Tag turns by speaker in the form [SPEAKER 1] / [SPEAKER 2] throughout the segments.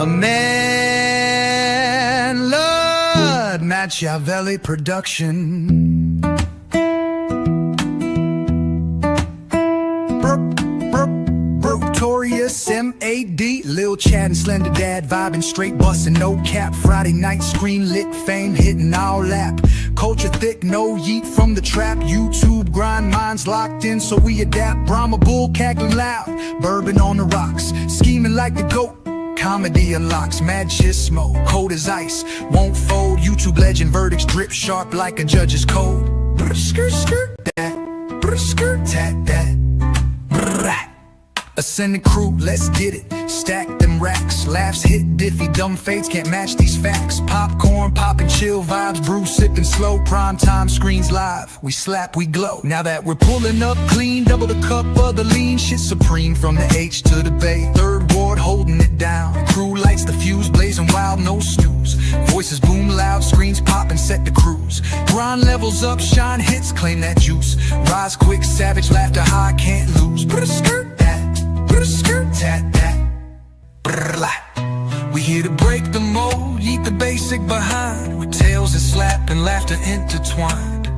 [SPEAKER 1] A man, Lord, Machiavelli production. Notorious M.A.D. Lil Chad and Slender Dad vibing straight bustin' no cap. Friday night screen lit fame hitting our lap. Culture thick, no yeet from the trap. YouTube grind, minds locked in so we adapt. Brahma bull cackling loud, bourbon on the rocks. Scheming like the GOAT, comedy unlocks. Mad shit smoke, cold as ice, won't fold. YouTube legend verdicts drip sharp like a judge's code. Brr, skirt, skirt that, brr, skirt, tat that. Brr. Ascending crew, let's get it. Stack them racks, laughs hit diffy. Dumb fates can't match these facts. Popcorn, poppin' chill vibes, brew sippin' slow. Prime time screens live, we slap, we glow. Now that we're pulling up clean, double the cup of the lean. Shit supreme from the H to the Bay. Third ward holding it down. Crew lights the fuse, blazing wild, no snooze. Voices boom loud, screens poppin', set the cruise. Grind levels up, shine hits, claim that juice. Rise quick, savage, laughter high, can't lose. Put a skirt that. Put a skirt tat that. We here to break the mold, eat the basic behind. With tales that slap and laughter intertwined.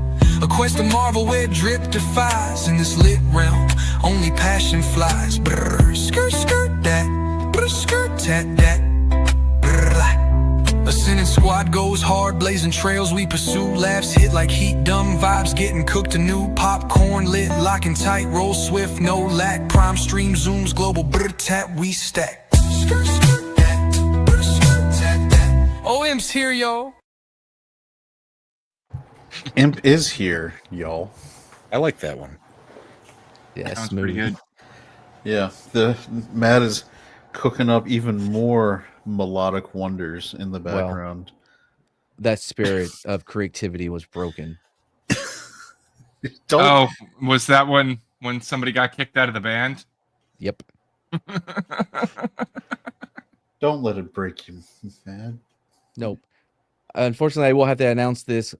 [SPEAKER 1] A quest to marvel where drip defies. In this lit realm, only passion flies. Brr, skirt, skirt that. Put a skirt tat that. A sinning squad goes hard, blazing trails we pursue. Laughs hit like heat, dumb vibes getting cooked anew. Popcorn lit, locking tight, roll swift, no lack. Prime stream zooms, global brr tap, we stack. Skirt, skirt that, brr, skirt tat that. OM's here, yo.
[SPEAKER 2] Imp is here, y'all.
[SPEAKER 3] I like that one.
[SPEAKER 4] Yeah,
[SPEAKER 3] Sounds
[SPEAKER 4] smooth.
[SPEAKER 3] pretty good.
[SPEAKER 2] Yeah, the Matt is cooking up even more melodic wonders in the background.
[SPEAKER 4] That spirit of creativity was broken.
[SPEAKER 3] Oh, was that when somebody got kicked out of the band?
[SPEAKER 4] Yep.
[SPEAKER 2] Don't let it break you, man.
[SPEAKER 4] Nope. Unfortunately, I will have to announce this.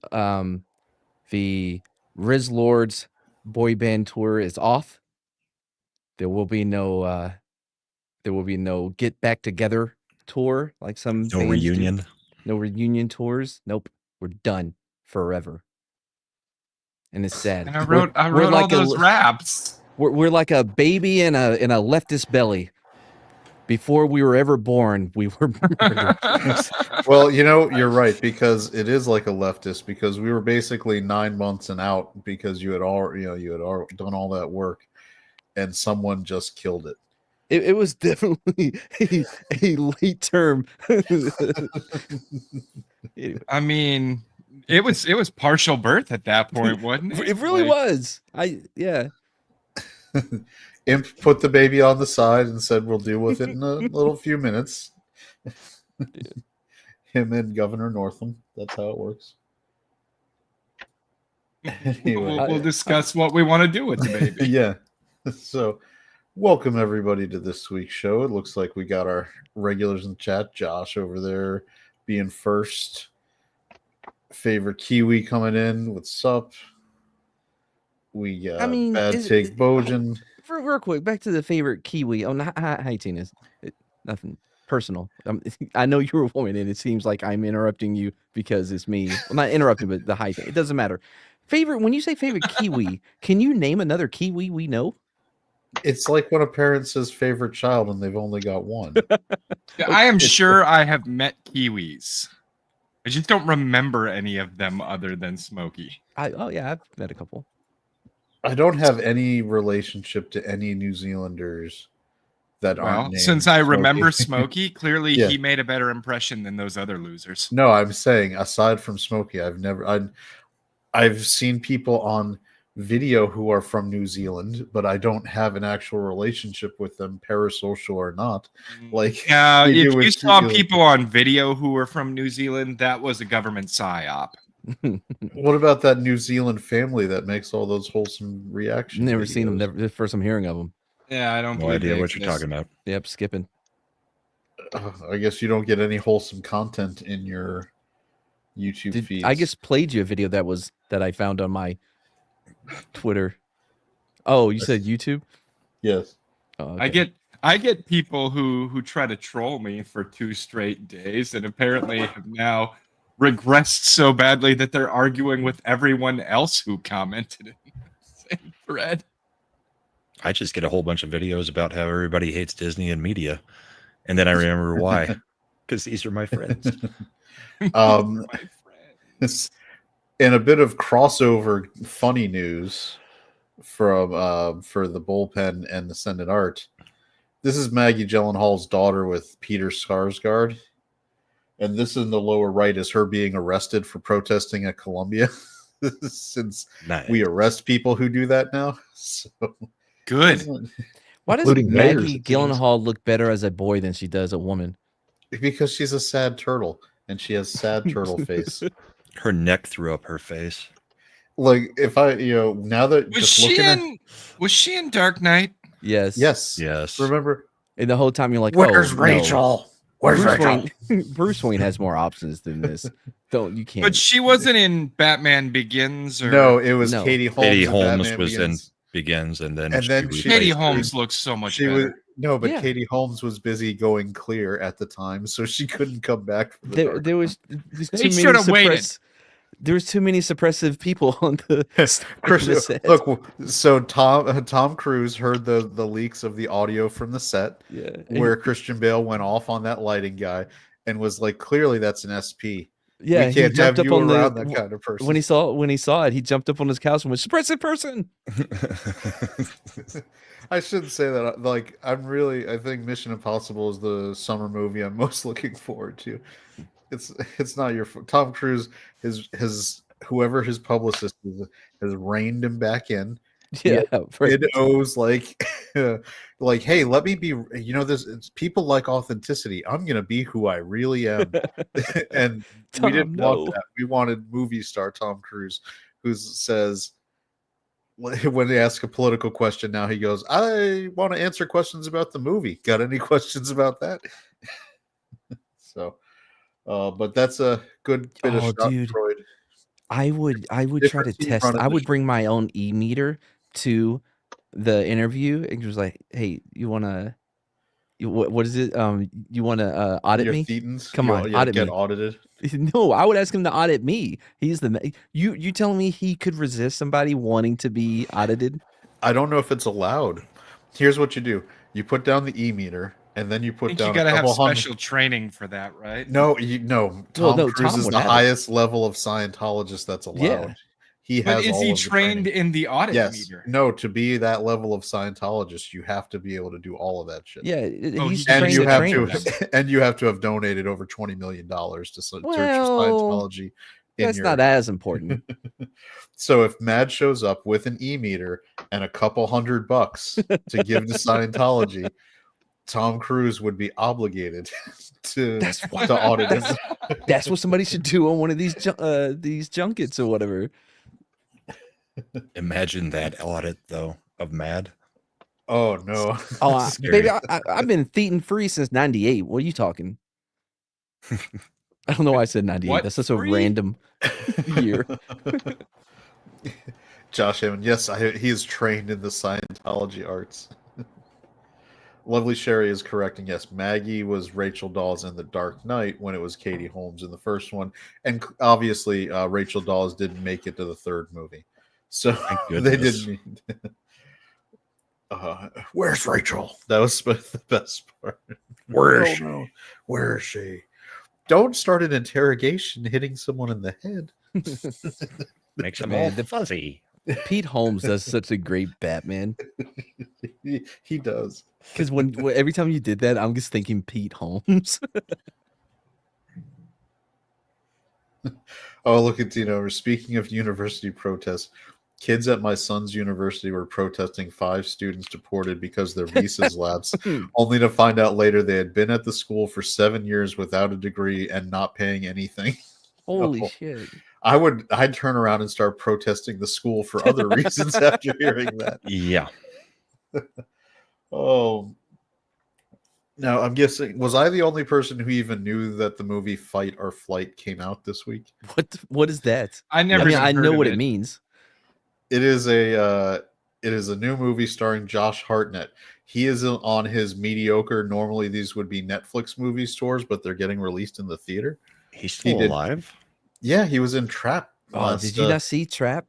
[SPEAKER 4] The Riz Lords boy band tour is off. There will be no get back together tour like some
[SPEAKER 5] No
[SPEAKER 4] bands
[SPEAKER 5] reunion.
[SPEAKER 4] do. No reunion tours. Nope. We're done forever. And it's sad.
[SPEAKER 3] And I wrote
[SPEAKER 4] we're
[SPEAKER 3] all
[SPEAKER 4] like
[SPEAKER 3] those raps.
[SPEAKER 4] We're like a baby in a leftist belly. Before we were ever born, we were murdered.
[SPEAKER 2] Well, you're right, because it is like a leftist, because we were basically 9 months and out because you had done all that work and someone just killed it.
[SPEAKER 4] It was definitely a late term. Anyway.
[SPEAKER 3] I mean, it was partial birth at that point, wasn't it?
[SPEAKER 4] It really was. Yeah.
[SPEAKER 2] Imp put the baby on the side and said, "We'll deal with it in a little few minutes." Him and Governor Northam. That's how it works. Anyway.
[SPEAKER 3] We'll discuss what we want to do with the baby.
[SPEAKER 2] Yeah. So, welcome everybody to this week's show. It looks like we got our regulars in the chat. Josh over there being first. Favorite Kiwi coming in. What's up? We got Bad Take Bojan.
[SPEAKER 4] Real quick, back to the favorite Kiwi. Oh, hi, Tina. Nothing personal. I know you're a woman, and it seems like I'm interrupting you because it's me. Well, not interrupting, but the high thing. It doesn't matter. When you say favorite Kiwi, can you name another Kiwi we know?
[SPEAKER 2] It's like when a parent says favorite child and they've only got one.
[SPEAKER 3] I am sure I have met Kiwis. I just don't remember any of them other than Smokey.
[SPEAKER 4] Yeah, I've met a couple.
[SPEAKER 2] I don't have any relationship to any New Zealanders that aren't named
[SPEAKER 3] since I
[SPEAKER 2] Smokey.
[SPEAKER 3] Remember Smokey, clearly
[SPEAKER 2] Yeah.
[SPEAKER 3] he made a better impression than those other losers.
[SPEAKER 2] No, I'm saying aside from Smokey, I've seen people on video who are from New Zealand, but I don't have an actual relationship with them, parasocial or not. Like,
[SPEAKER 3] if
[SPEAKER 2] do
[SPEAKER 3] you
[SPEAKER 2] with
[SPEAKER 3] saw
[SPEAKER 2] New Zealand.
[SPEAKER 3] people on video who were from New Zealand, that was a government psyop.
[SPEAKER 2] What about that New Zealand family that makes all those wholesome reactions?
[SPEAKER 4] Never seen them. Never, first I'm hearing of them.
[SPEAKER 3] Yeah, I don't.
[SPEAKER 5] No idea what you're talking about.
[SPEAKER 4] Yep, skipping.
[SPEAKER 2] I guess you don't get any wholesome content in your YouTube feeds.
[SPEAKER 4] I just played you a video that I found on my Twitter. Oh, you said YouTube?
[SPEAKER 2] Yes.
[SPEAKER 4] Oh, okay.
[SPEAKER 3] I get people who try to troll me for 2 straight days, and apparently have now regressed so badly that they're arguing with everyone else who commented in the same thread.
[SPEAKER 5] I just get a whole bunch of videos about how everybody hates Disney and media, and then I remember why, because these are my friends.
[SPEAKER 2] My friends. In a bit of crossover funny news from for the bullpen and the Senate Art, this is Maggie Gyllenhaal's daughter with Peter Skarsgård, and this in the lower right is her being arrested for protesting at Columbia. Since we arrest people who do that now, so
[SPEAKER 3] good.
[SPEAKER 4] Why does Maggie Gyllenhaal look better as a boy than she does a woman?
[SPEAKER 2] Because she's a sad turtle and she has sad turtle face.
[SPEAKER 5] Her neck threw up her face.
[SPEAKER 2] Like if I, now that
[SPEAKER 3] was she in Dark Knight?
[SPEAKER 4] Yes.
[SPEAKER 2] Remember?
[SPEAKER 4] And the whole time you're like,
[SPEAKER 2] "Where's Rachel?
[SPEAKER 4] No. Where's Rachel?" Bruce Wayne has more options than this. You can't.
[SPEAKER 3] But she wasn't in Batman Begins, or
[SPEAKER 2] no, it was Katie Holmes.
[SPEAKER 5] Katie Holmes
[SPEAKER 2] Batman
[SPEAKER 5] was
[SPEAKER 2] Begins.
[SPEAKER 5] in Begins, and then
[SPEAKER 3] Katie Holmes looks so much better.
[SPEAKER 2] Katie Holmes was busy going clear at the time, so she couldn't come back. For
[SPEAKER 4] there was
[SPEAKER 3] they should have waited.
[SPEAKER 4] There was too many suppressive people on the set.
[SPEAKER 2] Look, so Tom Cruise heard the leaks of the audio from the set, where Christian Bale went off on that lighting guy and was like, "Clearly, that's an SP."
[SPEAKER 4] Yeah,
[SPEAKER 2] we can't have you around that kind of person.
[SPEAKER 4] When he saw it, he jumped up on his couch and went, "Suppressive person."
[SPEAKER 2] I shouldn't say that. Like, I think Mission Impossible is the summer movie I'm most looking forward to. It's not your Tom Cruise. Whoever his publicist is has reined him back in.
[SPEAKER 4] Yeah,
[SPEAKER 2] it owes like, hey, let me be. This people like authenticity. I'm gonna be who I really am, and we didn't want that. We wanted movie star Tom Cruise, who says when they ask a political question, now he goes, "I want to answer questions about the movie. Got any questions about that?" So. But that's a good bit of Schadenfreude.
[SPEAKER 4] I would try to test. I would bring my own e-meter to the interview. It was like, "Hey, you wanna, what is it? You wanna audit me?
[SPEAKER 2] Thetans?
[SPEAKER 4] Come on, audit
[SPEAKER 2] get
[SPEAKER 4] me.
[SPEAKER 2] Audited."
[SPEAKER 4] No, I would ask him to audit me. He's you telling me he could resist somebody wanting to be audited?
[SPEAKER 2] I don't know if it's allowed. Here's what you do: you put down the e-meter. And then you put down.
[SPEAKER 3] You gotta have special training for that, right?
[SPEAKER 2] No, Tom Cruise is the highest level of Scientologist that's allowed.
[SPEAKER 4] Yeah.
[SPEAKER 2] He has.
[SPEAKER 3] But is he trained in the audit meter?
[SPEAKER 2] No, to be that level of Scientologist, you have to be able to do all of that shit.
[SPEAKER 4] Yeah, he's
[SPEAKER 2] and you have to, and you have to have donated over $20 million to Scientology.
[SPEAKER 4] That's not as important.
[SPEAKER 2] So if Mad shows up with an e-meter and a couple $100 to give to Scientology, Tom Cruise would be obligated to audit him.
[SPEAKER 4] That's what somebody should do on one of these junkets or whatever.
[SPEAKER 5] Imagine that audit though of Mad.
[SPEAKER 2] Oh no!
[SPEAKER 4] Oh, baby, I've been thetan free since '98. What are you talking? I don't know why I said '98. That's such a random year.
[SPEAKER 2] Josh Hammond, yes, he is trained in the Scientology arts. Lovely Sherry is correcting. Yes, Maggie was Rachel Dawes in The Dark Knight when it was Katie Holmes in the first one, and obviously Rachel Dawes didn't make it to the third movie, so they didn't. Where's Rachel? That was the best part.
[SPEAKER 5] Where is she?
[SPEAKER 2] Where is she? Don't start an interrogation hitting someone in the head.
[SPEAKER 5] Makes them all fuzzy.
[SPEAKER 4] Pete Holmes does such a great Batman.
[SPEAKER 2] He does.
[SPEAKER 4] Because when every time you did that, I'm just thinking Pete Holmes.
[SPEAKER 2] Oh, look at speaking of university protests, kids at my son's university were protesting 5 students deported because their visas lapsed, only to find out later they had been at the school for 7 years without a degree and not paying anything.
[SPEAKER 4] Holy shit.
[SPEAKER 2] I'd turn around and start protesting the school for other reasons after hearing that.
[SPEAKER 5] Yeah.
[SPEAKER 2] Oh. Now, I'm guessing, was I the only person who even knew that the movie Fight or Flight came out this week?
[SPEAKER 4] What is that?
[SPEAKER 3] I
[SPEAKER 4] know what it means.
[SPEAKER 2] It is a new movie starring Josh Hartnett. he is on his mediocre. Normally, these would be Netflix movie stores, but they're getting released in the theater.
[SPEAKER 5] He's still
[SPEAKER 2] did-
[SPEAKER 5] alive.
[SPEAKER 2] Yeah, he was in Trap.
[SPEAKER 4] Oh, did you not see Trap?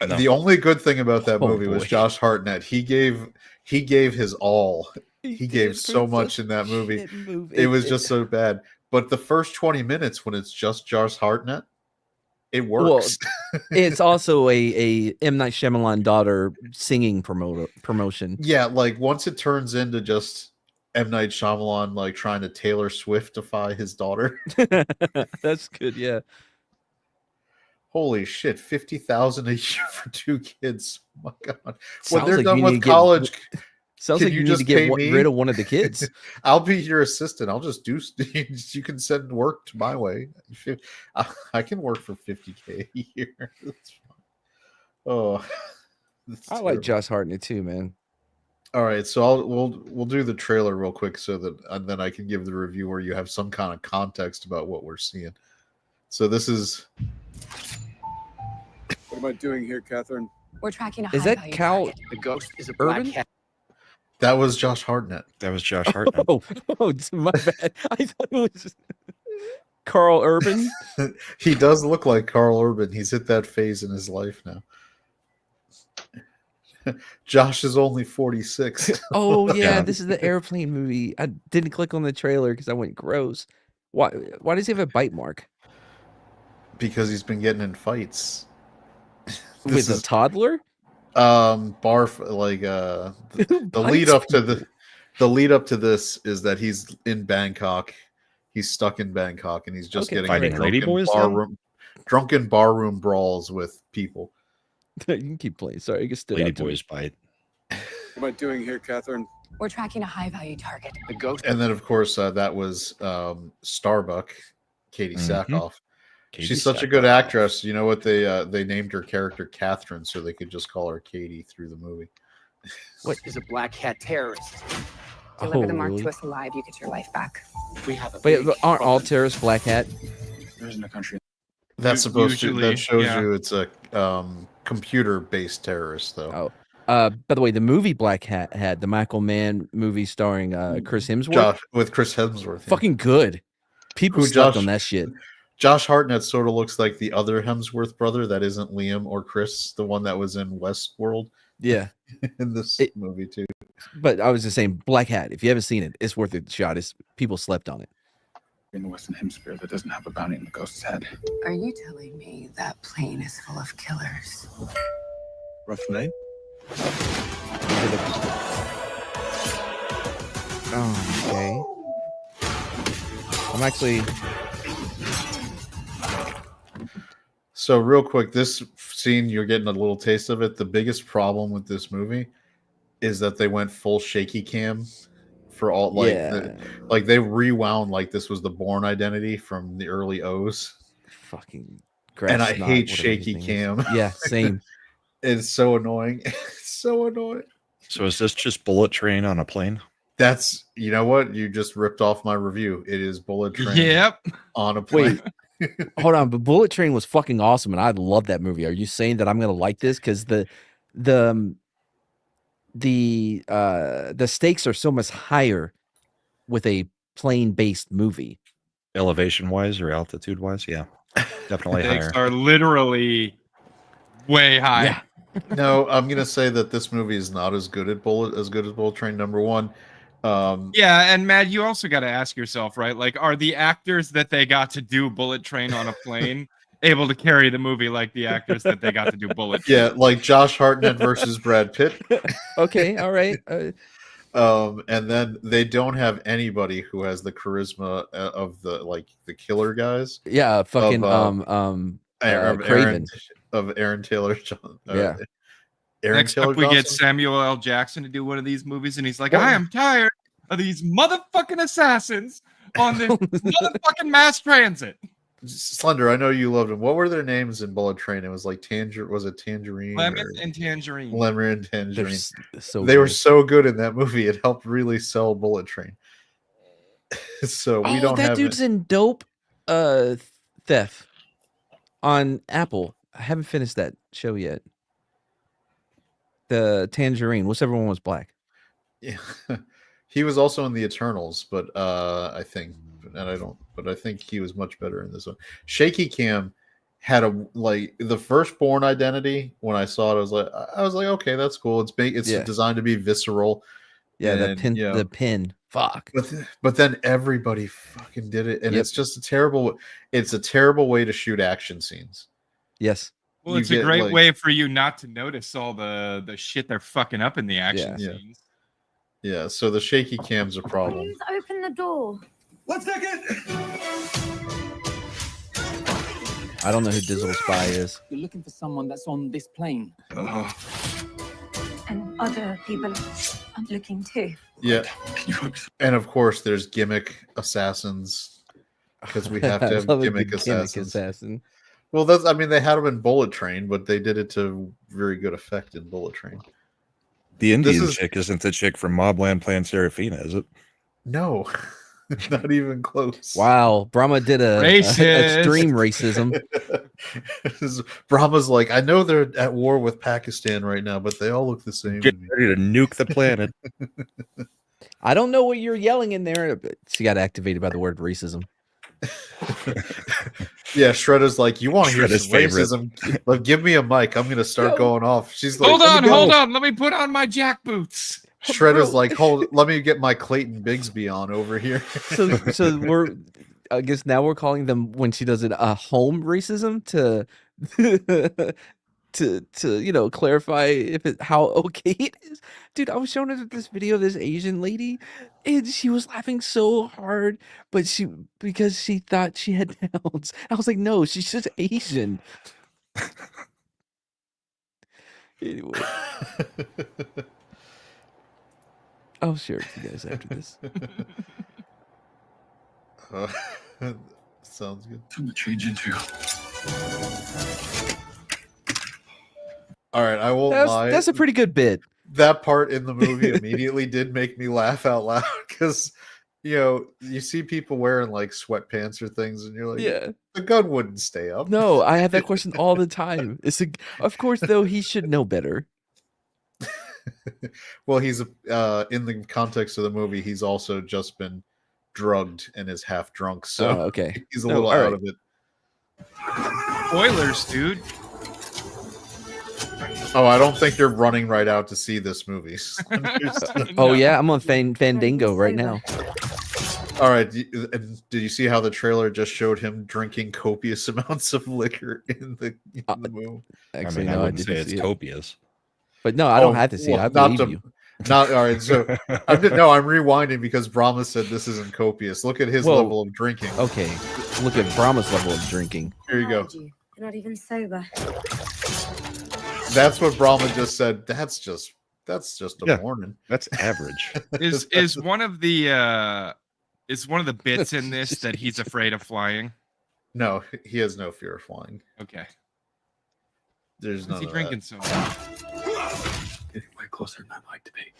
[SPEAKER 5] No.
[SPEAKER 2] The only good thing about that
[SPEAKER 4] Oh,
[SPEAKER 2] movie was
[SPEAKER 4] boy.
[SPEAKER 2] Josh Hartnett. He gave his all. He gave
[SPEAKER 4] did
[SPEAKER 2] so
[SPEAKER 4] for
[SPEAKER 2] much
[SPEAKER 4] such
[SPEAKER 2] in that movie.
[SPEAKER 4] shit movie.
[SPEAKER 2] It was just so bad. But the first 20 minutes when it's just Josh Hartnett, it works.
[SPEAKER 4] It's also a M. Night Shyamalan daughter singing promotion.
[SPEAKER 2] Yeah, like once it turns into just M. Night Shyamalan like trying to Taylor Swiftify his daughter.
[SPEAKER 4] That's good, yeah.
[SPEAKER 2] Holy shit, 50,000 a year for 2 kids. Oh my god. When
[SPEAKER 4] Sounds
[SPEAKER 2] they're
[SPEAKER 4] like
[SPEAKER 2] done
[SPEAKER 4] you need
[SPEAKER 2] with
[SPEAKER 4] to get-
[SPEAKER 2] college,
[SPEAKER 4] Sounds
[SPEAKER 2] can
[SPEAKER 4] like
[SPEAKER 2] you
[SPEAKER 4] you need
[SPEAKER 2] just
[SPEAKER 4] to get
[SPEAKER 2] pay me?
[SPEAKER 4] rid of one of the kids.
[SPEAKER 2] I'll be your assistant. I'll just do you can send work to my way. I can work for 50K a year. That's fine. Oh. that's
[SPEAKER 4] I like
[SPEAKER 2] terrible.
[SPEAKER 4] Josh Hartnett too, man.
[SPEAKER 2] All right, so we'll do the trailer real quick so that and then I can give the review where you have some kind of context about what we're seeing. So this is
[SPEAKER 6] What am I doing here, Catherine?
[SPEAKER 7] We're tracking a
[SPEAKER 4] Is that
[SPEAKER 7] high-value
[SPEAKER 4] Cal
[SPEAKER 7] target.
[SPEAKER 6] The ghost is a black
[SPEAKER 4] Urban?
[SPEAKER 6] cat.
[SPEAKER 2] that was Josh Hartnett.
[SPEAKER 5] That was Josh Hartnett.
[SPEAKER 4] Oh, it's my bad. I thought it was Carl Urban.
[SPEAKER 2] He does look like Carl Urban. He's hit that phase in his life now. Josh is only 46.
[SPEAKER 4] Oh yeah,
[SPEAKER 5] Yeah.
[SPEAKER 4] this is the airplane movie. I didn't click on the trailer because I went gross. Why does he have a bite mark?
[SPEAKER 2] Because he's been getting in fights.
[SPEAKER 4] With a toddler?
[SPEAKER 2] Barf like the lead up to the lead up to this is that he's in Bangkok. He's stuck in Bangkok and he's just
[SPEAKER 4] Okay,
[SPEAKER 2] getting
[SPEAKER 5] Fighting
[SPEAKER 2] drunken barroom brawls with people.
[SPEAKER 4] You can keep playing. Sorry, you can still
[SPEAKER 5] Ladyboys bite.
[SPEAKER 6] What am I doing here, Catherine?
[SPEAKER 7] We're tracking a high-value target.
[SPEAKER 6] The ghost.
[SPEAKER 2] And then of course that was Starbuck, Katie
[SPEAKER 5] Mhm.
[SPEAKER 2] Sackhoff.
[SPEAKER 5] Katie
[SPEAKER 2] She's such a good
[SPEAKER 5] Sackhoff.
[SPEAKER 2] actress. You know what they named her character Catherine so they could just call her Katie through the movie.
[SPEAKER 6] What is a black cat terrorist?
[SPEAKER 7] Deliver the mark
[SPEAKER 4] really?
[SPEAKER 7] to us alive, you get your life back.
[SPEAKER 6] We have a
[SPEAKER 4] But
[SPEAKER 6] big
[SPEAKER 4] aren't all
[SPEAKER 6] problem.
[SPEAKER 4] terrorists black hat?
[SPEAKER 6] There isn't a country.
[SPEAKER 2] That's supposed to
[SPEAKER 3] Usually,
[SPEAKER 2] that shows
[SPEAKER 3] yeah.
[SPEAKER 2] you it's a computer-based terrorist though.
[SPEAKER 4] Oh. By the way, the movie Black Hat had the Michael Mann movie starring Chris Hemsworth.
[SPEAKER 2] Josh with Chris Hemsworth. yeah.
[SPEAKER 4] Fucking good. People
[SPEAKER 2] Who
[SPEAKER 4] slept
[SPEAKER 2] Josh-
[SPEAKER 4] on that shit.
[SPEAKER 2] Josh Hartnett sort of looks like the other Hemsworth brother that isn't Liam or Chris, the one that was in Westworld
[SPEAKER 4] Yeah.
[SPEAKER 2] in this
[SPEAKER 4] It-
[SPEAKER 2] movie too.
[SPEAKER 4] But I was just saying, Black Hat. If you haven't seen it, it's worth a shot. People slept on it.
[SPEAKER 6] In the Western Hemisphere that doesn't have a bounty in the ghost's head.
[SPEAKER 7] Are you telling me that plane is full of killers?
[SPEAKER 6] Rough night.
[SPEAKER 4] Oh, okay. I'm actually.
[SPEAKER 2] So real quick, this scene you're getting a little taste of it. The biggest problem with this movie is that they went full shaky cam for all like they rewound like this was the Bourne Identity from the early O's.
[SPEAKER 4] Fucking.
[SPEAKER 2] And I
[SPEAKER 4] grass snot,
[SPEAKER 2] hate
[SPEAKER 4] whatever
[SPEAKER 2] shaky
[SPEAKER 4] his name
[SPEAKER 2] cam.
[SPEAKER 4] is. Yeah, same.
[SPEAKER 2] It's so annoying. It's so annoying.
[SPEAKER 5] So is this just Bullet Train on a plane?
[SPEAKER 2] That's you know what? You just ripped off my review. It is Bullet Train
[SPEAKER 3] Yep.
[SPEAKER 2] on a plane.
[SPEAKER 4] Hold on, but Bullet Train was fucking awesome, and I love that movie. Are you saying that I'm gonna like this because the stakes are so much higher with a plane based movie?
[SPEAKER 5] Elevation wise or altitude wise? Yeah. Definitely
[SPEAKER 3] Stakes
[SPEAKER 5] higher.
[SPEAKER 3] are literally way high.
[SPEAKER 4] Yeah.
[SPEAKER 2] No, I'm gonna say that this movie is not as good as Bullet Train number one.
[SPEAKER 3] Yeah, and Matt, you also got to ask yourself, right? Like, are the actors that they got to do Bullet Train on a plane able to carry the movie like the actors that they got to do Bullet Train?
[SPEAKER 2] Yeah, like Josh Hartnett versus Brad Pitt.
[SPEAKER 4] Okay, all right.
[SPEAKER 2] And then they don't have anybody who has the charisma of the killer guys.
[SPEAKER 4] Yeah, fucking
[SPEAKER 2] Aaron
[SPEAKER 4] Craven.
[SPEAKER 2] Aaron Taylor John.
[SPEAKER 4] Yeah.
[SPEAKER 2] Aaron
[SPEAKER 3] Next
[SPEAKER 2] Taylor
[SPEAKER 3] up, we get
[SPEAKER 2] Johnson?
[SPEAKER 3] Samuel L. Jackson to do one of these movies, and he's like,
[SPEAKER 2] What?
[SPEAKER 3] I am tired of these motherfucking assassins on this motherfucking mass transit.
[SPEAKER 2] Slender. I know you loved them. What were their names in Bullet Train? It was like Was it Tangerine?
[SPEAKER 3] Lemon
[SPEAKER 2] or-
[SPEAKER 3] and Tangerine.
[SPEAKER 2] Lemon and
[SPEAKER 4] They're
[SPEAKER 2] Tangerine.
[SPEAKER 4] so
[SPEAKER 2] They were
[SPEAKER 4] good.
[SPEAKER 2] so good in that movie. It helped really sell Bullet Train. So we
[SPEAKER 4] Oh,
[SPEAKER 2] don't
[SPEAKER 4] that
[SPEAKER 2] have
[SPEAKER 4] dude's in Dope Theft on Apple. I haven't finished that show yet. The Tangerine, whichever one was black.
[SPEAKER 2] Yeah. He was also in the Eternals, but I think, but I think he was much better in this one. Shaky Cam had the Firstborn identity. When I saw it, I was like, okay, that's cool. It's designed to be visceral.
[SPEAKER 4] Yeah,
[SPEAKER 2] and,
[SPEAKER 4] the pin. Fuck.
[SPEAKER 2] But then everybody fucking did it, and it's just a terrible way to shoot action scenes.
[SPEAKER 4] Yes.
[SPEAKER 3] Well, it's a great way for you not to notice all the shit they're fucking up in the action scenes.
[SPEAKER 2] Yeah, so the shaky cam's a problem.
[SPEAKER 8] Please open the door.
[SPEAKER 1] 1 second.
[SPEAKER 4] I don't know who Digital Spy is.
[SPEAKER 9] You're looking for someone that's on this plane.
[SPEAKER 8] And other people are looking too.
[SPEAKER 2] Yeah. And of course, there's gimmick assassins because we have to have gimmick assassin. Well, they had them in Bullet Train, but they did it to very good effect in Bullet Train.
[SPEAKER 5] The Indian chick isn't the chick from Mobland Plan Serafina, is it?
[SPEAKER 2] No, not even close.
[SPEAKER 4] Wow, Brahma did a extreme racism.
[SPEAKER 2] Brahma's like, I know they're at war with Pakistan right now, but they all look the same.
[SPEAKER 5] Get ready to nuke the planet.
[SPEAKER 4] I don't know what you're yelling in there, but she got activated by the word racism.
[SPEAKER 2] Yeah, Shredder's like, you want to hear some racism? Like, give me a mic. I'm going to start going off. She's like,
[SPEAKER 3] hold on. Let me put on my jack boots.
[SPEAKER 2] Shredder's like, let me get my Clayton Bigsby on over here.
[SPEAKER 4] So I guess now we're calling them, when she does it, a home racism to clarify how okay it is. Dude, I was showing her this video of this Asian lady, and she was laughing so hard, but because she thought she had Downs. I was like, no, she's just Asian. Anyway, I'll share it with you guys after this.
[SPEAKER 2] Sounds good.
[SPEAKER 6] Turn the change into.
[SPEAKER 2] All right, I won't lie.
[SPEAKER 4] That's a pretty good bit.
[SPEAKER 2] That part in the movie immediately did make me laugh out loud because, you see people wearing like sweatpants or things, and you're like,
[SPEAKER 4] yeah,
[SPEAKER 2] the gun wouldn't stay up.
[SPEAKER 4] No, I have that question all the time. Of course, though, he should know better.
[SPEAKER 2] Well, he's in the context of the movie, he's also just been drugged and is half drunk, so
[SPEAKER 4] okay,
[SPEAKER 2] he's a little out of it.
[SPEAKER 3] Spoilers, dude.
[SPEAKER 2] Oh, I don't think you're running right out to see this movie.
[SPEAKER 4] Oh yeah, I'm on Fandango right now.
[SPEAKER 2] All right, did you see how the trailer just showed him drinking copious amounts of liquor in the movie?
[SPEAKER 4] Actually,
[SPEAKER 5] I wouldn't say it's copious.
[SPEAKER 4] But no, I don't have to see it. I believe you.
[SPEAKER 2] Not all right. So I'm rewinding because Brahma said this isn't copious. Look at his level of drinking.
[SPEAKER 4] Okay, look at Brahma's level of drinking.
[SPEAKER 2] Here you go.
[SPEAKER 8] You're not even sober.
[SPEAKER 2] That's what Brahma just said. That's just a warning.
[SPEAKER 5] That's average.
[SPEAKER 3] Is one of the bits in this that he's afraid of flying?
[SPEAKER 2] No, he has no fear of flying.
[SPEAKER 3] Okay.
[SPEAKER 2] There's no.
[SPEAKER 3] Is he drinking so much?
[SPEAKER 6] Getting way closer than I'd like to be.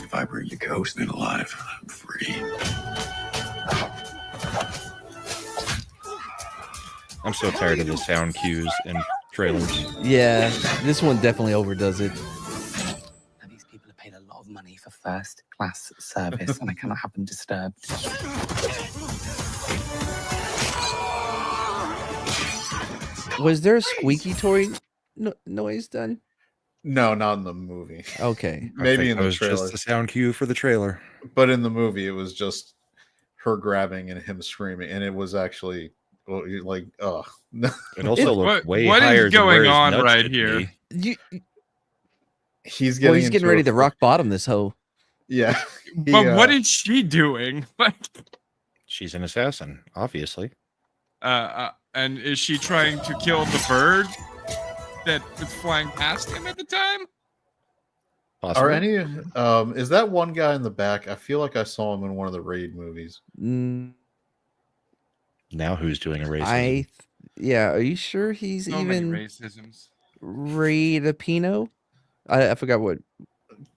[SPEAKER 6] If I bring you ghost and alive, I'm free.
[SPEAKER 5] I'm so tired of the sound cues and trailers.
[SPEAKER 4] Yeah, this one definitely overdoes it.
[SPEAKER 9] Now, these people are paid a lot of money for first-class service, and I cannot have them disturbed.
[SPEAKER 4] Was there a squeaky toy noise done?
[SPEAKER 2] No, not in the movie.
[SPEAKER 4] Okay,
[SPEAKER 2] maybe in the trailer.
[SPEAKER 5] Just the sound cue for the trailer.
[SPEAKER 2] But in the movie, it was just her grabbing and him screaming, and it was actually like, oh.
[SPEAKER 5] It also looked way
[SPEAKER 3] what
[SPEAKER 5] higher.
[SPEAKER 3] What is going
[SPEAKER 5] than
[SPEAKER 3] on right here?
[SPEAKER 2] He's getting
[SPEAKER 4] ready to rock bottom this hoe.
[SPEAKER 2] Yeah.
[SPEAKER 3] But what is she doing?
[SPEAKER 5] She's an assassin, obviously.
[SPEAKER 3] And is she trying to kill the bird that was flying past him at the time?
[SPEAKER 5] Possibly.
[SPEAKER 2] Are any is that one guy in the back? I feel like I saw him in one of the Raid movies.
[SPEAKER 5] Now who's doing a racism?
[SPEAKER 4] Yeah, are you sure he's
[SPEAKER 3] So
[SPEAKER 4] even
[SPEAKER 3] many racisms.
[SPEAKER 4] Ray Lapino? I forgot what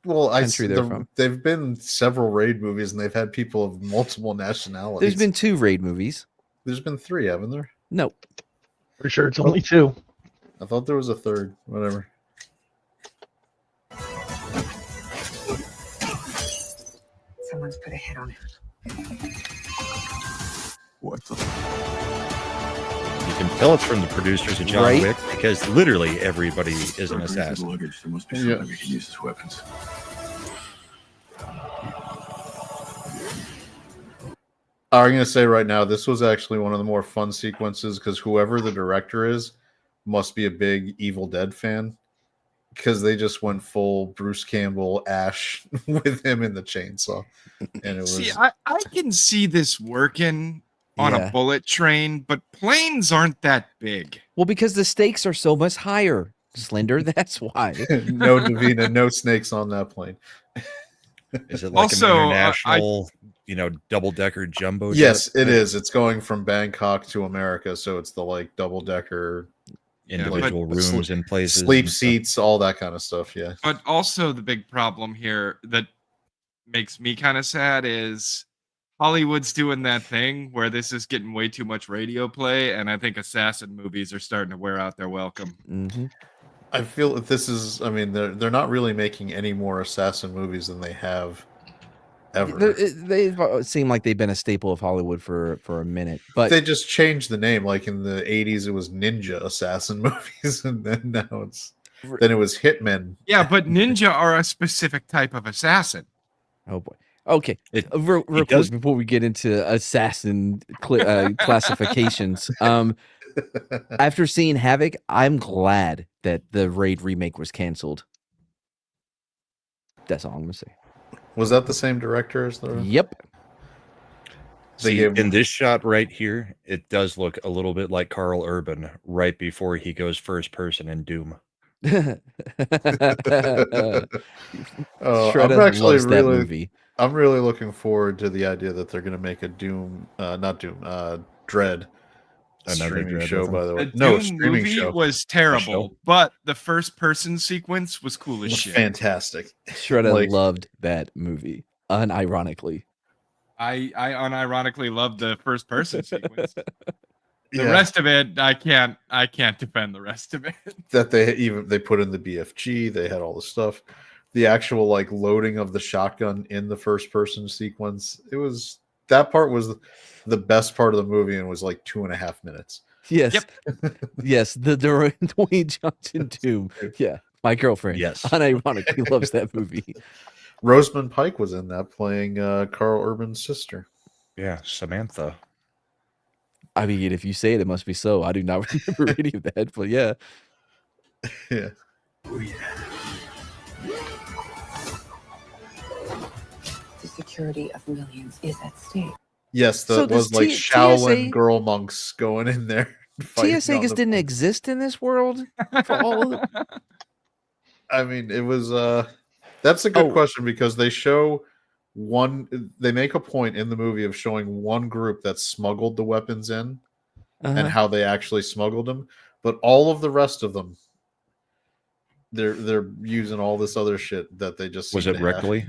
[SPEAKER 4] country they're from.
[SPEAKER 2] They've been several Raid movies, and they've had people of multiple nationalities.
[SPEAKER 4] There's been 2 Raid movies.
[SPEAKER 2] There's been 3, haven't there?
[SPEAKER 4] No.
[SPEAKER 10] For sure, it's only 2.
[SPEAKER 2] I thought there was a 3rd. Whatever.
[SPEAKER 7] Someone's put a hit on him.
[SPEAKER 6] What the?
[SPEAKER 5] You can tell it's from the producers of John
[SPEAKER 4] Right?
[SPEAKER 5] Wick because literally everybody is an
[SPEAKER 6] Records of
[SPEAKER 5] assassin.
[SPEAKER 6] luggage. There must be something we can use as weapons.
[SPEAKER 2] I'm going to say right now, this was actually one of the more fun sequences because whoever the director is must be a big Evil Dead fan because they just went full Bruce Campbell Ash with him in the chainsaw. And it was
[SPEAKER 3] See, I can see this working on
[SPEAKER 4] Yeah.
[SPEAKER 3] a bullet train, but planes aren't that big.
[SPEAKER 4] Well, because the stakes are so much higher, Slender. That's why.
[SPEAKER 2] no Davina, no snakes on that plane.
[SPEAKER 5] Is it like
[SPEAKER 3] Also,
[SPEAKER 5] an international, double-decker jumbo jet?
[SPEAKER 2] Yes, it is. It's going from Bangkok to America, so it's the like double-decker
[SPEAKER 5] Individual rooms in places.
[SPEAKER 2] sleep
[SPEAKER 5] and stuff.
[SPEAKER 2] seats, all that kind of stuff. Yeah.
[SPEAKER 3] But also the big problem here that makes me kind of sad is Hollywood's doing that thing where this is getting way too much radio play, and I think assassin movies are starting to wear out their welcome.
[SPEAKER 4] Mm-hmm.
[SPEAKER 2] I feel that this is. I mean, they're not really making any more assassin movies than they have ever.
[SPEAKER 4] They seem like they've been a staple of Hollywood for a minute, but
[SPEAKER 2] They just changed the name. Like in the '80s, it was ninja assassin movies, and then now it was hitmen.
[SPEAKER 3] Yeah, but ninja are a specific type of assassin.
[SPEAKER 4] oh boy. Okay, real quick
[SPEAKER 5] does-
[SPEAKER 4] before we get into assassin classifications. After seeing Havoc, I'm glad that the Raid remake was canceled. That's all I'm gonna say.
[SPEAKER 2] Was that the same director as the?
[SPEAKER 4] Yep.
[SPEAKER 5] See,
[SPEAKER 2] gave-
[SPEAKER 5] in this shot right here, it does look a little bit like Carl Urban right before he goes first person in Doom.
[SPEAKER 2] I'm
[SPEAKER 4] Shredder
[SPEAKER 2] actually
[SPEAKER 4] loves that
[SPEAKER 2] really,
[SPEAKER 4] movie.
[SPEAKER 2] I'm really looking forward to the idea that they're going to make a Dread.
[SPEAKER 5] Another
[SPEAKER 2] Streaming
[SPEAKER 5] Dread
[SPEAKER 2] show,
[SPEAKER 5] with
[SPEAKER 2] by
[SPEAKER 5] them.
[SPEAKER 2] the way.
[SPEAKER 3] The
[SPEAKER 2] No,
[SPEAKER 3] Dune
[SPEAKER 2] streaming
[SPEAKER 3] movie
[SPEAKER 2] show.
[SPEAKER 3] was terrible,
[SPEAKER 5] show?
[SPEAKER 3] but the first person sequence was cool as
[SPEAKER 2] Was
[SPEAKER 3] shit.
[SPEAKER 2] fantastic.
[SPEAKER 4] Shredder
[SPEAKER 2] like-
[SPEAKER 4] loved that movie, unironically.
[SPEAKER 3] I unironically love the first person sequence. The
[SPEAKER 2] Yeah,
[SPEAKER 3] rest of it, I can't defend the rest of it.
[SPEAKER 2] that they put in the BFG. They had all the stuff. The actual like loading of the shotgun in the first person sequence. That part was the best part of the movie and was like 2.5 minutes.
[SPEAKER 4] Yes.
[SPEAKER 3] Yep.
[SPEAKER 4] Yes. The Dwayne Johnson Doom. Yeah. My girlfriend.
[SPEAKER 5] Yes.
[SPEAKER 4] Unironically loves that movie.
[SPEAKER 2] Rosamund Pike was in that playing Carl Urban's sister.
[SPEAKER 5] Yeah, Samantha.
[SPEAKER 4] I mean, if you say it, it must be so. I do not remember any of that, but yeah.
[SPEAKER 2] Yeah.
[SPEAKER 6] Oh, yeah.
[SPEAKER 7] The security of millions is at stake.
[SPEAKER 2] Yes, that
[SPEAKER 4] So does
[SPEAKER 2] was like
[SPEAKER 4] T-
[SPEAKER 2] Shaolin
[SPEAKER 4] TSA
[SPEAKER 2] girl monks going in there. fighting
[SPEAKER 4] TSA
[SPEAKER 2] on
[SPEAKER 4] just
[SPEAKER 2] the-
[SPEAKER 4] didn't exist in this world for all of them.
[SPEAKER 2] I mean, it was that's a good
[SPEAKER 4] Oh.
[SPEAKER 2] question because they make a point in the movie of showing one group that smuggled the weapons in and
[SPEAKER 4] Uh-huh.
[SPEAKER 2] how they actually smuggled them, but all of the rest of them they're using all this other shit that they just
[SPEAKER 5] Was
[SPEAKER 2] seem
[SPEAKER 5] it
[SPEAKER 2] to have.
[SPEAKER 5] rectally?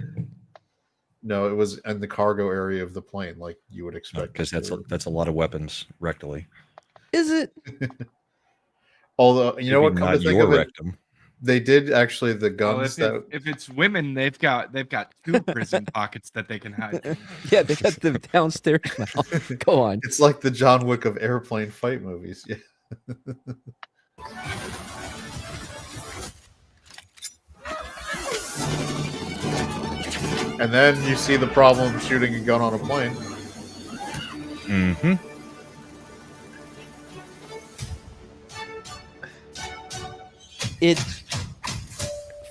[SPEAKER 2] No, it was in the cargo area of the plane, like you would expect.
[SPEAKER 5] Because that's a lot of weapons rectally.
[SPEAKER 4] Is it?
[SPEAKER 2] Although you know what,
[SPEAKER 5] Maybe
[SPEAKER 2] come
[SPEAKER 5] not
[SPEAKER 2] to think
[SPEAKER 5] your
[SPEAKER 2] of it,
[SPEAKER 5] rectum.
[SPEAKER 2] they did actually the
[SPEAKER 3] Well,
[SPEAKER 2] guns
[SPEAKER 3] if it's women, they've got 2 prison pockets that they can hide. in.
[SPEAKER 4] Yeah, they got the downstairs now. Go on.
[SPEAKER 2] it's like the John Wick of airplane fight movies. Yeah. And then you see the problem shooting a gun on a plane.
[SPEAKER 5] Mm-hmm.
[SPEAKER 4] It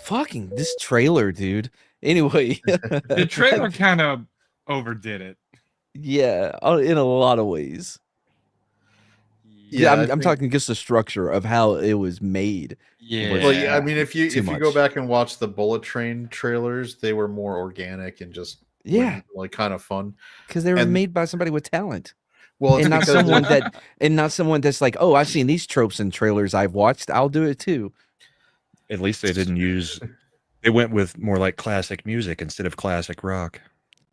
[SPEAKER 4] fucking this trailer, dude. Anyway,
[SPEAKER 3] The trailer kind of overdid it.
[SPEAKER 4] yeah, in a lot of ways.
[SPEAKER 2] Yeah, I
[SPEAKER 4] I'm
[SPEAKER 2] think-
[SPEAKER 4] talking just the structure of how it was made.
[SPEAKER 3] Yeah.
[SPEAKER 2] Well, yeah, I mean, if you
[SPEAKER 4] Too
[SPEAKER 2] go
[SPEAKER 4] much.
[SPEAKER 2] back and watch the Bullet Train trailers, they were more organic and just
[SPEAKER 4] Yeah,
[SPEAKER 2] like kind of fun.
[SPEAKER 4] because they were
[SPEAKER 2] and-
[SPEAKER 4] made by somebody with talent,
[SPEAKER 2] Well, it's
[SPEAKER 4] and not
[SPEAKER 2] because
[SPEAKER 4] someone that's like, oh, I've seen these tropes in trailers I've watched. I'll do it too.
[SPEAKER 5] At least they didn't use. They went with more like classic music instead of classic rock.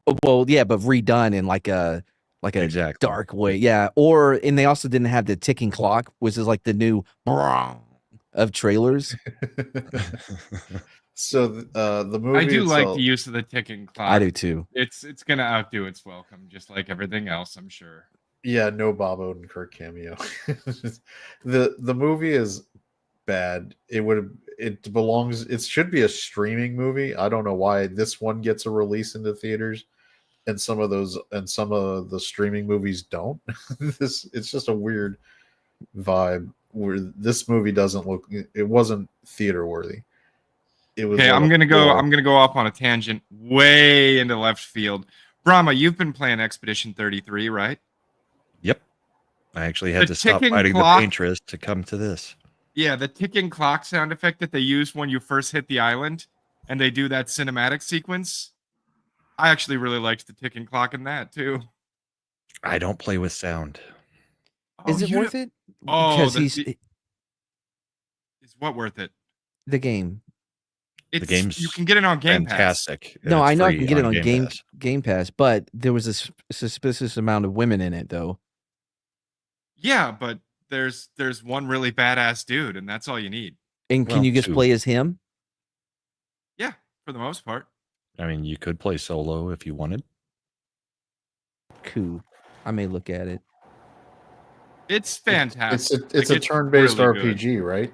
[SPEAKER 4] Oh, well, yeah, but redone in like a
[SPEAKER 5] Exactly.
[SPEAKER 4] dark way. Yeah, and they also didn't have the ticking clock, which is like the new of trailers.
[SPEAKER 2] So the movie
[SPEAKER 3] I do like
[SPEAKER 2] itself-
[SPEAKER 3] the use of the ticking clock.
[SPEAKER 4] I do too.
[SPEAKER 3] It's gonna outdo its welcome, just like everything else, I'm sure.
[SPEAKER 2] Yeah, no Bob Odenkirk cameo. The movie is bad. It belongs. It should be a streaming movie. I don't know why this one gets a release into theaters, and some of the streaming movies don't. It's just a weird vibe where this movie doesn't look. It wasn't theater worthy. It was.
[SPEAKER 3] Okay,
[SPEAKER 2] like
[SPEAKER 3] I'm
[SPEAKER 2] a
[SPEAKER 3] gonna go.
[SPEAKER 2] horror.
[SPEAKER 3] I'm gonna go off on a tangent, way into left field. Brahma, you've been playing Expedition 33, right?
[SPEAKER 5] Yep. I actually
[SPEAKER 3] The
[SPEAKER 5] had to stop
[SPEAKER 3] ticking
[SPEAKER 5] fighting
[SPEAKER 3] clock-
[SPEAKER 5] the paintress to come to this.
[SPEAKER 3] Yeah, the ticking clock sound effect that they use when you first hit the island, and they do that cinematic sequence. I actually really liked the ticking clock in that too.
[SPEAKER 5] I don't play with sound.
[SPEAKER 4] Is it worth it?
[SPEAKER 3] Oh,
[SPEAKER 4] Because
[SPEAKER 3] is what worth it?
[SPEAKER 4] the game.
[SPEAKER 3] It's,
[SPEAKER 5] game's
[SPEAKER 3] you can get it on Game Pass.
[SPEAKER 5] Fantastic. and
[SPEAKER 4] No,
[SPEAKER 5] it's
[SPEAKER 4] I know I
[SPEAKER 5] free
[SPEAKER 4] can get it on
[SPEAKER 5] Pass.
[SPEAKER 4] Game Pass, but there was a suspicious amount of women in it, though.
[SPEAKER 3] Yeah, but there's one really badass dude, and that's all you need.
[SPEAKER 4] And can
[SPEAKER 5] Well,
[SPEAKER 4] you just
[SPEAKER 5] two.
[SPEAKER 4] play as him?
[SPEAKER 3] Yeah, for the most part.
[SPEAKER 5] I mean, you could play solo if you wanted.
[SPEAKER 4] Cool. I may look at it.
[SPEAKER 3] It's fantastic.
[SPEAKER 2] It's a turn-based
[SPEAKER 3] really
[SPEAKER 2] RPG, right?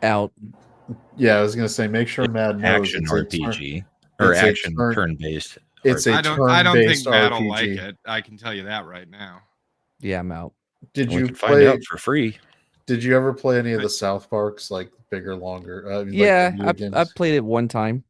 [SPEAKER 4] Out.
[SPEAKER 2] Yeah, I was gonna say make sure Matt knows
[SPEAKER 5] Action
[SPEAKER 2] it's a turn-
[SPEAKER 5] RPG or
[SPEAKER 2] it's a
[SPEAKER 5] action
[SPEAKER 2] turn-
[SPEAKER 5] turn-based.
[SPEAKER 2] It's a
[SPEAKER 3] I don't think
[SPEAKER 2] turn-based
[SPEAKER 3] Matt will like
[SPEAKER 2] RPG.
[SPEAKER 3] it. I can tell you that right now.
[SPEAKER 4] Yeah, I'm out.
[SPEAKER 2] Did
[SPEAKER 5] We
[SPEAKER 2] you
[SPEAKER 5] can find
[SPEAKER 2] play?
[SPEAKER 5] out for free.
[SPEAKER 2] Did you ever play any of the South Parks, like bigger, longer? Like the
[SPEAKER 4] Yeah,
[SPEAKER 2] video games?
[SPEAKER 4] I played it one time.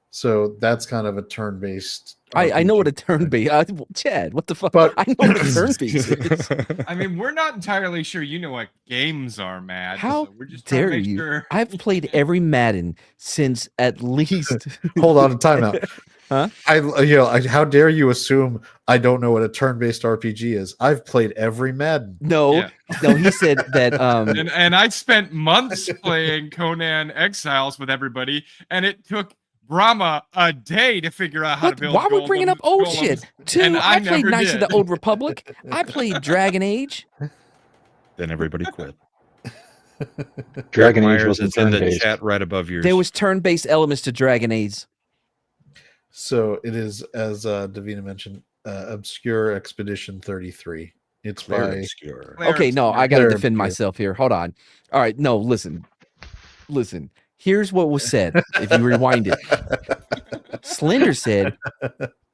[SPEAKER 2] So that's kind of a turn-based.
[SPEAKER 4] I know what a
[SPEAKER 2] RPG.
[SPEAKER 4] turn base. Chad, what the fuck?
[SPEAKER 2] But-
[SPEAKER 4] I know what a turn base is.
[SPEAKER 3] I mean, we're not entirely sure you know what games are, Matt.
[SPEAKER 4] How
[SPEAKER 3] so we're just trying
[SPEAKER 4] dare
[SPEAKER 3] to make
[SPEAKER 4] you?
[SPEAKER 3] sure.
[SPEAKER 4] I've played every Madden since at least.
[SPEAKER 2] Hold on, timeout.
[SPEAKER 4] Huh?
[SPEAKER 2] How dare you assume I don't know what a turn-based RPG is? I've played every Madden.
[SPEAKER 4] No,
[SPEAKER 3] Yeah.
[SPEAKER 4] no. He said that.
[SPEAKER 3] And I spent months playing Conan Exiles with everybody, and it took Brahma a day to figure out how to build.
[SPEAKER 4] Why are we bringing up old
[SPEAKER 3] golems,
[SPEAKER 4] shit? Two,
[SPEAKER 3] and
[SPEAKER 4] I played
[SPEAKER 3] never
[SPEAKER 4] Knights of
[SPEAKER 3] did.
[SPEAKER 4] the Old Republic. I played Dragon Age.
[SPEAKER 5] Then everybody quit.
[SPEAKER 10] Dragon Age
[SPEAKER 5] Myers,
[SPEAKER 10] wasn't
[SPEAKER 5] it's in the
[SPEAKER 10] turn-based.
[SPEAKER 5] chat right above yours.
[SPEAKER 4] There was turn-based elements to Dragon Age.
[SPEAKER 2] So it is, as Davina mentioned, Obscure Expedition 33. It's
[SPEAKER 5] Very
[SPEAKER 2] by
[SPEAKER 5] obscure.
[SPEAKER 3] Claire
[SPEAKER 4] Okay, no,
[SPEAKER 3] Obscure.
[SPEAKER 4] I gotta
[SPEAKER 2] Claire
[SPEAKER 4] defend
[SPEAKER 2] Obscure.
[SPEAKER 4] myself here. Hold on. All right, no, listen. Here's what was said. If you rewind it, Slender said,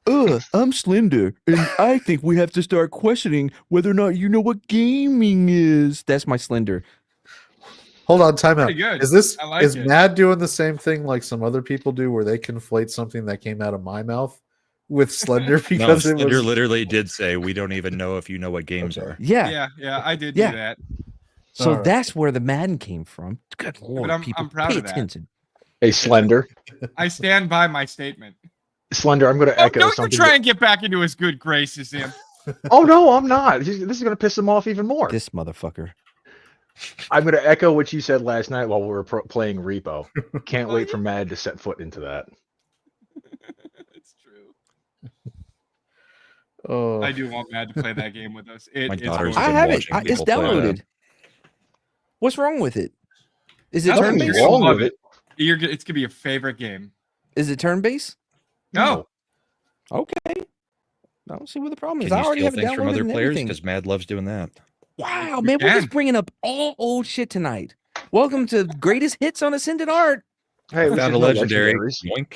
[SPEAKER 4] I'm Slender, and I think we have to start questioning whether or not you know what gaming is. That's my Slender.
[SPEAKER 2] Hold on, timeout.
[SPEAKER 3] Pretty good.
[SPEAKER 2] Is this
[SPEAKER 3] I like
[SPEAKER 2] is
[SPEAKER 3] it.
[SPEAKER 2] Mad doing the same thing like some other people do, where they conflate something that came out of my mouth with Slender
[SPEAKER 5] No,
[SPEAKER 2] because it
[SPEAKER 5] Slender
[SPEAKER 2] was
[SPEAKER 5] literally did say, we don't even know if you know what games
[SPEAKER 2] Okay.
[SPEAKER 5] are.
[SPEAKER 4] Yeah.
[SPEAKER 3] Yeah, I did
[SPEAKER 4] Yeah.
[SPEAKER 3] do that.
[SPEAKER 4] So
[SPEAKER 2] All right.
[SPEAKER 4] that's where the Madden came from. Good lord,
[SPEAKER 3] I'm
[SPEAKER 4] people,
[SPEAKER 3] proud
[SPEAKER 4] pay
[SPEAKER 3] of that.
[SPEAKER 4] attention.
[SPEAKER 10] Hey, Slender.
[SPEAKER 3] I stand by my statement.
[SPEAKER 10] Slender, I'm going to echo
[SPEAKER 3] Don't you
[SPEAKER 10] something.
[SPEAKER 3] try and get back into his good graces, him.
[SPEAKER 10] Oh, no, I'm not. This is going to piss him off even more.
[SPEAKER 4] This motherfucker.
[SPEAKER 10] I'm going to echo what you said last night while we were playing Repo. Can't
[SPEAKER 3] Oh,
[SPEAKER 10] wait for
[SPEAKER 3] yeah.
[SPEAKER 10] Mad to set foot into that.
[SPEAKER 3] It's true.
[SPEAKER 2] Oh,
[SPEAKER 3] I do want Matt to play that game with us.
[SPEAKER 5] My
[SPEAKER 3] It's
[SPEAKER 5] daughter's
[SPEAKER 3] going
[SPEAKER 4] I
[SPEAKER 5] been
[SPEAKER 3] to
[SPEAKER 4] have it.
[SPEAKER 5] watching
[SPEAKER 4] It's
[SPEAKER 5] people play that.
[SPEAKER 4] downloaded. What's wrong with it? Is it
[SPEAKER 3] Nothing
[SPEAKER 4] turn
[SPEAKER 3] you're
[SPEAKER 4] based?
[SPEAKER 3] gonna
[SPEAKER 10] wrong
[SPEAKER 3] love
[SPEAKER 10] with
[SPEAKER 3] it. It's gonna be your favorite game.
[SPEAKER 4] Is it turn based?
[SPEAKER 3] No,
[SPEAKER 4] Okay. I don't see what the problem is.
[SPEAKER 5] Can
[SPEAKER 4] I
[SPEAKER 5] you
[SPEAKER 4] already
[SPEAKER 5] steal
[SPEAKER 4] have it
[SPEAKER 5] things from
[SPEAKER 4] downloaded
[SPEAKER 5] other
[SPEAKER 4] and
[SPEAKER 5] players?
[SPEAKER 4] everything.
[SPEAKER 5] Because Mad loves doing that.
[SPEAKER 4] Wow,
[SPEAKER 3] We
[SPEAKER 4] man, we're just
[SPEAKER 3] can.
[SPEAKER 4] bringing up all old shit tonight. Welcome to Greatest Hits on Ascended Art.
[SPEAKER 10] Hey, we
[SPEAKER 5] Found
[SPEAKER 10] should
[SPEAKER 5] a
[SPEAKER 10] know
[SPEAKER 5] legendary.
[SPEAKER 10] legendaries.
[SPEAKER 5] Yoink.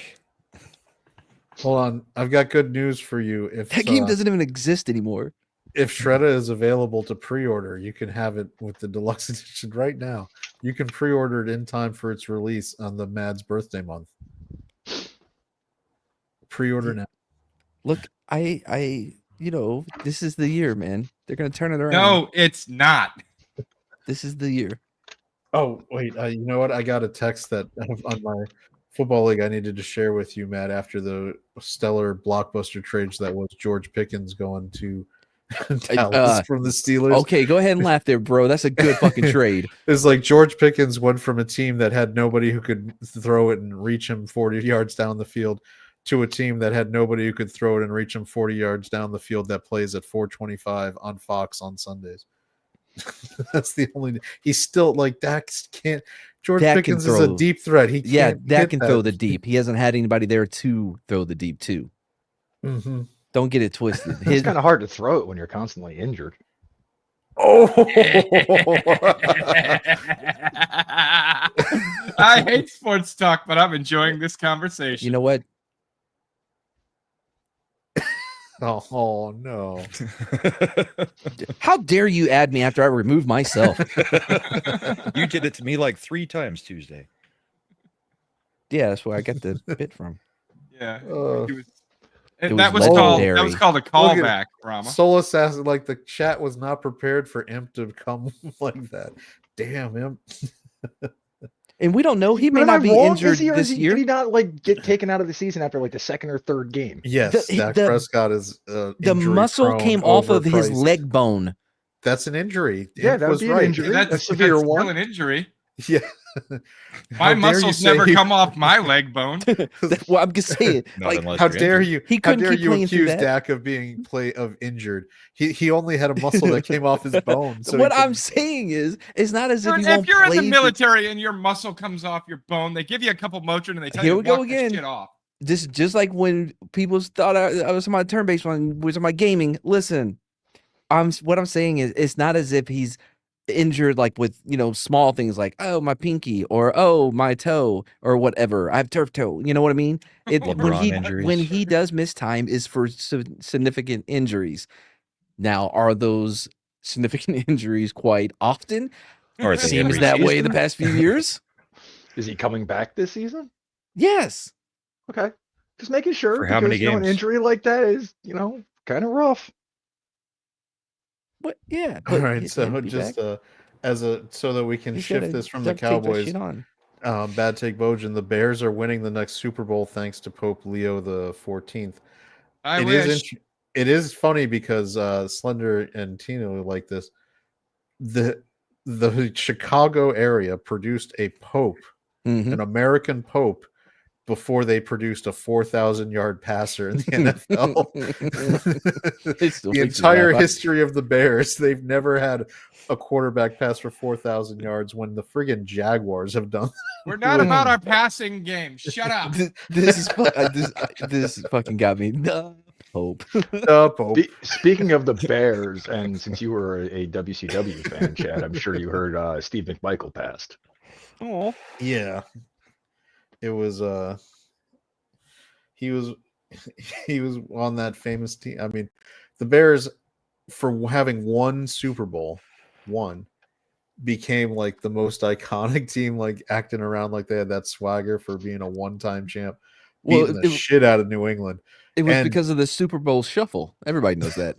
[SPEAKER 2] hold on. I've got good news for you. If
[SPEAKER 4] That game doesn't even exist anymore.
[SPEAKER 2] if Shredda is available to pre-order, you can have it with the deluxe edition right now. You can pre-order it in time for its release on the Mad's birthday month. Pre-order now.
[SPEAKER 4] Look, this is the year, man. They're gonna turn it around.
[SPEAKER 3] no, it's not.
[SPEAKER 4] This is the year.
[SPEAKER 2] Oh wait, you know what? I got a text that on my football league I needed to share with you, Matt. After the stellar blockbuster trades that was George Pickens going to Dallas from the Steelers.
[SPEAKER 4] Okay, go ahead and laugh there, bro. That's a good fucking trade.
[SPEAKER 2] It's like George Pickens went from a team that had nobody who could throw it and reach him 40 yards down the field to a team that had nobody who could throw it and reach him 40 yards down the field that plays at 425 on Fox on Sundays. That's the only. He's still like Dak can't. George
[SPEAKER 4] Dak
[SPEAKER 2] Pickens
[SPEAKER 4] can
[SPEAKER 2] is a
[SPEAKER 4] throw.
[SPEAKER 2] deep threat. He
[SPEAKER 4] Yeah,
[SPEAKER 2] can't
[SPEAKER 4] Dak
[SPEAKER 2] hit
[SPEAKER 4] can
[SPEAKER 2] that.
[SPEAKER 4] throw the deep. He hasn't had anybody there to throw the deep to.
[SPEAKER 2] Mm-hmm.
[SPEAKER 4] Don't get it twisted.
[SPEAKER 10] It's kind of hard to throw it when you're constantly injured.
[SPEAKER 2] Oh,
[SPEAKER 3] I hate sports talk, but I'm enjoying this conversation.
[SPEAKER 4] You know what?
[SPEAKER 2] oh no!
[SPEAKER 4] How dare you add me after I remove myself?
[SPEAKER 5] You did it to me like 3 times Tuesday.
[SPEAKER 4] Yeah, that's where I got the bit from.
[SPEAKER 3] Yeah,
[SPEAKER 2] Uh,
[SPEAKER 3] that was
[SPEAKER 4] legendary.
[SPEAKER 3] called a callback, Brahma.
[SPEAKER 2] Solus asked, like the chat was not prepared for Imp to come like that. Damn, Imp.
[SPEAKER 4] And we don't know. He may
[SPEAKER 10] Am I
[SPEAKER 4] not be
[SPEAKER 10] wrong?
[SPEAKER 4] injured
[SPEAKER 10] Is he, or
[SPEAKER 4] this
[SPEAKER 10] Did
[SPEAKER 4] year.
[SPEAKER 10] he not like get taken out of the season after like the second or third game?
[SPEAKER 2] Yes, Dak Prescott is
[SPEAKER 4] The muscle came off of his leg bone.
[SPEAKER 2] That's an injury.
[SPEAKER 10] Yeah,
[SPEAKER 2] Imp
[SPEAKER 10] that would
[SPEAKER 2] was
[SPEAKER 10] be an
[SPEAKER 2] right.
[SPEAKER 10] injury.
[SPEAKER 3] That's
[SPEAKER 10] A severe
[SPEAKER 3] still
[SPEAKER 10] one.
[SPEAKER 3] an injury.
[SPEAKER 2] Yeah.
[SPEAKER 3] My muscles never come off my leg bone.
[SPEAKER 4] Well, I'm just saying.
[SPEAKER 5] Not
[SPEAKER 4] Like,
[SPEAKER 5] unless
[SPEAKER 2] How
[SPEAKER 5] you're
[SPEAKER 2] dare
[SPEAKER 5] injured.
[SPEAKER 2] you?
[SPEAKER 4] He
[SPEAKER 2] How
[SPEAKER 4] couldn't
[SPEAKER 2] dare
[SPEAKER 4] keep
[SPEAKER 2] you
[SPEAKER 4] playing through
[SPEAKER 2] accuse
[SPEAKER 4] that.
[SPEAKER 2] Dak of being injured? He only had a muscle that came off his bone. So
[SPEAKER 4] what
[SPEAKER 2] he
[SPEAKER 4] I'm
[SPEAKER 2] could-
[SPEAKER 4] saying is, it's not as if he
[SPEAKER 3] If
[SPEAKER 4] won't
[SPEAKER 3] you're in
[SPEAKER 4] play
[SPEAKER 3] the military and your muscle comes off your bone, they give you a couple Motrin and they tell
[SPEAKER 4] Here
[SPEAKER 3] you
[SPEAKER 4] we
[SPEAKER 3] to
[SPEAKER 4] go
[SPEAKER 3] walk that
[SPEAKER 4] again.
[SPEAKER 3] shit off.
[SPEAKER 4] just like when people thought I was on my turn-based one, was on my gaming. Listen, what I'm saying is, it's not as if he's injured like with small things like my pinky or my toe or whatever. I have turf toe. You know what I mean? When
[SPEAKER 5] LeBron injuries.
[SPEAKER 4] he does miss time is for significant injuries. Now, are those significant injuries quite often?
[SPEAKER 5] Or
[SPEAKER 4] It
[SPEAKER 5] they
[SPEAKER 4] seems
[SPEAKER 5] every
[SPEAKER 4] that way
[SPEAKER 5] season?
[SPEAKER 4] the past few years.
[SPEAKER 10] Is he coming back this season?
[SPEAKER 4] Yes.
[SPEAKER 10] Okay, just making sure.
[SPEAKER 5] For how many
[SPEAKER 10] because, an
[SPEAKER 5] games?
[SPEAKER 10] injury like that is kind of rough.
[SPEAKER 4] What? Yeah.
[SPEAKER 2] All
[SPEAKER 4] but
[SPEAKER 2] right,
[SPEAKER 4] he'd
[SPEAKER 2] so
[SPEAKER 4] be
[SPEAKER 2] just
[SPEAKER 4] back.
[SPEAKER 2] so that we can
[SPEAKER 4] He's
[SPEAKER 2] shift
[SPEAKER 4] gotta
[SPEAKER 2] this from the
[SPEAKER 4] duct tape that
[SPEAKER 2] Cowboys.
[SPEAKER 4] shit on.
[SPEAKER 2] Bad take, Bojan. The Bears are winning the next Super Bowl thanks to Pope Leo the 14th.
[SPEAKER 3] I
[SPEAKER 2] It
[SPEAKER 3] wish.
[SPEAKER 2] is it is funny because Slender and Tino like this. The Chicago area produced a pope,
[SPEAKER 4] Mhm.
[SPEAKER 2] an American pope, before they produced a 4,000-yard passer in the
[SPEAKER 4] It still
[SPEAKER 2] NFL. The
[SPEAKER 4] makes me
[SPEAKER 2] entire
[SPEAKER 4] laugh.
[SPEAKER 2] history of the Bears, they've never had a quarterback pass for 4,000 yards when the friggin' Jaguars have done.
[SPEAKER 3] We're not about our passing game. Shut up.
[SPEAKER 4] This is this fucking got me. Pope.
[SPEAKER 2] Pope.
[SPEAKER 10] Speaking of the Bears, and since you were a WCW fan, Chad, I'm sure you heard Steve McMichael passed.
[SPEAKER 4] Oh,
[SPEAKER 2] Yeah. It was he was on that famous team. I mean, the Bears, for having one Super Bowl, became like the most iconic team, like acting around like they had that swagger for being a one-time champ, beating the shit out of New England.
[SPEAKER 4] It was
[SPEAKER 2] And
[SPEAKER 4] because of the Super Bowl shuffle. Everybody knows that.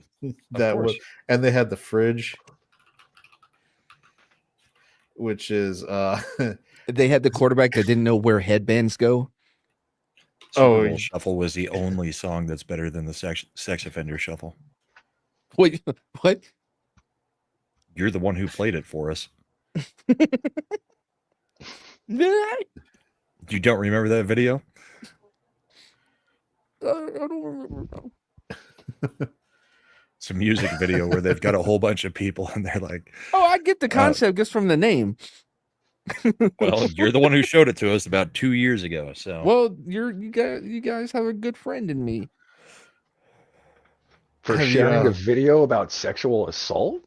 [SPEAKER 2] that was, and they had the fridge, which is
[SPEAKER 4] They had the quarterback that didn't know where headbands go.
[SPEAKER 5] Super Bowl Shuffle was the only song that's better than the sex offender shuffle.
[SPEAKER 4] Wait, what?
[SPEAKER 5] You're the one who played it for us. You don't remember that video?
[SPEAKER 4] I don't remember.
[SPEAKER 5] It's a music video where they've got a whole bunch of people and they're like,
[SPEAKER 4] Oh, I get the concept just from the name.
[SPEAKER 5] well, you're the one who showed it to us about 2 years ago. So,
[SPEAKER 4] Well, you guys have a good friend in me.
[SPEAKER 10] For
[SPEAKER 2] Have you,
[SPEAKER 10] sharing a video about sexual assault?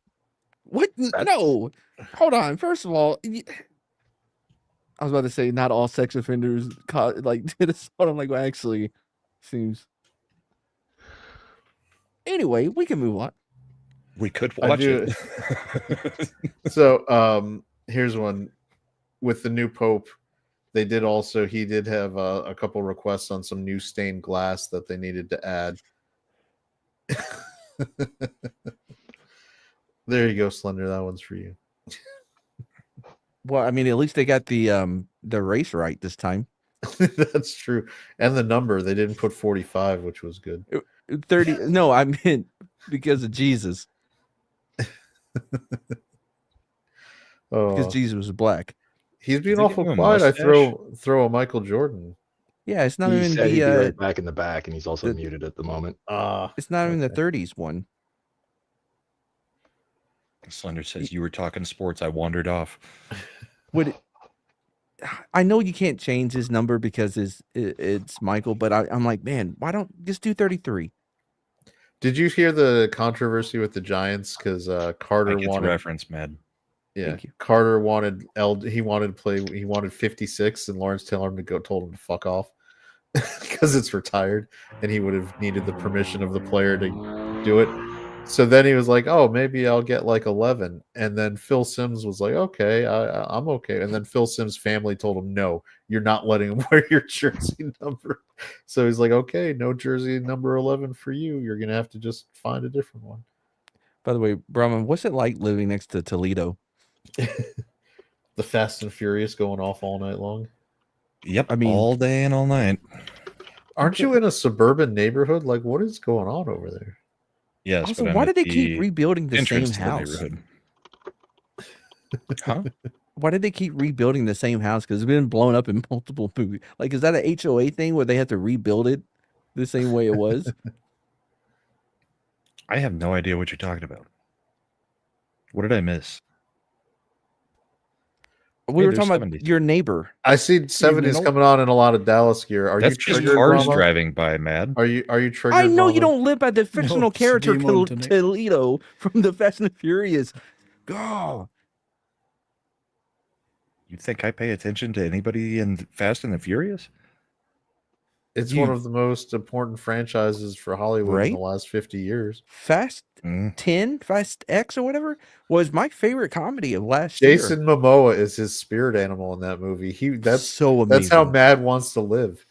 [SPEAKER 4] What? No. Hold on. First of all, I was about to say not all sex offenders did assault. I'm like, well, actually, seems. Anyway, we can move on.
[SPEAKER 5] we could watch it.
[SPEAKER 2] So here's one with the new Pope. He did have a couple requests on some new stained glass that they needed to add. There you go, Slender. That one's for you.
[SPEAKER 4] Well, I mean, at least they got the race right this time.
[SPEAKER 2] That's true. And the number, they didn't put 45, which was good.
[SPEAKER 4] 30. No, I meant because of Jesus. Because Jesus was black.
[SPEAKER 2] He's being
[SPEAKER 5] Does he
[SPEAKER 2] awful
[SPEAKER 5] have a
[SPEAKER 2] quiet. I
[SPEAKER 5] mustache?
[SPEAKER 2] throw a Michael Jordan.
[SPEAKER 4] Yeah, it's not
[SPEAKER 10] He
[SPEAKER 4] even
[SPEAKER 10] said he'd be
[SPEAKER 4] the
[SPEAKER 10] right back in the back, and he's also muted at the moment.
[SPEAKER 4] it's not even the
[SPEAKER 2] okay.
[SPEAKER 4] 30s one.
[SPEAKER 5] Slender says, you were talking sports. I wandered off.
[SPEAKER 4] I know you can't change his number because it's Michael, but I'm like, man, why don't just do 33?
[SPEAKER 2] Did you hear the controversy with the Giants? Because Carter
[SPEAKER 5] I get the
[SPEAKER 2] wanted
[SPEAKER 5] reference, Mad.
[SPEAKER 2] Yeah,
[SPEAKER 4] Thank you.
[SPEAKER 2] Carter wanted he wanted 56, and Lawrence Taylor told him to fuck off because it's retired, and he would have needed the permission of the player to do it. So then he was like, "Oh, maybe I'll get like 11." And then Phil Simms was like, "Okay, I'm okay." And then Phil Simms' family told him, "No, you're not letting him wear your jersey number." So he's like, "Okay, no jersey number 11 for you. You're gonna have to just find a different one."
[SPEAKER 4] By the way, Brahman, what's it like living next to Toledo?
[SPEAKER 2] The Fast and Furious going off all night long.
[SPEAKER 5] Yep,
[SPEAKER 4] I mean-
[SPEAKER 5] all day and all night.
[SPEAKER 2] Aren't you in a suburban neighborhood? Like, what is going on over there?
[SPEAKER 5] Yes.
[SPEAKER 4] Also,
[SPEAKER 5] but I'm
[SPEAKER 4] why
[SPEAKER 5] at
[SPEAKER 4] did they keep
[SPEAKER 5] the
[SPEAKER 4] rebuilding the same
[SPEAKER 5] entrance to the
[SPEAKER 4] house?
[SPEAKER 5] neighborhood. Huh?
[SPEAKER 4] Why did they keep rebuilding the same house? Because it's been blown up in multiple movies. Like, is that an HOA thing where they have to rebuild it the same way it was?
[SPEAKER 5] I have no idea what you're talking about. What did I miss?
[SPEAKER 4] We
[SPEAKER 5] Hey,
[SPEAKER 4] were
[SPEAKER 5] there's
[SPEAKER 4] talking about
[SPEAKER 5] 70s.
[SPEAKER 4] your neighbor.
[SPEAKER 2] I see 70s
[SPEAKER 10] know-
[SPEAKER 2] coming on in a lot of Dallas gear. Are
[SPEAKER 5] That's
[SPEAKER 2] you
[SPEAKER 5] just
[SPEAKER 2] triggered,
[SPEAKER 5] cars
[SPEAKER 2] Brahma?
[SPEAKER 5] driving by, Mad.
[SPEAKER 2] Are you triggered?
[SPEAKER 4] I know you
[SPEAKER 2] Brahma?
[SPEAKER 4] don't live by the fictional
[SPEAKER 11] it's
[SPEAKER 4] character
[SPEAKER 11] game on tonight.
[SPEAKER 4] Toledo from the Fast and Furious. God.
[SPEAKER 5] You think I pay attention to anybody in Fast and the Furious?
[SPEAKER 2] It's
[SPEAKER 4] You-
[SPEAKER 2] one of the most important franchises for Hollywood in
[SPEAKER 4] Right?
[SPEAKER 2] the last 50 years.
[SPEAKER 4] Fast
[SPEAKER 5] Mm.
[SPEAKER 4] 10, Fast X or whatever was my favorite comedy of last
[SPEAKER 2] Jason
[SPEAKER 4] year.
[SPEAKER 2] Momoa is his spirit animal in that movie. That's
[SPEAKER 4] so amazing.
[SPEAKER 2] that's how Mad wants to live,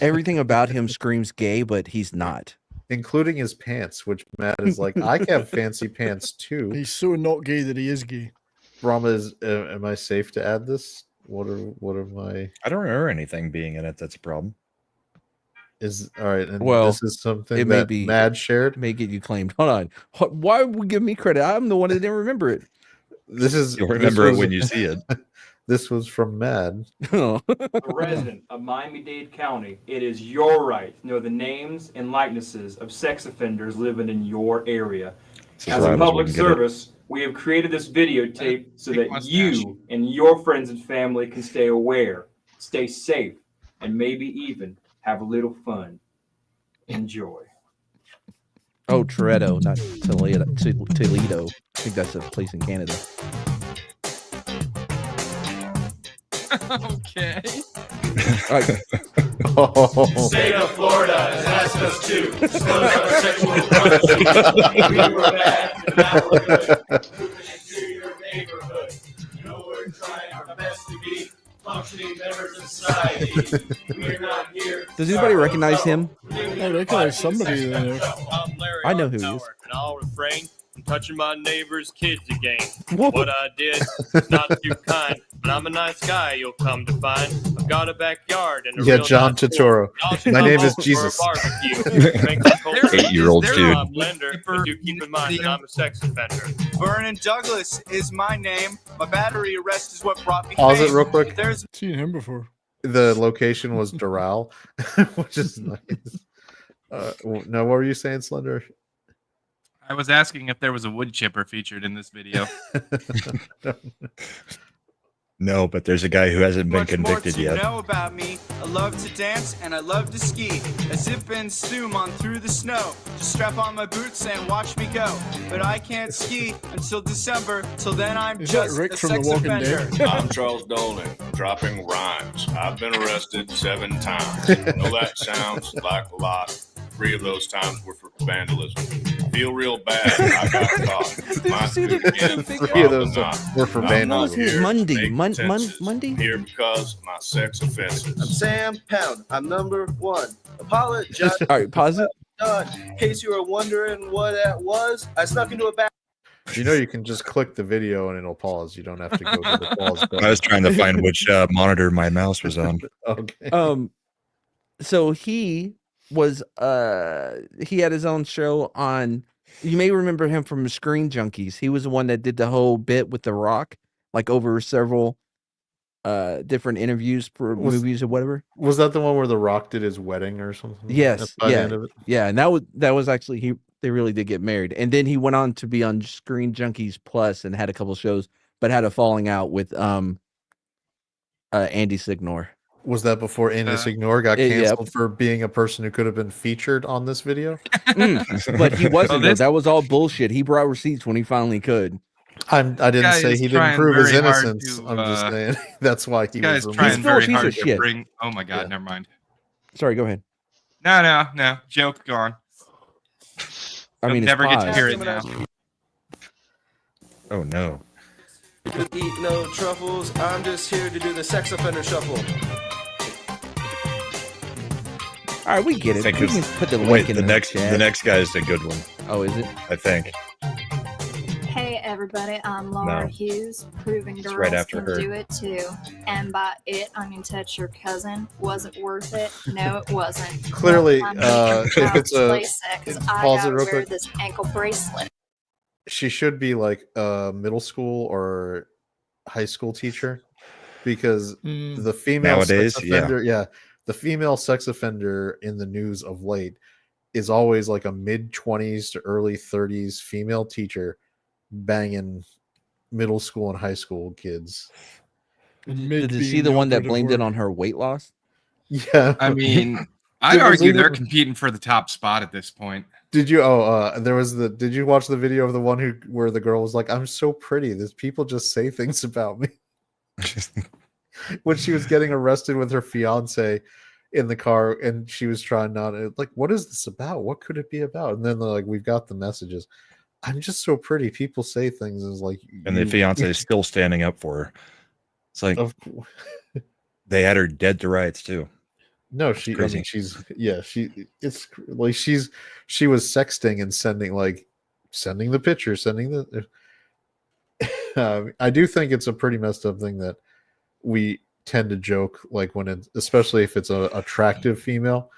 [SPEAKER 4] Everything about him screams gay, but he's not.
[SPEAKER 2] including his pants, which Mad is like, I can have fancy pants too.
[SPEAKER 11] He's so not gay that he is gay.
[SPEAKER 2] Brahma is, am I safe to add this? What are my
[SPEAKER 5] I don't remember anything being in it. That's a problem.
[SPEAKER 2] is all right? And
[SPEAKER 4] Well,
[SPEAKER 2] this is something
[SPEAKER 4] it may
[SPEAKER 2] that
[SPEAKER 4] be-
[SPEAKER 2] Mad shared.
[SPEAKER 4] May get you claimed. Hold on. Why would we give me credit? I'm the one that didn't remember it.
[SPEAKER 2] This is
[SPEAKER 5] You'll
[SPEAKER 2] this
[SPEAKER 5] remember it
[SPEAKER 2] was-
[SPEAKER 5] when you see it.
[SPEAKER 2] This was from Mad.
[SPEAKER 4] Oh.
[SPEAKER 12] A resident of Miami-Dade County, it is your right to know the names and likenesses of sex offenders living in your area.
[SPEAKER 5] This is
[SPEAKER 12] As
[SPEAKER 5] why I
[SPEAKER 12] a
[SPEAKER 5] was
[SPEAKER 12] public
[SPEAKER 5] waiting to get it.
[SPEAKER 12] service, we have created this videotape so
[SPEAKER 3] Big
[SPEAKER 12] that
[SPEAKER 3] mustache.
[SPEAKER 12] you and your friends and family can stay aware, stay safe, and maybe even have a little fun. Enjoy.
[SPEAKER 4] Oh, Toretto, not Toledo. Toledo. I think that's a place in Canada.
[SPEAKER 3] Okay.
[SPEAKER 4] All right.
[SPEAKER 2] Oh,
[SPEAKER 12] State of Florida has asked us to disclose our sexual preferences. We were bad, and now we're good. Moving into your neighborhood. You know we're trying our best to be functioning members of society. We're not here.
[SPEAKER 4] Does anybody recognize him?
[SPEAKER 11] I recognize somebody there.
[SPEAKER 12] I'm Larry
[SPEAKER 4] I know who he is.
[SPEAKER 12] Howard, and I'll refrain from touching my neighbor's kids again.
[SPEAKER 4] Whoa.
[SPEAKER 12] What I did is not too kind, but I'm a nice guy, you'll come to find. I've got a backyard and a
[SPEAKER 2] yeah,
[SPEAKER 12] real
[SPEAKER 2] John
[SPEAKER 12] nice pool.
[SPEAKER 2] Turturro.
[SPEAKER 12] Y'all should
[SPEAKER 2] My
[SPEAKER 12] come
[SPEAKER 2] name is
[SPEAKER 12] over for a
[SPEAKER 2] Jesus.
[SPEAKER 12] barbecue. Drink some cold
[SPEAKER 3] There-
[SPEAKER 5] 8-year-old
[SPEAKER 3] is there
[SPEAKER 5] dude.
[SPEAKER 3] a
[SPEAKER 12] blender, but do keep in mind that I'm a sex offender.
[SPEAKER 13] Vernon Douglas is my name. My battery arrest is what brought me
[SPEAKER 2] Pause it
[SPEAKER 13] fame.
[SPEAKER 2] real quick.
[SPEAKER 13] There's
[SPEAKER 11] Seen him before.
[SPEAKER 2] The location was Doral, which is nice. Now, what were you saying, Slender?
[SPEAKER 3] I was asking if there was a wood chipper featured in this video.
[SPEAKER 5] No, but there's a guy who hasn't been
[SPEAKER 13] much
[SPEAKER 5] convicted
[SPEAKER 13] more to
[SPEAKER 5] yet.
[SPEAKER 13] know about me. I love to dance and I love to ski. I zip and zoom on through the snow. Just strap on my boots and watch me go. But I can't ski until December. Till then I'm
[SPEAKER 11] Is that
[SPEAKER 13] just
[SPEAKER 11] Rick
[SPEAKER 13] a
[SPEAKER 11] from The
[SPEAKER 13] sex
[SPEAKER 11] Walking
[SPEAKER 13] offender.
[SPEAKER 11] Dead?
[SPEAKER 14] I'm Charles Dolan, dropping rhymes. I've been arrested 7 times. I know that sounds like a lot. 3 of those times were for vandalism. I feel real bad. I got caught.
[SPEAKER 4] Did you
[SPEAKER 14] Might
[SPEAKER 4] see
[SPEAKER 14] do
[SPEAKER 4] the
[SPEAKER 14] it again,
[SPEAKER 2] 3 of
[SPEAKER 14] probably
[SPEAKER 2] those
[SPEAKER 14] not.
[SPEAKER 2] were for
[SPEAKER 14] I'm
[SPEAKER 2] vandalism.
[SPEAKER 14] not here to
[SPEAKER 4] Monday.
[SPEAKER 14] make pretenses.
[SPEAKER 4] Monday?
[SPEAKER 14] I'm here because of my sex offenses.
[SPEAKER 13] I'm Sam Pound. I'm number 1. Apologize.
[SPEAKER 4] All right, pause it.
[SPEAKER 13] In case you were wondering what that was, I snuck into a back.
[SPEAKER 2] You know, you can just click the video and it'll pause. You don't have to go to the pause button.
[SPEAKER 5] I was trying to find which monitor my mouse was on.
[SPEAKER 2] Okay.
[SPEAKER 4] So he was he had his own show on, you may remember him from Screen Junkies. He was the one that did the whole bit with The Rock, like over several different interviews for movies or whatever.
[SPEAKER 2] Was that the one where The Rock did his wedding or something?
[SPEAKER 4] Yes.
[SPEAKER 2] By the
[SPEAKER 4] Yeah.
[SPEAKER 2] end of it?
[SPEAKER 4] Yeah. And that was actually they really did get married. And then he went on to be on Screen Junkies Plus and had a couple shows, but had a falling out with Andy Signor.
[SPEAKER 2] Was that before Andy Signor got
[SPEAKER 4] yeah.
[SPEAKER 2] canceled for being a person who could have been featured on this video?
[SPEAKER 4] But he wasn't. Though. That was all bullshit. He brought receipts when he finally could.
[SPEAKER 2] I didn't say he didn't prove his innocence. I'm just saying that's why he was removed.
[SPEAKER 3] Trying very hard to
[SPEAKER 4] shit.
[SPEAKER 3] bring. Oh my god, never mind.
[SPEAKER 4] Sorry, go ahead.
[SPEAKER 3] No. Joke gone.
[SPEAKER 4] I mean,
[SPEAKER 3] never get to hear it now.
[SPEAKER 5] Oh no.
[SPEAKER 15] Eat no truffles. I'm just here to do the sex offender shuffle.
[SPEAKER 4] All right, we get it.
[SPEAKER 5] I think
[SPEAKER 4] We can
[SPEAKER 5] it's-
[SPEAKER 4] put the link
[SPEAKER 5] wait,
[SPEAKER 4] in
[SPEAKER 5] the next
[SPEAKER 4] chat.
[SPEAKER 5] the next guy is a good one.
[SPEAKER 4] Oh, is it?
[SPEAKER 5] I think.
[SPEAKER 8] Hey everybody, I'm Laura
[SPEAKER 5] No.
[SPEAKER 8] Hughes, proving
[SPEAKER 5] It's
[SPEAKER 8] girls
[SPEAKER 5] right after
[SPEAKER 8] can
[SPEAKER 5] her.
[SPEAKER 8] do it too. And by it, I mean touch your cousin. Was it worth it? No, it wasn't.
[SPEAKER 2] Clearly,
[SPEAKER 8] Well, I'm here
[SPEAKER 2] if it's a
[SPEAKER 8] play sex, I
[SPEAKER 2] pause it
[SPEAKER 8] gotta
[SPEAKER 2] real
[SPEAKER 8] wear
[SPEAKER 2] quick.
[SPEAKER 8] this ankle bracelet.
[SPEAKER 2] She should be like a middle school or high school teacher, because the female
[SPEAKER 5] Nowadays,
[SPEAKER 2] sex offender, the female sex offender in the news of late is always like a mid-20s to early 30s female teacher banging middle school and high school kids.
[SPEAKER 4] Did you see the one that blamed it on her weight loss?
[SPEAKER 2] Yeah,
[SPEAKER 3] I mean, I'd
[SPEAKER 2] There was
[SPEAKER 3] argue they're
[SPEAKER 2] even-
[SPEAKER 3] competing for the top spot at this point.
[SPEAKER 2] Did you? Did you watch the video of the one where the girl was like, "I'm so pretty. There's people just say things about me." When she was getting arrested with her fiance in the car, and she was trying not like, "What is this about? What could it be about?" And then they're like, "We've got the messages. I'm just so pretty. People say things." Is like,
[SPEAKER 5] And the fiance is still standing up for her. It's like they had her dead to rights too.
[SPEAKER 2] No, she. I
[SPEAKER 5] Crazy.
[SPEAKER 2] mean, it's like she was sexting and sending the picture, sending the. I do think it's a pretty messed up thing that we tend to joke, like when it, especially if it's a attractive female.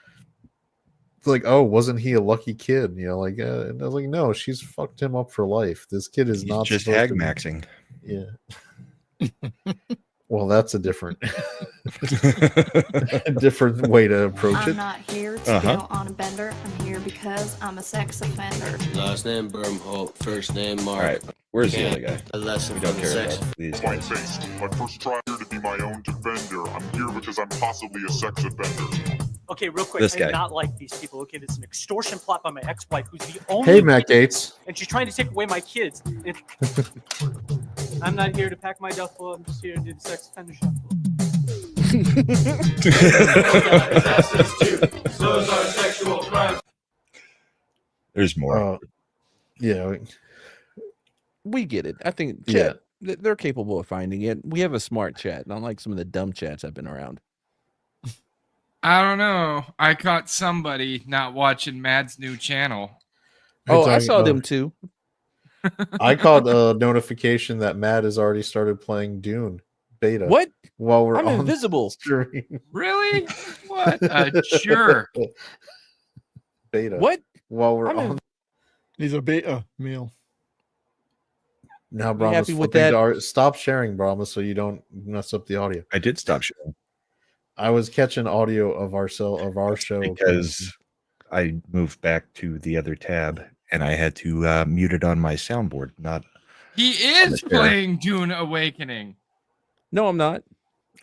[SPEAKER 2] It's like, oh, wasn't he a lucky kid? You know, like, and I was like, no, she's fucked him up for life. This kid is
[SPEAKER 5] He's
[SPEAKER 2] not
[SPEAKER 5] just
[SPEAKER 2] supposed
[SPEAKER 5] hag
[SPEAKER 2] to be-
[SPEAKER 5] maxing.
[SPEAKER 2] Yeah. Well, that's a different, a different way to approach
[SPEAKER 8] I'm
[SPEAKER 2] it.
[SPEAKER 8] not here to go on a bender. I'm here because I'm a sex offender.
[SPEAKER 15] Last name Bermholt, first name Mark.
[SPEAKER 5] All right, where's the other guy?
[SPEAKER 15] A lesson
[SPEAKER 5] We don't
[SPEAKER 15] from the
[SPEAKER 5] care
[SPEAKER 15] sex.
[SPEAKER 5] about these
[SPEAKER 16] My
[SPEAKER 5] guys.
[SPEAKER 16] face. My first try here to be my own defender. I'm here because I'm possibly a sex offender.
[SPEAKER 17] Okay, real quick.
[SPEAKER 2] This
[SPEAKER 17] I
[SPEAKER 2] guy.
[SPEAKER 17] do not like these people. Okay, this is an extortion plot by my ex-wife, who's the only.
[SPEAKER 2] Hey, Matt Gates.
[SPEAKER 17] And she's trying to take away my kids. I'm not here to pack my duffel. I'm just here to do the sex offender shuffle.
[SPEAKER 12] Those are sexual crimes.
[SPEAKER 5] There's more.
[SPEAKER 2] Yeah.
[SPEAKER 4] We get it. I think
[SPEAKER 2] Yeah.
[SPEAKER 4] chat, they're capable of finding it. We have a smart chat, not like some of the dumb chats I've been around.
[SPEAKER 3] I don't know. I caught somebody not watching Mad's new channel.
[SPEAKER 4] Oh, I saw them too.
[SPEAKER 2] I caught a notification that Matt has already started playing Dune beta.
[SPEAKER 4] What?
[SPEAKER 2] While we're
[SPEAKER 4] I'm
[SPEAKER 2] on
[SPEAKER 4] invisible.
[SPEAKER 2] stream.
[SPEAKER 3] Really? What a jerk.
[SPEAKER 2] Beta.
[SPEAKER 4] What?
[SPEAKER 2] While we're
[SPEAKER 11] I'm
[SPEAKER 2] on.
[SPEAKER 11] He's a beta male.
[SPEAKER 2] Now,
[SPEAKER 4] You
[SPEAKER 2] Brahma's
[SPEAKER 4] happy with
[SPEAKER 2] flipping
[SPEAKER 4] that?
[SPEAKER 2] to our, stop sharing, Brahma, so you don't mess up the audio.
[SPEAKER 5] I did stop sharing
[SPEAKER 2] I was catching audio of our show
[SPEAKER 5] because I moved back to the other tab and I had to mute it on my soundboard. Not
[SPEAKER 3] He
[SPEAKER 5] On
[SPEAKER 3] is
[SPEAKER 5] the chair.
[SPEAKER 3] playing Dune Awakening.
[SPEAKER 4] No, I'm not.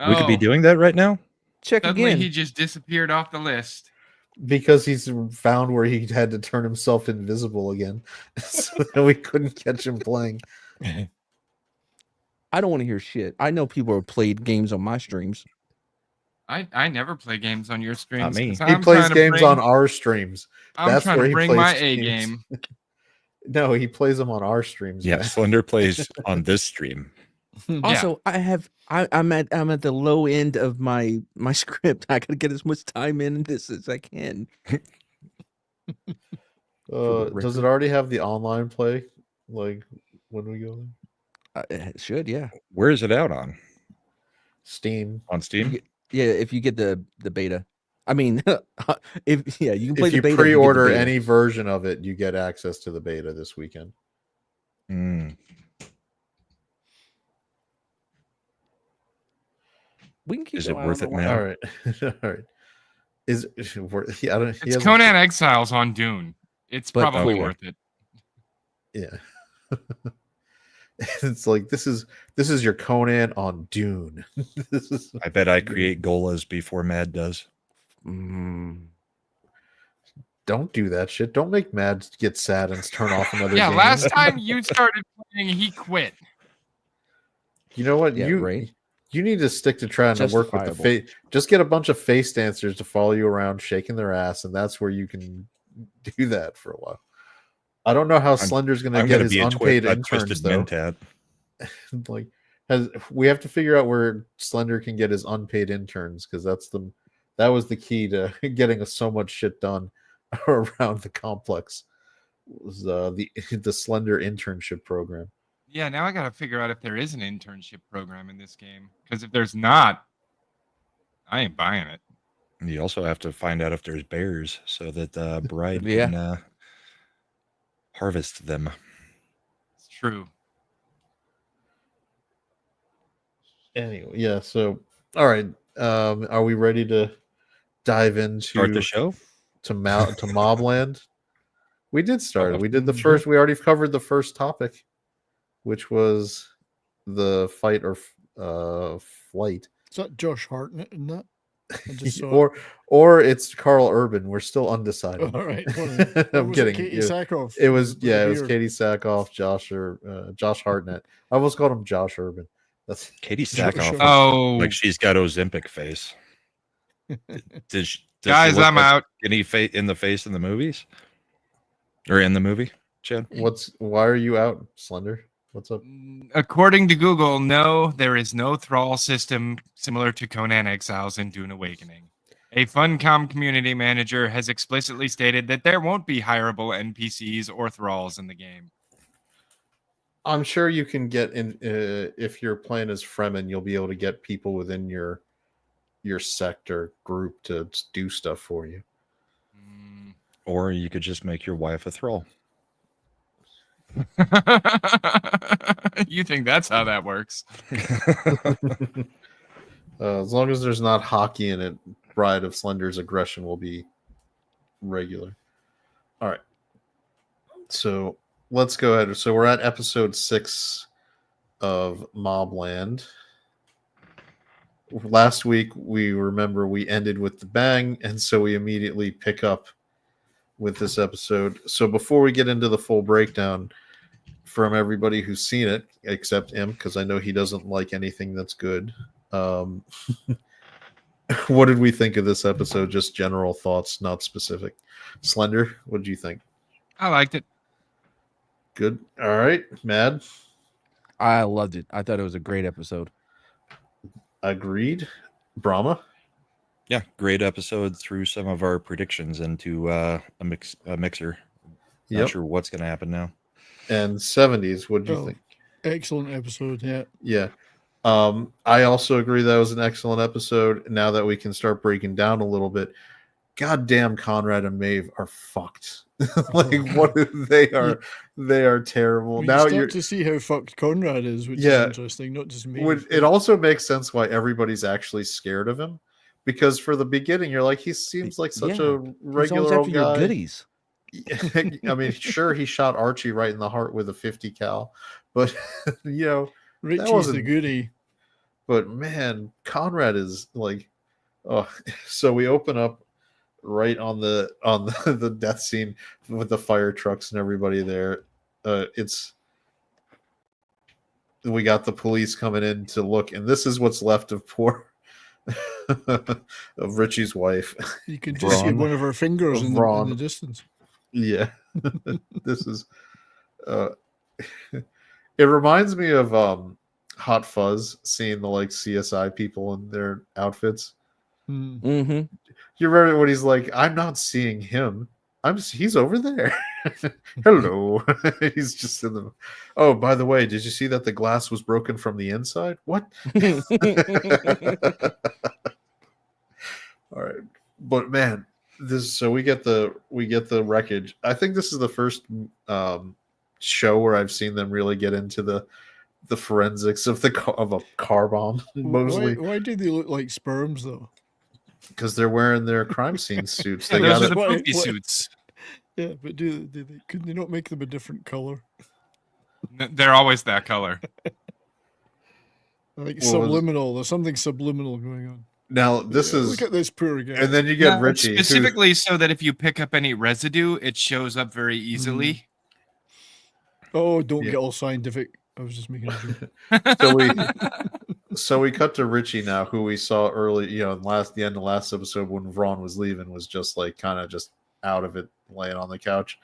[SPEAKER 5] we could be
[SPEAKER 3] Oh,
[SPEAKER 5] doing that right now.
[SPEAKER 4] Check
[SPEAKER 3] suddenly
[SPEAKER 4] again.
[SPEAKER 3] he just disappeared off the list.
[SPEAKER 2] because he's found where he had to turn himself invisible again, so that we couldn't catch him playing.
[SPEAKER 4] I don't want to hear shit. I know people have played games on my streams.
[SPEAKER 3] I never play games on your streams.
[SPEAKER 5] me.
[SPEAKER 3] 'cause
[SPEAKER 2] He
[SPEAKER 3] I'm
[SPEAKER 2] plays
[SPEAKER 3] trying to
[SPEAKER 2] games
[SPEAKER 3] bring-
[SPEAKER 2] on our streams.
[SPEAKER 3] I'm
[SPEAKER 2] That's
[SPEAKER 3] trying
[SPEAKER 2] where
[SPEAKER 3] to
[SPEAKER 2] he
[SPEAKER 3] bring
[SPEAKER 2] plays
[SPEAKER 3] my A
[SPEAKER 2] games.
[SPEAKER 3] game.
[SPEAKER 2] No, he plays them on our streams.
[SPEAKER 5] Yeah,
[SPEAKER 2] man.
[SPEAKER 5] Slender plays on this stream.
[SPEAKER 4] Also, I'm at the low end of my script. I gotta get as much time in this as I can.
[SPEAKER 2] Does it already have the online play? Like when we go there?
[SPEAKER 4] It should, yeah.
[SPEAKER 5] Where is it out on?
[SPEAKER 2] Steam.
[SPEAKER 5] On Steam?
[SPEAKER 4] Yeah, if you get the beta. I mean, if you can play
[SPEAKER 2] If
[SPEAKER 4] the
[SPEAKER 2] you
[SPEAKER 4] beta.
[SPEAKER 2] pre-order
[SPEAKER 4] beta.
[SPEAKER 2] any version of it, you get access to the beta this weekend.
[SPEAKER 4] We can keep
[SPEAKER 5] Is it
[SPEAKER 4] going. I
[SPEAKER 5] worth
[SPEAKER 4] don't
[SPEAKER 5] it
[SPEAKER 4] know why.
[SPEAKER 5] now?
[SPEAKER 2] All right, all right. Is it worth? I don't. he
[SPEAKER 3] It's
[SPEAKER 2] hasn't-
[SPEAKER 3] Conan Exiles on Dune. It's
[SPEAKER 4] But
[SPEAKER 3] probably
[SPEAKER 4] cooler.
[SPEAKER 3] worth it.
[SPEAKER 2] Yeah. It's like this is your Conan on Dune. This is
[SPEAKER 5] I bet I create Golas before Mad does.
[SPEAKER 2] Don't do that shit. Don't make Mad get sad and turn off another
[SPEAKER 3] Yeah,
[SPEAKER 2] game.
[SPEAKER 3] last time you started playing, he quit.
[SPEAKER 2] You know what?
[SPEAKER 4] Yeah, right.
[SPEAKER 2] You need to stick to trying to work with the
[SPEAKER 4] Justifiable.
[SPEAKER 2] face. Just get a bunch of face dancers to follow you around, shaking their ass, and that's where you can do that for a while. I don't know how Slender's going to get his unpaid interns though. Like, we have to figure out where Slender can get his unpaid interns because that was the key to getting so much shit done around the complex. Was the Slender internship program.
[SPEAKER 3] Yeah, now I got to figure out if there is an internship program in this game. Because if there's not, I ain't buying it.
[SPEAKER 5] You also have to find out if there's bears so that Bride can harvest them.
[SPEAKER 3] It's true.
[SPEAKER 2] Anyway, yeah. So, all right. Are we ready to dive into
[SPEAKER 5] Start the show
[SPEAKER 2] to Mobland? We did start it. We did the first. We already covered the first topic, which was the fight or flight.
[SPEAKER 11] Is that Josh Hartnett in that? I just saw
[SPEAKER 2] or it's Carl Urban. We're still undecided.
[SPEAKER 11] All right.
[SPEAKER 2] I'm kidding.
[SPEAKER 11] Katie Sackhoff.
[SPEAKER 2] It was Katie Sackhoff, Josh Hartnett. I almost called him Josh Urban. That's
[SPEAKER 5] Katie Sackhoff.
[SPEAKER 3] Oh,
[SPEAKER 5] like she's got Ozempic face. Does
[SPEAKER 3] Guys, I'm out.
[SPEAKER 5] Any in the face in the movies? Or in the movie, Chad?
[SPEAKER 2] Why are you out, Slender? What's up?
[SPEAKER 3] According to Google, no, there is no thrall system similar to Conan Exiles and Dune Awakening. A Funcom community manager has explicitly stated that there won't be hireable NPCs or thralls in the game.
[SPEAKER 2] I'm sure you can get in if you're playing as Fremen, you'll be able to get people within your sector group to do stuff for you.
[SPEAKER 5] Or you could just make your wife a thrall.
[SPEAKER 3] You think that's how that works?
[SPEAKER 2] As long as there's not hockey in it, Bride of Slender's aggression will be regular. All right. So let's go ahead. So we're at episode 6 of Mobland. Last week, we ended with the bang, and so we immediately pick up with this episode. So before we get into the full breakdown from everybody who's seen it, except him, because I know he doesn't like anything that's good. What did we think of this episode? Just general thoughts, not specific. Slender, what did you think?
[SPEAKER 3] I liked it.
[SPEAKER 2] Good. All right. Mad?
[SPEAKER 4] I loved it. I thought it was a great episode.
[SPEAKER 2] Agreed. Brahma?
[SPEAKER 5] Yeah, great episode. Threw some of our predictions into a mixer. Not sure what's going to happen now.
[SPEAKER 2] And 70s, what do you think?
[SPEAKER 11] Excellent episode, yeah.
[SPEAKER 2] Yeah. I also agree that was an excellent episode. Now that we can start breaking down a little bit, goddamn, Conrad and Maeve are fucked. They are terrible.
[SPEAKER 11] Well,
[SPEAKER 2] now
[SPEAKER 11] you
[SPEAKER 2] you're
[SPEAKER 11] to see how fucked Conrad is, which is interesting, not just me.
[SPEAKER 2] It also makes sense why everybody's actually scared of him, because for the beginning you're like, he seems like such a regular old guy.
[SPEAKER 4] Your goodies.
[SPEAKER 2] I mean, sure, he shot Archie right in the heart with a 50 cal, but
[SPEAKER 11] Ritchie's the goodie.
[SPEAKER 2] But man, Conrad is like, oh. So we open up right on the death scene with the fire trucks and everybody there. We got the police coming in to look, and this is what's left of poor of Ritchie's wife.
[SPEAKER 11] You can just see one of her fingers in the distance.
[SPEAKER 2] Yeah. This is it reminds me of Hot Fuzz, seeing the CSI people in their outfits.
[SPEAKER 4] Mm-hmm.
[SPEAKER 2] You remember when he's like, I'm not seeing him. He's over there. Hello. He's just in the. Oh, by the way, did you see that the glass was broken from the inside? What? All right. But man, we get the wreckage. I think this is the first show where I've seen them really get into the forensics of a car bomb. Mostly.
[SPEAKER 11] Why do they look like sperms though?
[SPEAKER 2] Because they're wearing their crime scene suits.
[SPEAKER 3] They got the poopy suits.
[SPEAKER 11] Yeah, but couldn't they not make them a different color?
[SPEAKER 3] They're always that color.
[SPEAKER 11] Like subliminal. There's something subliminal going on.
[SPEAKER 2] Now this is
[SPEAKER 11] look at this poor guy.
[SPEAKER 2] and then you get Ritchie,
[SPEAKER 3] specifically so that if you pick up any residue, it shows up very easily.
[SPEAKER 11] Oh, don't get all scientific. I was just making a joke.
[SPEAKER 2] So we cut to Ritchie now, who we saw early, the end of last episode when Vron was leaving, was just like kind of just out of it, laying on the couch.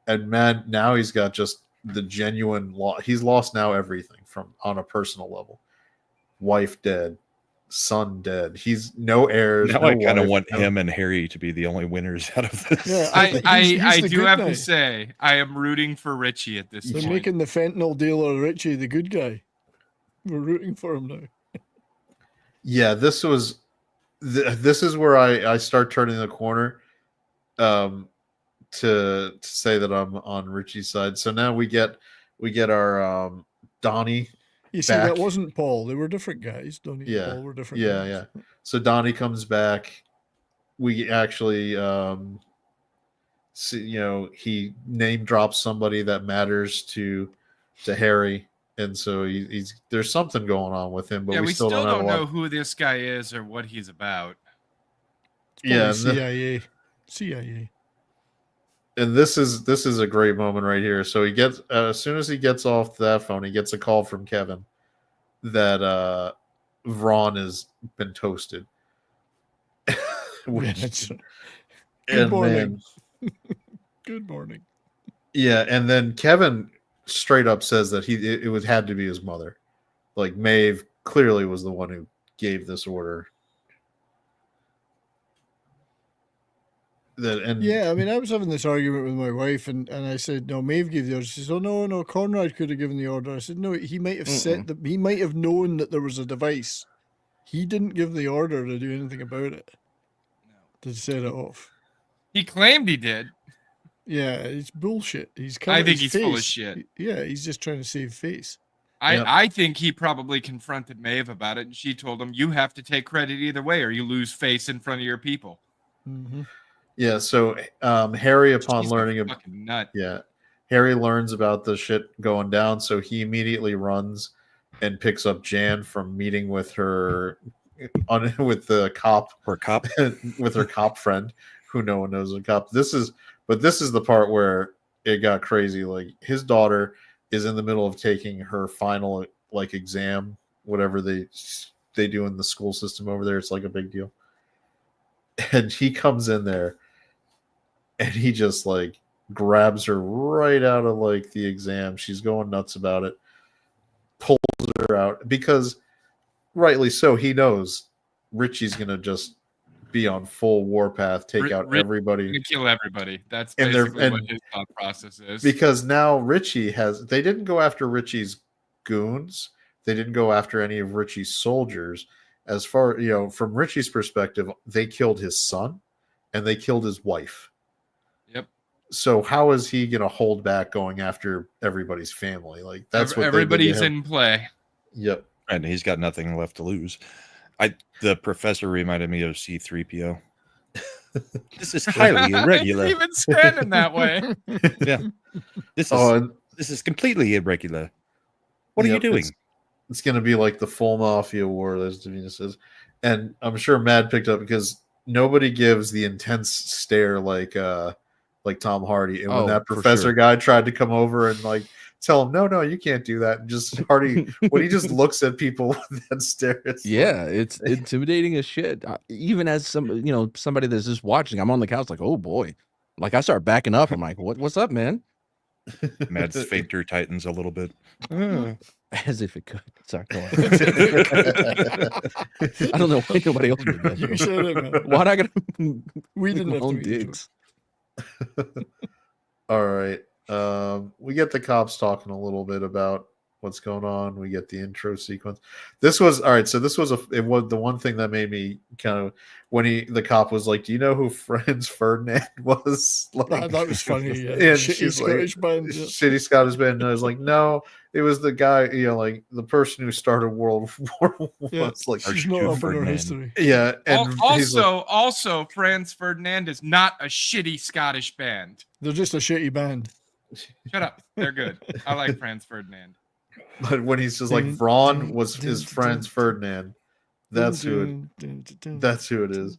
[SPEAKER 2] And man, now he's got just the genuine he's lost now everything from on a personal level. Wife dead, son dead. He's no heirs.
[SPEAKER 5] Now
[SPEAKER 2] no
[SPEAKER 5] I kind of
[SPEAKER 2] wife,
[SPEAKER 5] want him and Harry to be the only winners out of this.
[SPEAKER 11] Yeah,
[SPEAKER 3] I do have to say, I am rooting for Ritchie at this
[SPEAKER 11] They're
[SPEAKER 3] point.
[SPEAKER 11] making the fentanyl dealer Ritchie the good guy. We're rooting for him now.
[SPEAKER 2] Yeah, this is where I start turning the corner to say that I'm on Ritchie's side. So now we get our Donnie.
[SPEAKER 11] You see,
[SPEAKER 2] back.
[SPEAKER 11] that wasn't Paul. They were different guys. Donnie and Paul were different guys.
[SPEAKER 2] Yeah. So Donnie comes back. We actually see, he name drops somebody that matters to Harry. And so he's there's something going on with him, but we still don't
[SPEAKER 3] know who this guy is or what he's about.
[SPEAKER 2] Yeah,
[SPEAKER 11] CIA.
[SPEAKER 2] And this is a great moment right here. So he gets as soon as he gets off that phone, he gets a call from Kevin that Vron has been toasted.
[SPEAKER 11] Good morning. Good morning.
[SPEAKER 2] Yeah, and then Kevin straight up says that it had to be his mother. Like Maeve clearly was the one who gave this order.
[SPEAKER 11] I mean, I was having this argument with my wife, and I said, no, Maeve gave the order. She said, oh, no, Conrad could have given the order. I said, no, he might have he might have known that there was a device. He didn't give the order to do anything about it. To set it off.
[SPEAKER 3] He claimed he did.
[SPEAKER 11] Yeah, it's bullshit.
[SPEAKER 3] I think he's full of shit.
[SPEAKER 11] Yeah, he's just trying to save face.
[SPEAKER 3] I think he probably confronted Maeve about it, and she told him, you have to take credit either way, or you lose face in front of your people.
[SPEAKER 11] Mm-hmm.
[SPEAKER 2] Yeah, so Harry, upon
[SPEAKER 3] She's
[SPEAKER 2] learning
[SPEAKER 3] a fucking nut.
[SPEAKER 2] Harry learns about the shit going down, so he immediately runs and picks up Jan from meeting with her with the cop with her cop friend, who no one knows is a cop. This is the part where it got crazy. Like his daughter is in the middle of taking her final exam, whatever they do in the school system over there. It's like a big deal. And he comes in there and he just grabs her right out of the exam. She's going nuts about it, pulls her out because rightly so, he knows Ritchie's going to just be on full warpath, take out everybody.
[SPEAKER 3] Gonna kill everybody. That's basically what his thought process is.
[SPEAKER 2] Because now Ritchie they didn't go after Ritchie's goons. They didn't go after any of Ritchie's soldiers. As far, from Ritchie's perspective, they killed his son and they killed his wife.
[SPEAKER 3] Yep.
[SPEAKER 2] So how is he going to hold back going after everybody's family? That's what
[SPEAKER 3] everybody's in play.
[SPEAKER 2] Yep.
[SPEAKER 5] And he's got nothing left to lose. The professor reminded me of C-3PO. This is highly irregular.
[SPEAKER 3] Even standing that way.
[SPEAKER 5] Yeah. This is completely irregular. What are you doing?
[SPEAKER 2] It's going to be like the full Mafia war, as Davina says. And I'm sure Mad picked up because nobody gives the intense stare like Tom Hardy. And when that professor guy tried to come over and tell him, no, you can't do that. And just Hardy, when he just looks at people with that stare. It's
[SPEAKER 4] it's intimidating as shit. Even as somebody that's just watching, I'm on the couch oh boy. I start backing up. I'm like, what's up, man?
[SPEAKER 5] Mad sphincter tightens a little bit.
[SPEAKER 4] As if it could. Sorry, go on. I don't know why nobody else did that.
[SPEAKER 11] You said it, man.
[SPEAKER 4] Why not
[SPEAKER 11] we didn't have to
[SPEAKER 4] digs.
[SPEAKER 2] All right. We get the cops talking a little bit about what's going on. We get the intro sequence. This was all right. So this was the one thing that made me kind of when the cop was like, "Do you know who Franz Ferdinand was?"
[SPEAKER 11] That was funny. Yeah.
[SPEAKER 2] And
[SPEAKER 11] Shitty Scottish band.
[SPEAKER 2] Shitty Scottish band. And I was like, no, it was the guy. The person who started World War I.
[SPEAKER 11] Yeah, she's not up in her history.
[SPEAKER 2] Yeah, and
[SPEAKER 3] also, Franz Ferdinand is not a shitty Scottish band.
[SPEAKER 11] They're just a shitty band.
[SPEAKER 3] Shut up. They're good. I like Franz Ferdinand.
[SPEAKER 2] But when he's just like Vron is Franz Ferdinand, that's who it is.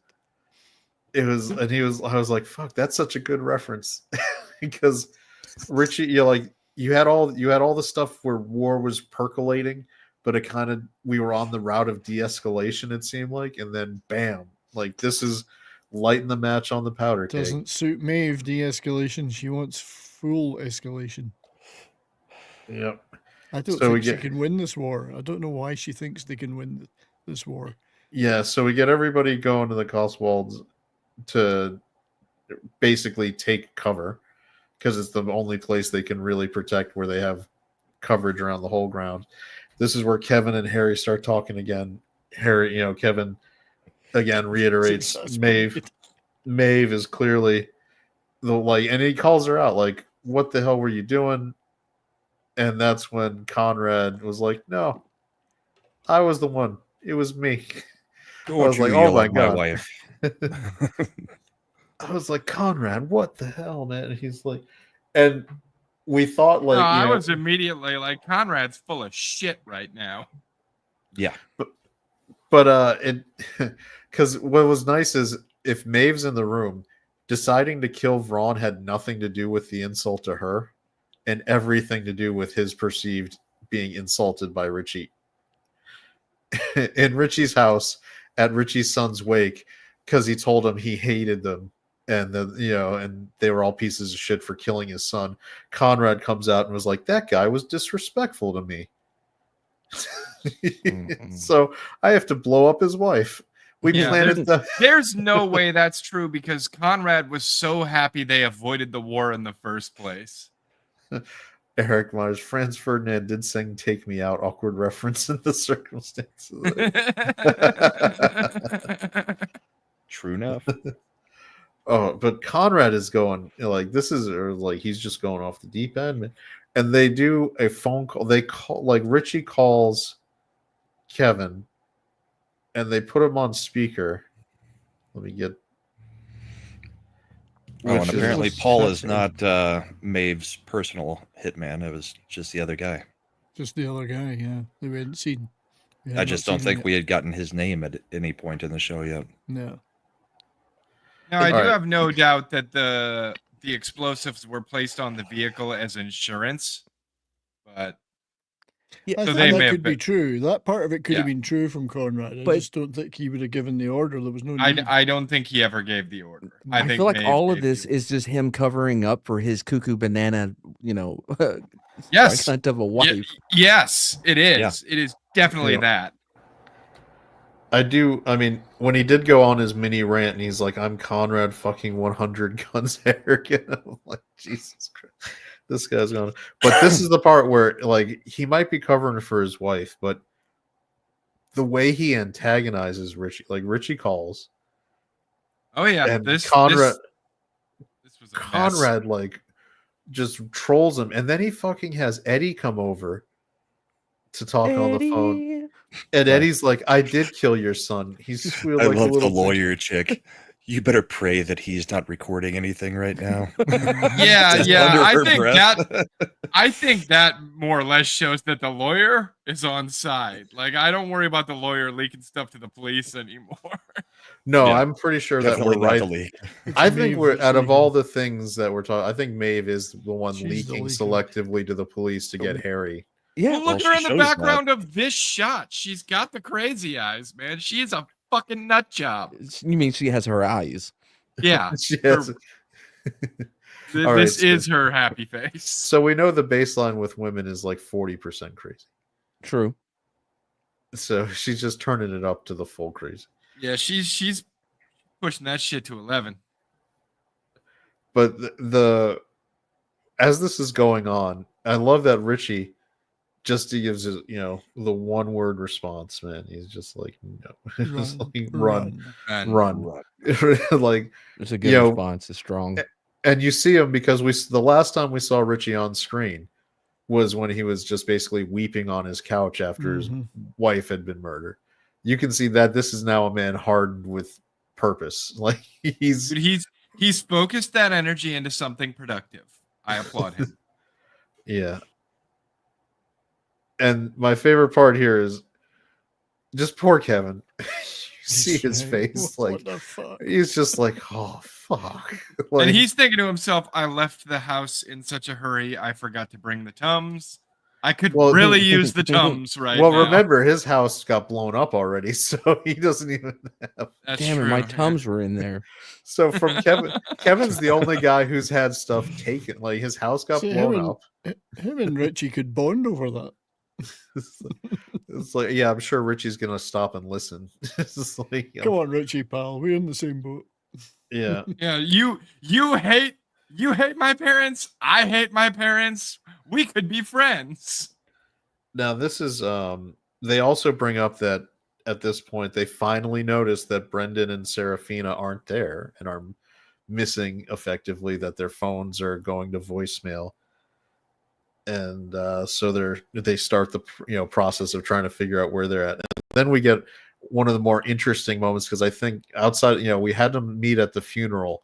[SPEAKER 2] It was, and I was like, fuck, that's such a good reference. Because Ritchie, you had all the stuff where war was percolating, but it kind of, we were on the route of de-escalation, it seemed like, and then bam, like this is lighting the match on the powder keg.
[SPEAKER 11] Doesn't suit Maeve de-escalation. She wants full escalation.
[SPEAKER 2] Yep.
[SPEAKER 11] I don't think she can win this war. I don't know why she thinks they can win this war.
[SPEAKER 2] Yeah, so we get everybody going to the Cotswolds to basically take cover because it's the only place they can really protect where they have coverage around the whole ground. This is where Kevin and Harry start talking again. Harry, Kevin again reiterates Maeve. Maeve is clearly and he calls her out like, "What the hell were you doing?" And that's when Conrad was like, "No, I was the one. It was me." I was like, "Oh my God."
[SPEAKER 5] Wife.
[SPEAKER 2] I was like, "Conrad, what the hell, man?" And he's like, and we thought like,
[SPEAKER 3] I was immediately like, Conrad's full of shit right now.
[SPEAKER 5] Yeah.
[SPEAKER 2] But it, because what was nice is if Maeve's in the room, deciding to kill Vron had nothing to do with the insult to her and everything to do with his perceived being insulted by Ritchie. In Ritchie's house at Ritchie's son's wake, because he told him he hated them and and they were all pieces of shit for killing his son. Conrad comes out and was like, "That guy was disrespectful to me." So I have to blow up his wife.
[SPEAKER 3] There's no way that's true because Conrad was so happy they avoided the war in the first place.
[SPEAKER 2] Eric Myers, Franz Ferdinand did sing "Take Me Out," awkward reference in the circumstances.
[SPEAKER 5] True enough.
[SPEAKER 2] Oh, but Conrad is going he's just going off the deep end, and they do a phone call. They call Ritchie calls Kevin, and they put him on speaker. Let me get.
[SPEAKER 5] Oh, and apparently Paul is not Maeve's personal hitman. It was just the other guy.
[SPEAKER 11] Just the other guy, yeah. We hadn't seen.
[SPEAKER 5] I just don't think we had gotten his name at any point in the show yet.
[SPEAKER 11] No.
[SPEAKER 3] Now, I do have no doubt that the explosives were placed on the vehicle as insurance, but
[SPEAKER 11] I think that could be true. That part of it could have been true from Conrad. I just don't think he would have given the order. There was no need.
[SPEAKER 3] I don't think he ever gave the order.
[SPEAKER 4] I feel like all of this is just him covering up for his cuckoo banana,
[SPEAKER 3] yes,
[SPEAKER 4] cunt of a wife.
[SPEAKER 3] Yes, it is.
[SPEAKER 4] Yeah.
[SPEAKER 3] It is definitely that.
[SPEAKER 2] I mean, when he did go on his mini rant and he's like, "I'm Conrad fucking 100 guns Harrigan." I'm like, Jesus Christ. This guy's going. But this is the part where he might be covering for his wife, but the way he antagonizes Ritchie, Ritchie calls.
[SPEAKER 3] Oh yeah,
[SPEAKER 2] and
[SPEAKER 3] this
[SPEAKER 2] Conrad
[SPEAKER 3] was a mess.
[SPEAKER 2] Just trolls him, and then he fucking has Eddie come over to talk on the phone, and Eddie's like, "I did kill your son." He's squealed
[SPEAKER 5] I
[SPEAKER 2] like
[SPEAKER 5] love
[SPEAKER 2] a little
[SPEAKER 5] the lawyer chick. You better pray that he's not recording anything right now.
[SPEAKER 3] Yeah. I think that more or less shows that the lawyer is on side. I don't worry about the lawyer leaking stuff to the police anymore.
[SPEAKER 2] No, I'm pretty sure that we're right. I think
[SPEAKER 11] Maeve
[SPEAKER 2] out of all the things that we're talking, I think Maeve is the one
[SPEAKER 11] She's the
[SPEAKER 2] leaking
[SPEAKER 11] leaker.
[SPEAKER 2] selectively to the police to get Harry.
[SPEAKER 4] Yeah,
[SPEAKER 3] Well, look at her in the background of this shot. She's got the crazy eyes, man. She's a fucking nut job.
[SPEAKER 4] You mean she has her eyes?
[SPEAKER 3] Yeah.
[SPEAKER 2] She has. All right,
[SPEAKER 3] This is her happy face.
[SPEAKER 2] So we know the baseline with women is 40% crazy.
[SPEAKER 4] True.
[SPEAKER 2] So she's just turning it up to the full crazy.
[SPEAKER 3] Yeah, she's pushing that shit to 11.
[SPEAKER 2] But as this is going on, I love that Ritchie just gives his, the one word response, man. He's just like, no, just run.
[SPEAKER 4] It's a good response. It's strong.
[SPEAKER 2] And you see him because the last time we saw Ritchie on screen was when he was just basically weeping on his couch after his wife had been murdered. You can see that this is now a man hardened with purpose.
[SPEAKER 3] He's focused that energy into something productive. I applaud him.
[SPEAKER 2] Yeah. And my favorite part here is just poor Kevin. You see his face,
[SPEAKER 11] What
[SPEAKER 2] like
[SPEAKER 11] the fuck?
[SPEAKER 2] he's just like, oh fuck.
[SPEAKER 3] And he's thinking to himself, I left the house in such a hurry, I forgot to bring the Tums. I could really use the Tums right now.
[SPEAKER 2] Well, remember, his house got blown up already, so he doesn't even have.
[SPEAKER 3] That's
[SPEAKER 4] Damn it,
[SPEAKER 3] true,
[SPEAKER 4] my
[SPEAKER 3] yeah.
[SPEAKER 4] Tums were in there.
[SPEAKER 2] So from Kevin's the only guy who's had stuff taken. Like his house got
[SPEAKER 11] See,
[SPEAKER 2] blown up.
[SPEAKER 11] him and Ritchie could bond over that.
[SPEAKER 2] It's like, yeah, I'm sure Richie's gonna stop and listen. It's just like,
[SPEAKER 11] Come on, Ritchie, pal. We're in the same boat.
[SPEAKER 2] Yeah.
[SPEAKER 3] Yeah, you hate my parents. I hate my parents. We could be friends.
[SPEAKER 2] Now this is they also bring up that at this point they finally notice that Brendan and Serafina aren't there and are missing effectively, that their phones are going to voicemail. And so they start the process of trying to figure out where they're at. And then we get one of the more interesting moments, because I think outside, we had them meet at the funeral,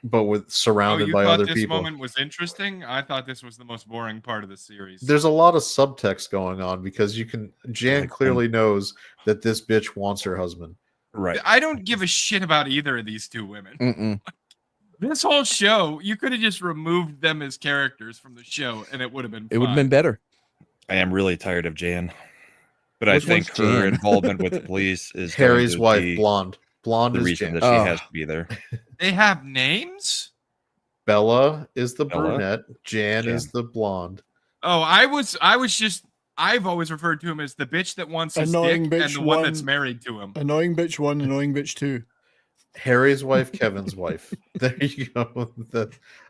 [SPEAKER 2] but surrounded by other
[SPEAKER 3] this
[SPEAKER 2] people.
[SPEAKER 3] Moment was interesting. I thought this was the most boring part of the series.
[SPEAKER 2] There's a lot of subtext going on, because Jan clearly knows that this bitch wants her husband.
[SPEAKER 5] Right.
[SPEAKER 3] I don't give a shit about either of these two women.
[SPEAKER 4] Mm-mm.
[SPEAKER 3] This whole show, you could have just removed them as characters from the show, and it would have been.
[SPEAKER 4] It would have been better.
[SPEAKER 5] I am really tired of Jan, but
[SPEAKER 4] Which
[SPEAKER 5] I think
[SPEAKER 4] one's
[SPEAKER 5] her
[SPEAKER 4] Jan?
[SPEAKER 5] involvement with the police is
[SPEAKER 2] Harry's
[SPEAKER 5] going to
[SPEAKER 2] wife,
[SPEAKER 5] be
[SPEAKER 2] Blonde. Blonde
[SPEAKER 5] the
[SPEAKER 2] is
[SPEAKER 5] reason
[SPEAKER 2] Jan.
[SPEAKER 5] that she has to be there.
[SPEAKER 3] They have names.
[SPEAKER 2] Bella is the
[SPEAKER 5] Bella?
[SPEAKER 2] brunette. Jan is the blonde.
[SPEAKER 3] Oh, I've always referred to him as the bitch that wants his
[SPEAKER 11] Annoying
[SPEAKER 3] dick
[SPEAKER 11] bitch
[SPEAKER 3] and the one that's
[SPEAKER 11] one.
[SPEAKER 3] married to him.
[SPEAKER 11] Annoying bitch 1, annoying bitch 2.
[SPEAKER 2] Harry's wife, Kevin's wife. There you go.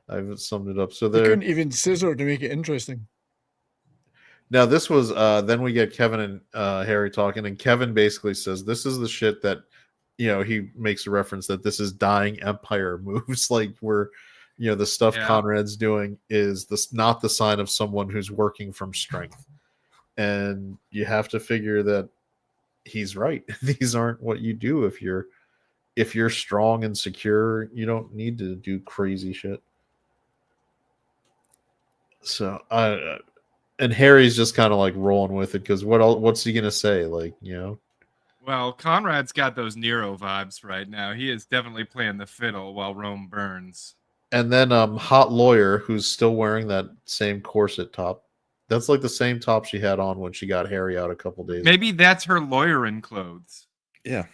[SPEAKER 2] I've summed it up. So
[SPEAKER 11] They
[SPEAKER 2] there.
[SPEAKER 11] couldn't even scissor to make it interesting.
[SPEAKER 2] Now this was then we get Kevin and Harry talking, and Kevin basically says this is the shit that he makes a reference that this is dying empire moves, like where the stuff Conrad's doing is not the sign of someone who's working from strength. And you have to figure that he's right. These aren't what you do if you're strong and secure. You don't need to do crazy shit. So and Harry's just kind of like rolling with it, because what's he gonna say? Like,
[SPEAKER 3] Well, Conrad's got those Nero vibes right now. He is definitely playing the fiddle while Rome burns.
[SPEAKER 2] And then hot lawyer, who's still wearing that same corset top. That's like the same top she had on when she got Harry out a couple days ago.
[SPEAKER 3] Maybe that's her lawyering clothes.
[SPEAKER 5] Yeah.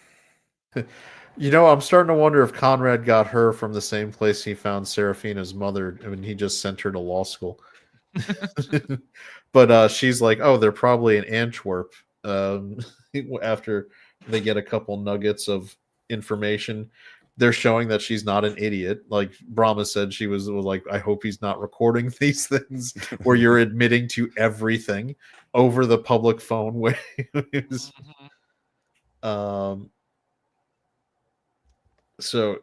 [SPEAKER 2] I'm starting to wonder if Conrad got her from the same place he found Serafina's mother. I mean, he just sent her to law school. But she's like, oh, they're probably in Antwerp. After they get a couple nuggets of information, they're showing that she's not an idiot. Like Brahma said, she was like, I hope he's not recording these things where you're admitting to everything over the public phone way. So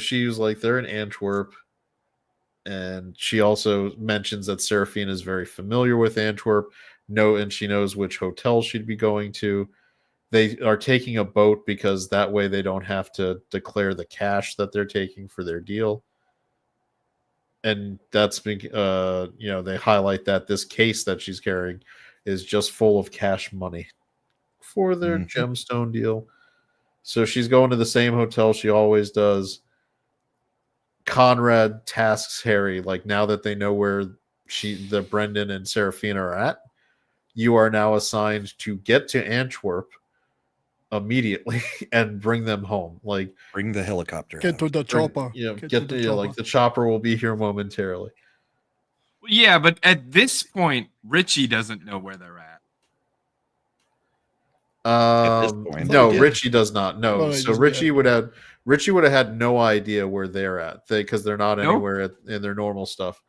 [SPEAKER 2] she was like, they're in Antwerp. And she also mentions that Serafina is very familiar with Antwerp. And she knows which hotel she'd be going to. They are taking a boat because that way they don't have to declare the cash that they're taking for their deal. And that's been, they highlight that this case that she's carrying is just full of cash money for their gemstone deal. So she's going to the same hotel she always does. Conrad tasks Harry, like, now that they know where the Brendan and Serafina are at, you are now assigned to get to Antwerp immediately and bring them home. Like,
[SPEAKER 5] bring the helicopter.
[SPEAKER 11] Get to the chopper.
[SPEAKER 2] Like the chopper will be here momentarily.
[SPEAKER 3] Yeah, but at this point, Ritchie doesn't know where they're at.
[SPEAKER 2] No, Ritchie does not know.
[SPEAKER 11] Oh,
[SPEAKER 2] So Ritchie would have had no idea where they're at, because they're not anywhere in their normal stuff.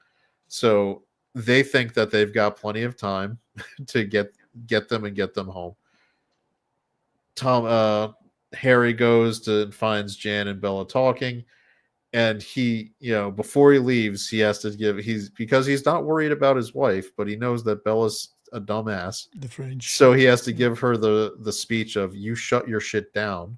[SPEAKER 2] So they think that they've got plenty of time to get them and get them home. Harry goes to finds Jan and Bella talking, and he, before he leaves, he has to because he's not worried about his wife, but he knows that Bella's a dumbass.
[SPEAKER 11] The French.
[SPEAKER 2] So he has to give her the speech of, you shut your shit down.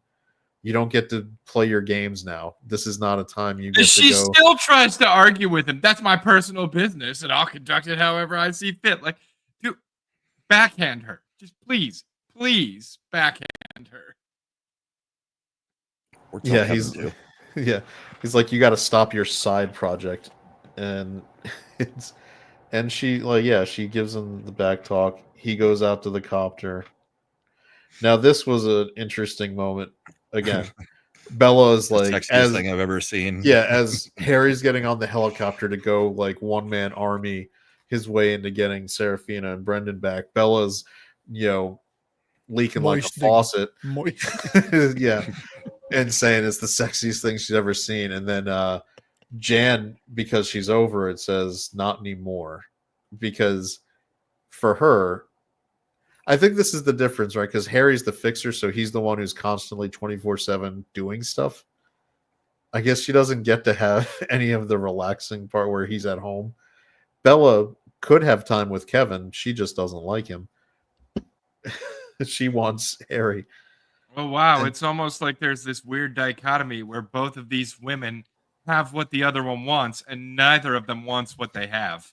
[SPEAKER 2] You don't get to play your games now. This is not a time you get
[SPEAKER 3] She
[SPEAKER 2] to go.
[SPEAKER 3] still tries to argue with him. That's my personal business, and I'll conduct it however I see fit. Like, dude, backhand her. Just please backhand her.
[SPEAKER 5] Or tell
[SPEAKER 2] Yeah,
[SPEAKER 5] Kevin to.
[SPEAKER 2] he's like, you got to stop your side project, and she gives him the back talk. He goes out to the copter. Now this was an interesting moment. Again, Bella is
[SPEAKER 5] The
[SPEAKER 2] like,
[SPEAKER 5] sexiest thing I've ever seen.
[SPEAKER 2] Yeah, as Harry's getting on the helicopter to go like one-man army his way into getting Serafina and Brendan back, Bella's, leaking like a faucet. Yeah. And saying it's the sexiest thing she's ever seen. And then Jan, because she's over it, says not anymore. Because for her, I think this is the difference, right? Because Harry's the fixer, so he's the one who's constantly 24/7 doing stuff. I guess she doesn't get to have any of the relaxing part where he's at home. Bella could have time with Kevin. She just doesn't like him. She wants Harry.
[SPEAKER 3] Oh, wow. It's almost like there's this weird dichotomy where both of these women have what the other one wants, and neither of them wants what they have.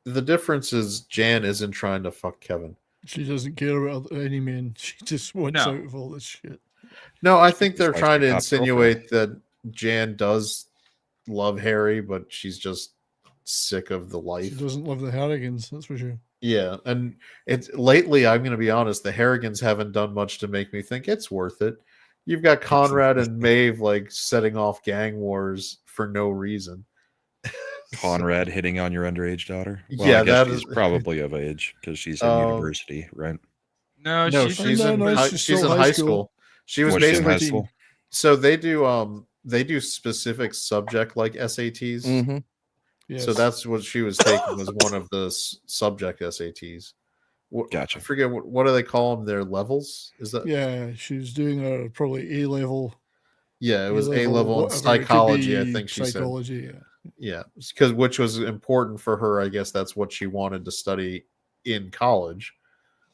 [SPEAKER 2] The difference is Jan isn't trying to fuck Kevin.
[SPEAKER 11] She doesn't care about any man. She just wants out of all this shit.
[SPEAKER 2] No, I think they're trying to insinuate that Jan does love Harry, but she's just sick of the life.
[SPEAKER 11] She doesn't love the Harrigans, that's for sure.
[SPEAKER 2] Yeah, and it's lately, I'm going to be honest, the Harrigans haven't done much to make me think it's worth it. You've got Conrad and Maeve like setting off gang wars for no reason.
[SPEAKER 5] Conrad hitting on your underage daughter? Well,
[SPEAKER 2] Yeah,
[SPEAKER 5] I guess
[SPEAKER 2] that
[SPEAKER 5] she's
[SPEAKER 2] is
[SPEAKER 5] probably of age because she's in university, right?
[SPEAKER 3] No,
[SPEAKER 2] she's in high school. She was
[SPEAKER 5] What's she in high
[SPEAKER 2] basically
[SPEAKER 5] school?
[SPEAKER 2] So they do specific subject like SATs.
[SPEAKER 4] Mm-hmm.
[SPEAKER 11] Yes.
[SPEAKER 2] So that's what she was taking was one of the subject SATs.
[SPEAKER 5] Gotcha.
[SPEAKER 2] I forget what do they call them? Their levels? Is that?
[SPEAKER 11] Yeah, she was doing probably A level.
[SPEAKER 2] Yeah, it was A level in psychology. I think she
[SPEAKER 11] psychology,
[SPEAKER 2] said. Yeah, because which was important for her. I guess that's what she wanted to study in college.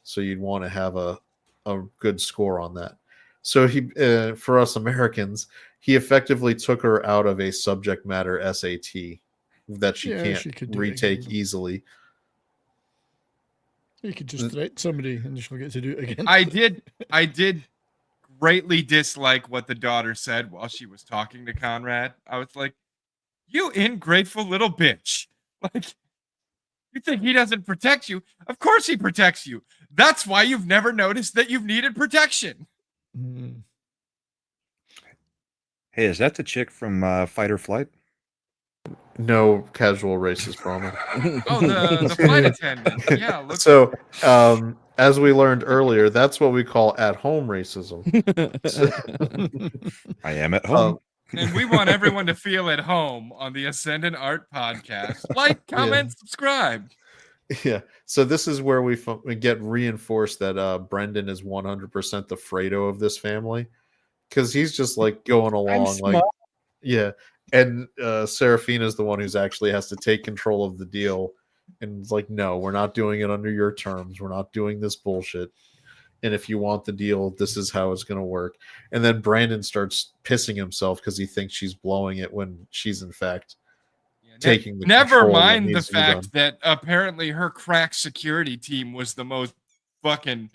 [SPEAKER 2] So you'd want to have a good score on that. So he, for us Americans, he effectively took her out of a subject matter SAT that she can't retake easily.
[SPEAKER 11] You could just threaten somebody and she'll get to do it again.
[SPEAKER 3] I did greatly dislike what the daughter said while she was talking to Conrad. I was like, you ingrateful little bitch. Like, you think he doesn't protect you? Of course he protects you. That's why you've never noticed that you've needed protection.
[SPEAKER 11] Mm.
[SPEAKER 5] Hey, is that the chick from Fight or Flight?
[SPEAKER 2] No casual racist problem.
[SPEAKER 3] Oh, the flight attendant. Yeah. Look.
[SPEAKER 2] So, as we learned earlier, that's what we call at-home racism.
[SPEAKER 5] I am at home.
[SPEAKER 3] And we want everyone to feel at home on the Ascendant Art Podcast. Like, comment, subscribe.
[SPEAKER 2] Yeah. So this is where we get reinforced that Brendan is 100% the Fredo of this family, because he's just like going along like, yeah. And Serafina is the one who's actually has to take control of the deal, and it's like, no, we're not doing it under your terms. We're not doing this bullshit. And if you want the deal, this is how it's going to work. And then Brandon starts pissing himself because he thinks she's blowing it when she's in fact taking the
[SPEAKER 3] Never
[SPEAKER 2] control that
[SPEAKER 3] mind the
[SPEAKER 2] needs to be done.
[SPEAKER 3] fact that apparently her crack security team was the most fucking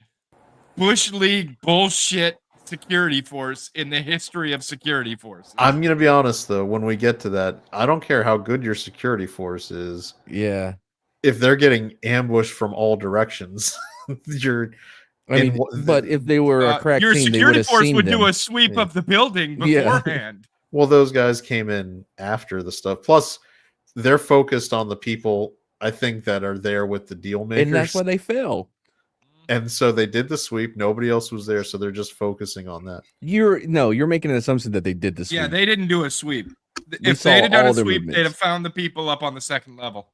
[SPEAKER 3] Bush League bullshit security force in the history of security forces.
[SPEAKER 2] I'm going to be honest, though, when we get to that, I don't care how good your security force is.
[SPEAKER 4] Yeah.
[SPEAKER 2] If they're getting ambushed from all directions, you're...
[SPEAKER 4] but if they were a crack
[SPEAKER 3] your
[SPEAKER 4] team,
[SPEAKER 3] security force would do a
[SPEAKER 2] them.
[SPEAKER 3] sweep
[SPEAKER 2] Yeah.
[SPEAKER 3] of the building beforehand.
[SPEAKER 2] Well, those guys came in after the stuff. Plus, they're focused on the people, I think, that are there with the deal makers.
[SPEAKER 4] And that's why they fell.
[SPEAKER 2] And so they did the sweep. Nobody else was there, so they're just focusing on that.
[SPEAKER 4] You're making an assumption that they did the sweep.
[SPEAKER 3] Yeah, they didn't do a sweep.
[SPEAKER 4] We
[SPEAKER 3] If
[SPEAKER 4] saw
[SPEAKER 3] they'd have done
[SPEAKER 4] all
[SPEAKER 3] a
[SPEAKER 4] their
[SPEAKER 3] sweep,
[SPEAKER 4] movements.
[SPEAKER 3] they'd have found the people up on the second level.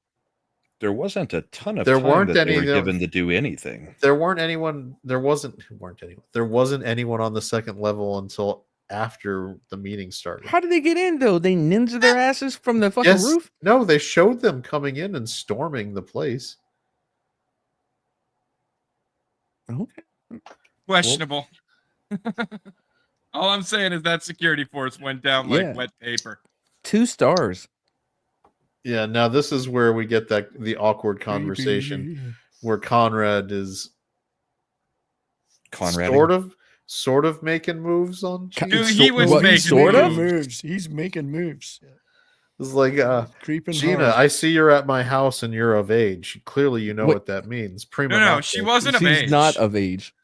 [SPEAKER 5] There wasn't a ton of
[SPEAKER 2] There
[SPEAKER 5] time
[SPEAKER 2] weren't
[SPEAKER 5] that they
[SPEAKER 2] any
[SPEAKER 5] were
[SPEAKER 2] that-
[SPEAKER 5] given to do anything.
[SPEAKER 2] There wasn't anyone on the second level until after the meeting started.
[SPEAKER 4] How did they get in though? They ninja their asses from the fucking roof?
[SPEAKER 2] No, they showed them coming in and storming the place.
[SPEAKER 4] Okay.
[SPEAKER 3] Questionable. All I'm saying is that security force went down like wet paper.
[SPEAKER 4] 2 stars.
[SPEAKER 2] Yeah, now this is where we get the awkward conversation where Conrad is sort of making moves on Gina.
[SPEAKER 3] Dude, he was making
[SPEAKER 11] moves. He's making moves.
[SPEAKER 2] It's like,
[SPEAKER 11] creeping
[SPEAKER 2] Gina,
[SPEAKER 11] hard.
[SPEAKER 2] I see you're at my house and you're of age. Clearly, you know what that means. Prima
[SPEAKER 3] No,
[SPEAKER 2] nocte.
[SPEAKER 3] she wasn't of age.
[SPEAKER 4] She's not of age.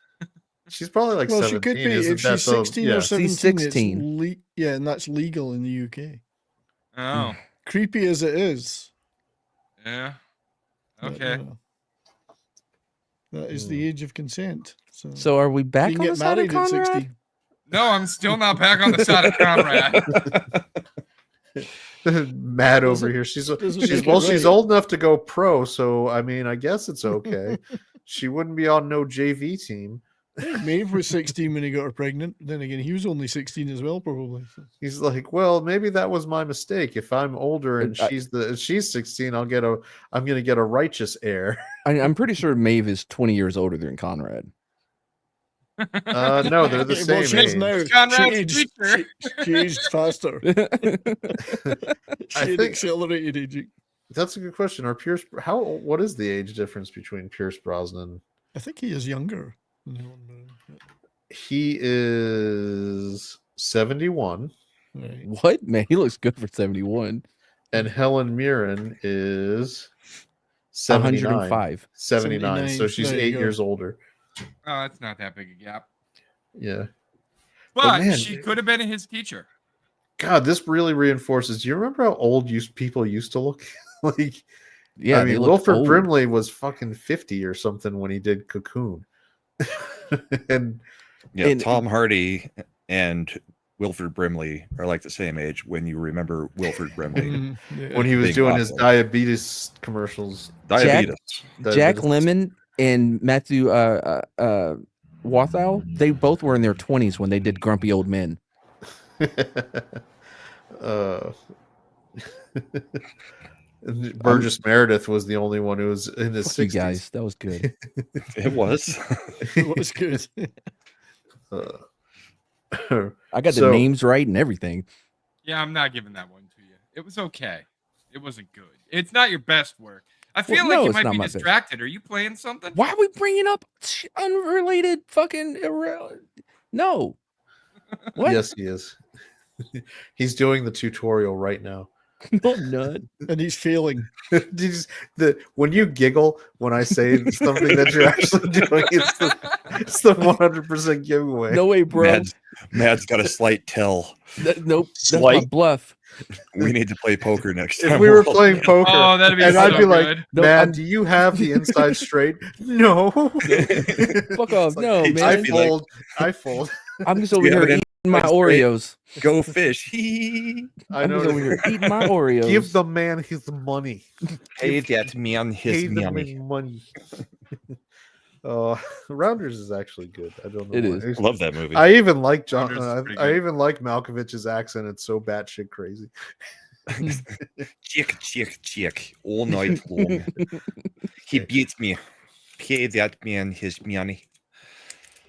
[SPEAKER 2] She's probably like 17.
[SPEAKER 11] She could be
[SPEAKER 2] Isn't
[SPEAKER 11] if
[SPEAKER 2] that
[SPEAKER 11] she's 16 or 17.
[SPEAKER 4] She's 16.
[SPEAKER 11] It's yeah, and that's legal in the UK.
[SPEAKER 3] Oh,
[SPEAKER 11] creepy as it is.
[SPEAKER 3] Yeah. Okay.
[SPEAKER 11] That is the age of consent.
[SPEAKER 4] So are we back
[SPEAKER 11] you
[SPEAKER 4] on
[SPEAKER 11] can
[SPEAKER 4] the
[SPEAKER 11] get
[SPEAKER 4] side of
[SPEAKER 11] married at
[SPEAKER 4] Conrad?
[SPEAKER 11] 60.
[SPEAKER 3] No, I'm still not back on the side of Conrad.
[SPEAKER 2] Mad over here. She's
[SPEAKER 11] make
[SPEAKER 2] well,
[SPEAKER 11] it
[SPEAKER 2] she's
[SPEAKER 11] right.
[SPEAKER 2] old enough to go pro, so I mean, I guess it's okay. She wouldn't be on no JV team.
[SPEAKER 11] Maeve was 16 when he got her pregnant. Then again, he was only 16 as well, probably.
[SPEAKER 2] He's like, well, maybe that was my mistake. If I'm older and
[SPEAKER 4] And
[SPEAKER 2] she's 16, I'm gonna get a righteous heir.
[SPEAKER 4] I'm pretty sure Maeve is 20 years older than Conrad.
[SPEAKER 2] No, they're the same
[SPEAKER 11] she is
[SPEAKER 2] age.
[SPEAKER 11] now.
[SPEAKER 3] Conrad's
[SPEAKER 11] She aged faster. She had accelerated aging.
[SPEAKER 2] That's a good question. What is the age difference between Pierce Brosnan?
[SPEAKER 11] I think he is younger.
[SPEAKER 2] He is 71.
[SPEAKER 11] Right.
[SPEAKER 4] What? Man, he looks good for 71.
[SPEAKER 2] And Helen Mirren is 79.
[SPEAKER 4] 105.
[SPEAKER 2] 79. So she's
[SPEAKER 11] There you
[SPEAKER 2] 8
[SPEAKER 11] go.
[SPEAKER 2] years older.
[SPEAKER 3] Oh, that's not that big a gap.
[SPEAKER 2] Yeah.
[SPEAKER 3] But
[SPEAKER 2] man,
[SPEAKER 3] she could have been his teacher.
[SPEAKER 2] God, this really reinforces. Do you remember how old people used to look? Like,
[SPEAKER 4] Yeah,
[SPEAKER 2] I
[SPEAKER 4] they
[SPEAKER 2] mean,
[SPEAKER 4] look
[SPEAKER 2] Wilford
[SPEAKER 4] old.
[SPEAKER 2] Brimley was fucking 50 or something when he did Cocoon. And
[SPEAKER 5] Tom Hardy and Wilford Brimley are like the same age when you remember Wilford Brimley.
[SPEAKER 2] when he was
[SPEAKER 5] Big
[SPEAKER 2] doing his
[SPEAKER 5] awful.
[SPEAKER 2] diabetes commercials.
[SPEAKER 5] Diabetes.
[SPEAKER 4] Jack Lemmon and Matthew Wathow, they both were in their 20s when they did Grumpy Old Men.
[SPEAKER 2] Burgess Meredith was the only one who was in his
[SPEAKER 4] Fuck you
[SPEAKER 2] 60s.
[SPEAKER 4] guys, that was good.
[SPEAKER 5] It was.
[SPEAKER 11] It was good.
[SPEAKER 4] I got the names right and everything.
[SPEAKER 3] Yeah, I'm not giving that one to you. It was okay. It wasn't good. It's not your best work. I feel
[SPEAKER 4] Well,
[SPEAKER 3] like
[SPEAKER 4] no,
[SPEAKER 3] you
[SPEAKER 4] it's
[SPEAKER 3] might
[SPEAKER 4] not
[SPEAKER 3] be
[SPEAKER 4] my best.
[SPEAKER 3] distracted. Are you playing something?
[SPEAKER 4] Why are we bringing up unrelated fucking no? What?
[SPEAKER 2] Yes, he is. He's doing the tutorial right now.
[SPEAKER 4] No, none.
[SPEAKER 11] And he's failing.
[SPEAKER 2] When you giggle when I say something that you're actually doing, it's the 100% giveaway.
[SPEAKER 4] No way, bro.
[SPEAKER 5] Mad's got a slight tell.
[SPEAKER 4] Nope. That's my
[SPEAKER 5] Slight.
[SPEAKER 4] bluff.
[SPEAKER 5] We need to play poker next time.
[SPEAKER 2] If we were playing poker,
[SPEAKER 3] Oh, that'd be
[SPEAKER 2] and
[SPEAKER 3] so
[SPEAKER 2] I'd be like,
[SPEAKER 3] good.
[SPEAKER 4] No,
[SPEAKER 2] Matt, do you have the inside straight? No.
[SPEAKER 4] Fuck off. No,
[SPEAKER 5] I'd
[SPEAKER 4] man.
[SPEAKER 5] be like,
[SPEAKER 2] I fold.
[SPEAKER 4] I'm just over
[SPEAKER 5] You have
[SPEAKER 4] here
[SPEAKER 5] it in
[SPEAKER 4] eating my
[SPEAKER 5] straight.
[SPEAKER 4] Oreos.
[SPEAKER 5] Go fish.
[SPEAKER 2] I
[SPEAKER 4] I'm
[SPEAKER 2] know.
[SPEAKER 4] just over here eating my Oreos.
[SPEAKER 2] Give the man his money.
[SPEAKER 5] Pay that man his
[SPEAKER 2] Pay the
[SPEAKER 5] money.
[SPEAKER 2] man money. Rounders is actually good. I don't know.
[SPEAKER 4] It
[SPEAKER 2] why.
[SPEAKER 4] is.
[SPEAKER 5] I love that movie.
[SPEAKER 2] I even like John.
[SPEAKER 3] Rounders is pretty
[SPEAKER 2] I
[SPEAKER 3] good.
[SPEAKER 2] even like Malkovich's accent. It's so batshit crazy.
[SPEAKER 5] Chick, all night long. He beats me. Pay that man his money.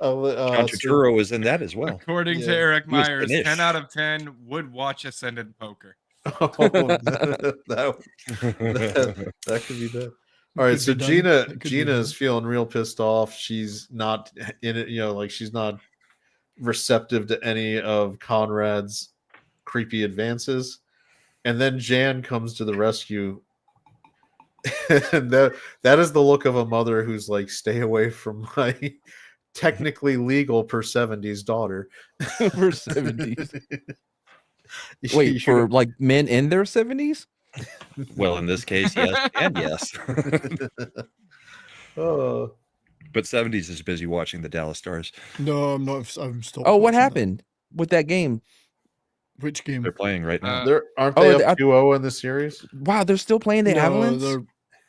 [SPEAKER 5] John Turturro was in that as well.
[SPEAKER 3] According
[SPEAKER 2] Yeah.
[SPEAKER 3] to Eric
[SPEAKER 5] He was
[SPEAKER 3] Myers,
[SPEAKER 5] Finnish.
[SPEAKER 3] 10 out of 10 would watch Ascendant Poker.
[SPEAKER 2] Oh, that could be that. All right,
[SPEAKER 11] Could
[SPEAKER 2] so
[SPEAKER 11] be done.
[SPEAKER 2] Gina
[SPEAKER 11] It could be
[SPEAKER 2] Gina
[SPEAKER 11] done.
[SPEAKER 2] is feeling real pissed off. She's not in it, like she's not receptive to any of Conrad's creepy advances. And then Jan comes to the rescue. And that is the look of a mother who's like, stay away from my technically legal per 70s daughter.
[SPEAKER 4] For 70s. Wait, for like men in their 70s?
[SPEAKER 5] Well, in this case, yes and yes.
[SPEAKER 2] Oh.
[SPEAKER 5] But 70s is busy watching the Dallas Stars.
[SPEAKER 11] No, I'm not. I'm stopped.
[SPEAKER 4] Oh, what
[SPEAKER 11] watching that.
[SPEAKER 4] happened with that game?
[SPEAKER 11] Which game?
[SPEAKER 5] They're playing right now.
[SPEAKER 2] Aren't
[SPEAKER 4] Oh,
[SPEAKER 2] they
[SPEAKER 4] they-
[SPEAKER 2] up 2-0 in the series?
[SPEAKER 4] Wow, they're still playing the
[SPEAKER 11] No,
[SPEAKER 4] Avalanche?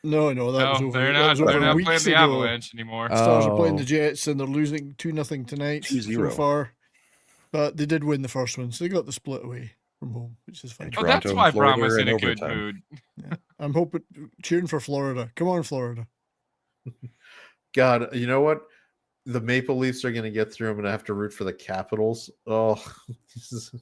[SPEAKER 11] No, that was
[SPEAKER 3] No,
[SPEAKER 11] over.
[SPEAKER 3] they're
[SPEAKER 11] that
[SPEAKER 3] not.
[SPEAKER 11] was
[SPEAKER 3] They're
[SPEAKER 11] over
[SPEAKER 3] not
[SPEAKER 11] weeks
[SPEAKER 3] playing the
[SPEAKER 11] ago.
[SPEAKER 3] Avalanche anymore.
[SPEAKER 11] Stars are playing
[SPEAKER 4] Oh.
[SPEAKER 11] the Jets, and they're losing 2-0 tonight
[SPEAKER 5] 2-0.
[SPEAKER 11] so far. But they did win the first one, so they got the split away from home, which is fine.
[SPEAKER 3] Oh, that's
[SPEAKER 5] Toronto
[SPEAKER 3] why
[SPEAKER 5] and Florida
[SPEAKER 3] Brom was
[SPEAKER 5] are
[SPEAKER 3] in
[SPEAKER 5] in
[SPEAKER 3] a good
[SPEAKER 5] overtime.
[SPEAKER 3] mood.
[SPEAKER 11] I'm hoping, cheering for Florida. Come on, Florida.
[SPEAKER 2] God, you know what? the Maple Leafs are going to get through. I'm going to have to root for the Capitals. Oh, this is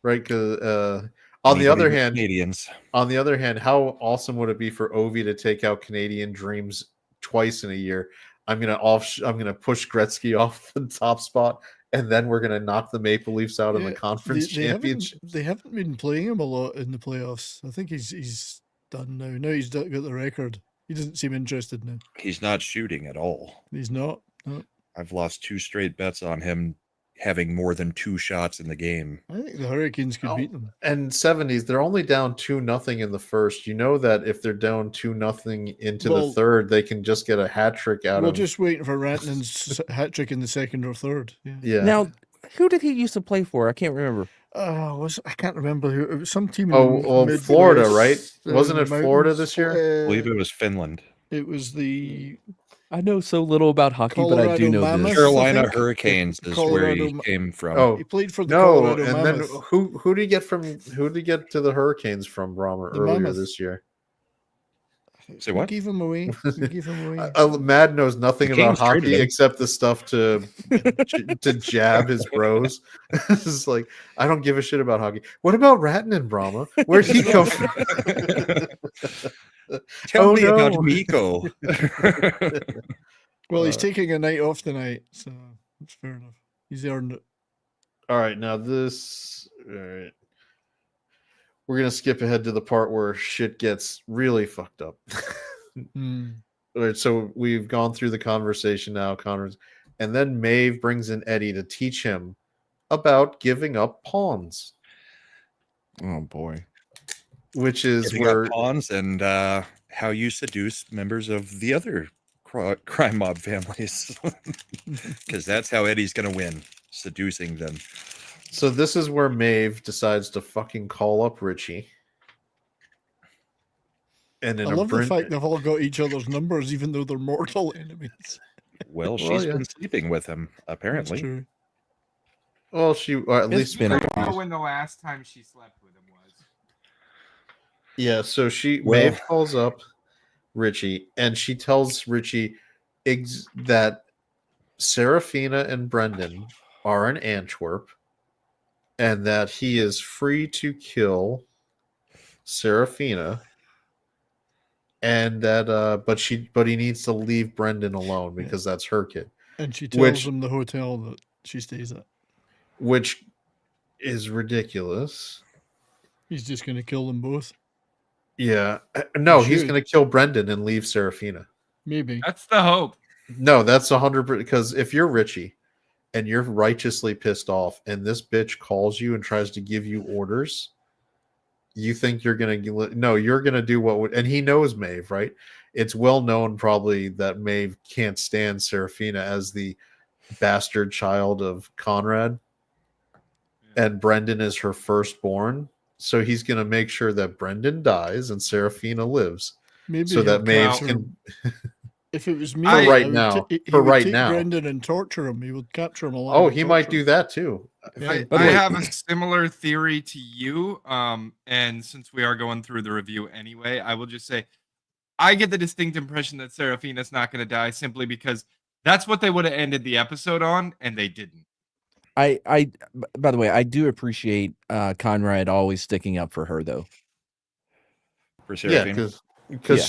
[SPEAKER 2] right. Because on the other hand,
[SPEAKER 5] Canadians.
[SPEAKER 2] On the other hand, how awesome would it be for Ovi to take out Canadian Dreams twice in a year? I'm gonna push Gretzky off the top spot, and then we're gonna knock the Maple Leafs out in the conference championship.
[SPEAKER 11] They haven't been playing him a lot in the playoffs. I think he's done now. Now he's got the record. He doesn't seem interested now.
[SPEAKER 5] He's not shooting at all.
[SPEAKER 11] He's not. No.
[SPEAKER 5] I've lost 2 straight bets on him having more than 2 shots in the game.
[SPEAKER 11] I think the Hurricanes could beat them.
[SPEAKER 2] And 70s, they're only down 2-0 in the first. You know that if they're down 2-0 into the third, they can just get a hat trick out of.
[SPEAKER 11] We're just waiting for Rantanen's hat trick in the second or third.
[SPEAKER 2] Yeah.
[SPEAKER 4] Now, who did he used to play for? I can't remember.
[SPEAKER 11] I can't remember who. It was some team.
[SPEAKER 2] In Florida, right? Wasn't it Florida this year?
[SPEAKER 5] I believe it was Finland.
[SPEAKER 11] It was the.
[SPEAKER 4] I know so little about hockey, but I do know this.
[SPEAKER 5] Carolina Hurricanes is where he came from.
[SPEAKER 2] Oh,
[SPEAKER 11] he played for the Colorado
[SPEAKER 2] and
[SPEAKER 11] Mammoth.
[SPEAKER 2] then who did he get to the Hurricanes from, Brahma, earlier
[SPEAKER 11] Mammoth.
[SPEAKER 2] this year?
[SPEAKER 5] Say what?
[SPEAKER 11] Give him away. Give him away.
[SPEAKER 2] Mad knows nothing
[SPEAKER 5] The
[SPEAKER 2] about
[SPEAKER 5] Kings traded
[SPEAKER 2] hockey
[SPEAKER 5] him.
[SPEAKER 2] except the stuff to jab his bros. It's like, I don't give a shit about hockey. What about Rantanen, Brahma? Where'd he come from?
[SPEAKER 5] Tell me about Miko.
[SPEAKER 11] Well, he's taking a night off tonight, so that's fair enough. He's earned it.
[SPEAKER 2] All right, now this. All right. We're going to skip ahead to the part where shit gets really fucked up. All right, so we've gone through the conversation now, Connors, and then Maeve brings in Eddie to teach him about giving up pawns.
[SPEAKER 4] Oh, boy.
[SPEAKER 2] Which is
[SPEAKER 5] Giving
[SPEAKER 2] where
[SPEAKER 5] up pawns and how you seduce members of the other crime mob families. Because that's how Eddie's going to win, seducing them.
[SPEAKER 2] So this is where Maeve decides to fucking call up Ritchie. And in
[SPEAKER 11] I love the fact they've all got each other's numbers, even though they're mortal enemies.
[SPEAKER 5] Well, she's been sleeping with him, apparently.
[SPEAKER 11] That's true.
[SPEAKER 2] Well, or at least
[SPEAKER 3] I don't know when the last time she slept with him was.
[SPEAKER 2] Yeah, so Maeve calls up Ritchie, and she tells Ritchie that Serafina and Brendan are in Antwerp, and that he is free to kill Serafina, and that but he needs to leave Brendan alone because that's her kid.
[SPEAKER 11] And she tells him the hotel that she stays at.
[SPEAKER 2] Which is ridiculous.
[SPEAKER 11] He's just going to kill them both.
[SPEAKER 2] Yeah. No, he's going to kill Brendan and leave Serafina.
[SPEAKER 11] Maybe.
[SPEAKER 3] That's the hope.
[SPEAKER 2] No, that's 100%. Because if you're Ritchie and you're righteously pissed off and this bitch calls you and tries to give you orders, you think you're going to... No, you're going to do what would... And he knows Maeve, right? It's well known probably that Maeve can't stand Serafina as the bastard child of Conrad. And Brendan is her firstborn. So he's going to make sure that Brendan dies and Serafina lives.
[SPEAKER 11] Maybe
[SPEAKER 2] so that Maeve can...
[SPEAKER 11] If it was me,
[SPEAKER 2] for right now,
[SPEAKER 11] he
[SPEAKER 2] for
[SPEAKER 11] would
[SPEAKER 2] right
[SPEAKER 11] take
[SPEAKER 2] now,
[SPEAKER 11] Brendan and torture him. He would capture him alive.
[SPEAKER 2] Oh, he might do that too.
[SPEAKER 3] I have a similar theory to you. And since we are going through the review anyway, I will just say I get the distinct impression that Serafina's not going to die simply because that's what they would have ended the episode on, and they didn't.
[SPEAKER 4] By the way, I do appreciate Conrad always sticking up for her, though.
[SPEAKER 5] For Serafina?
[SPEAKER 2] Yeah, because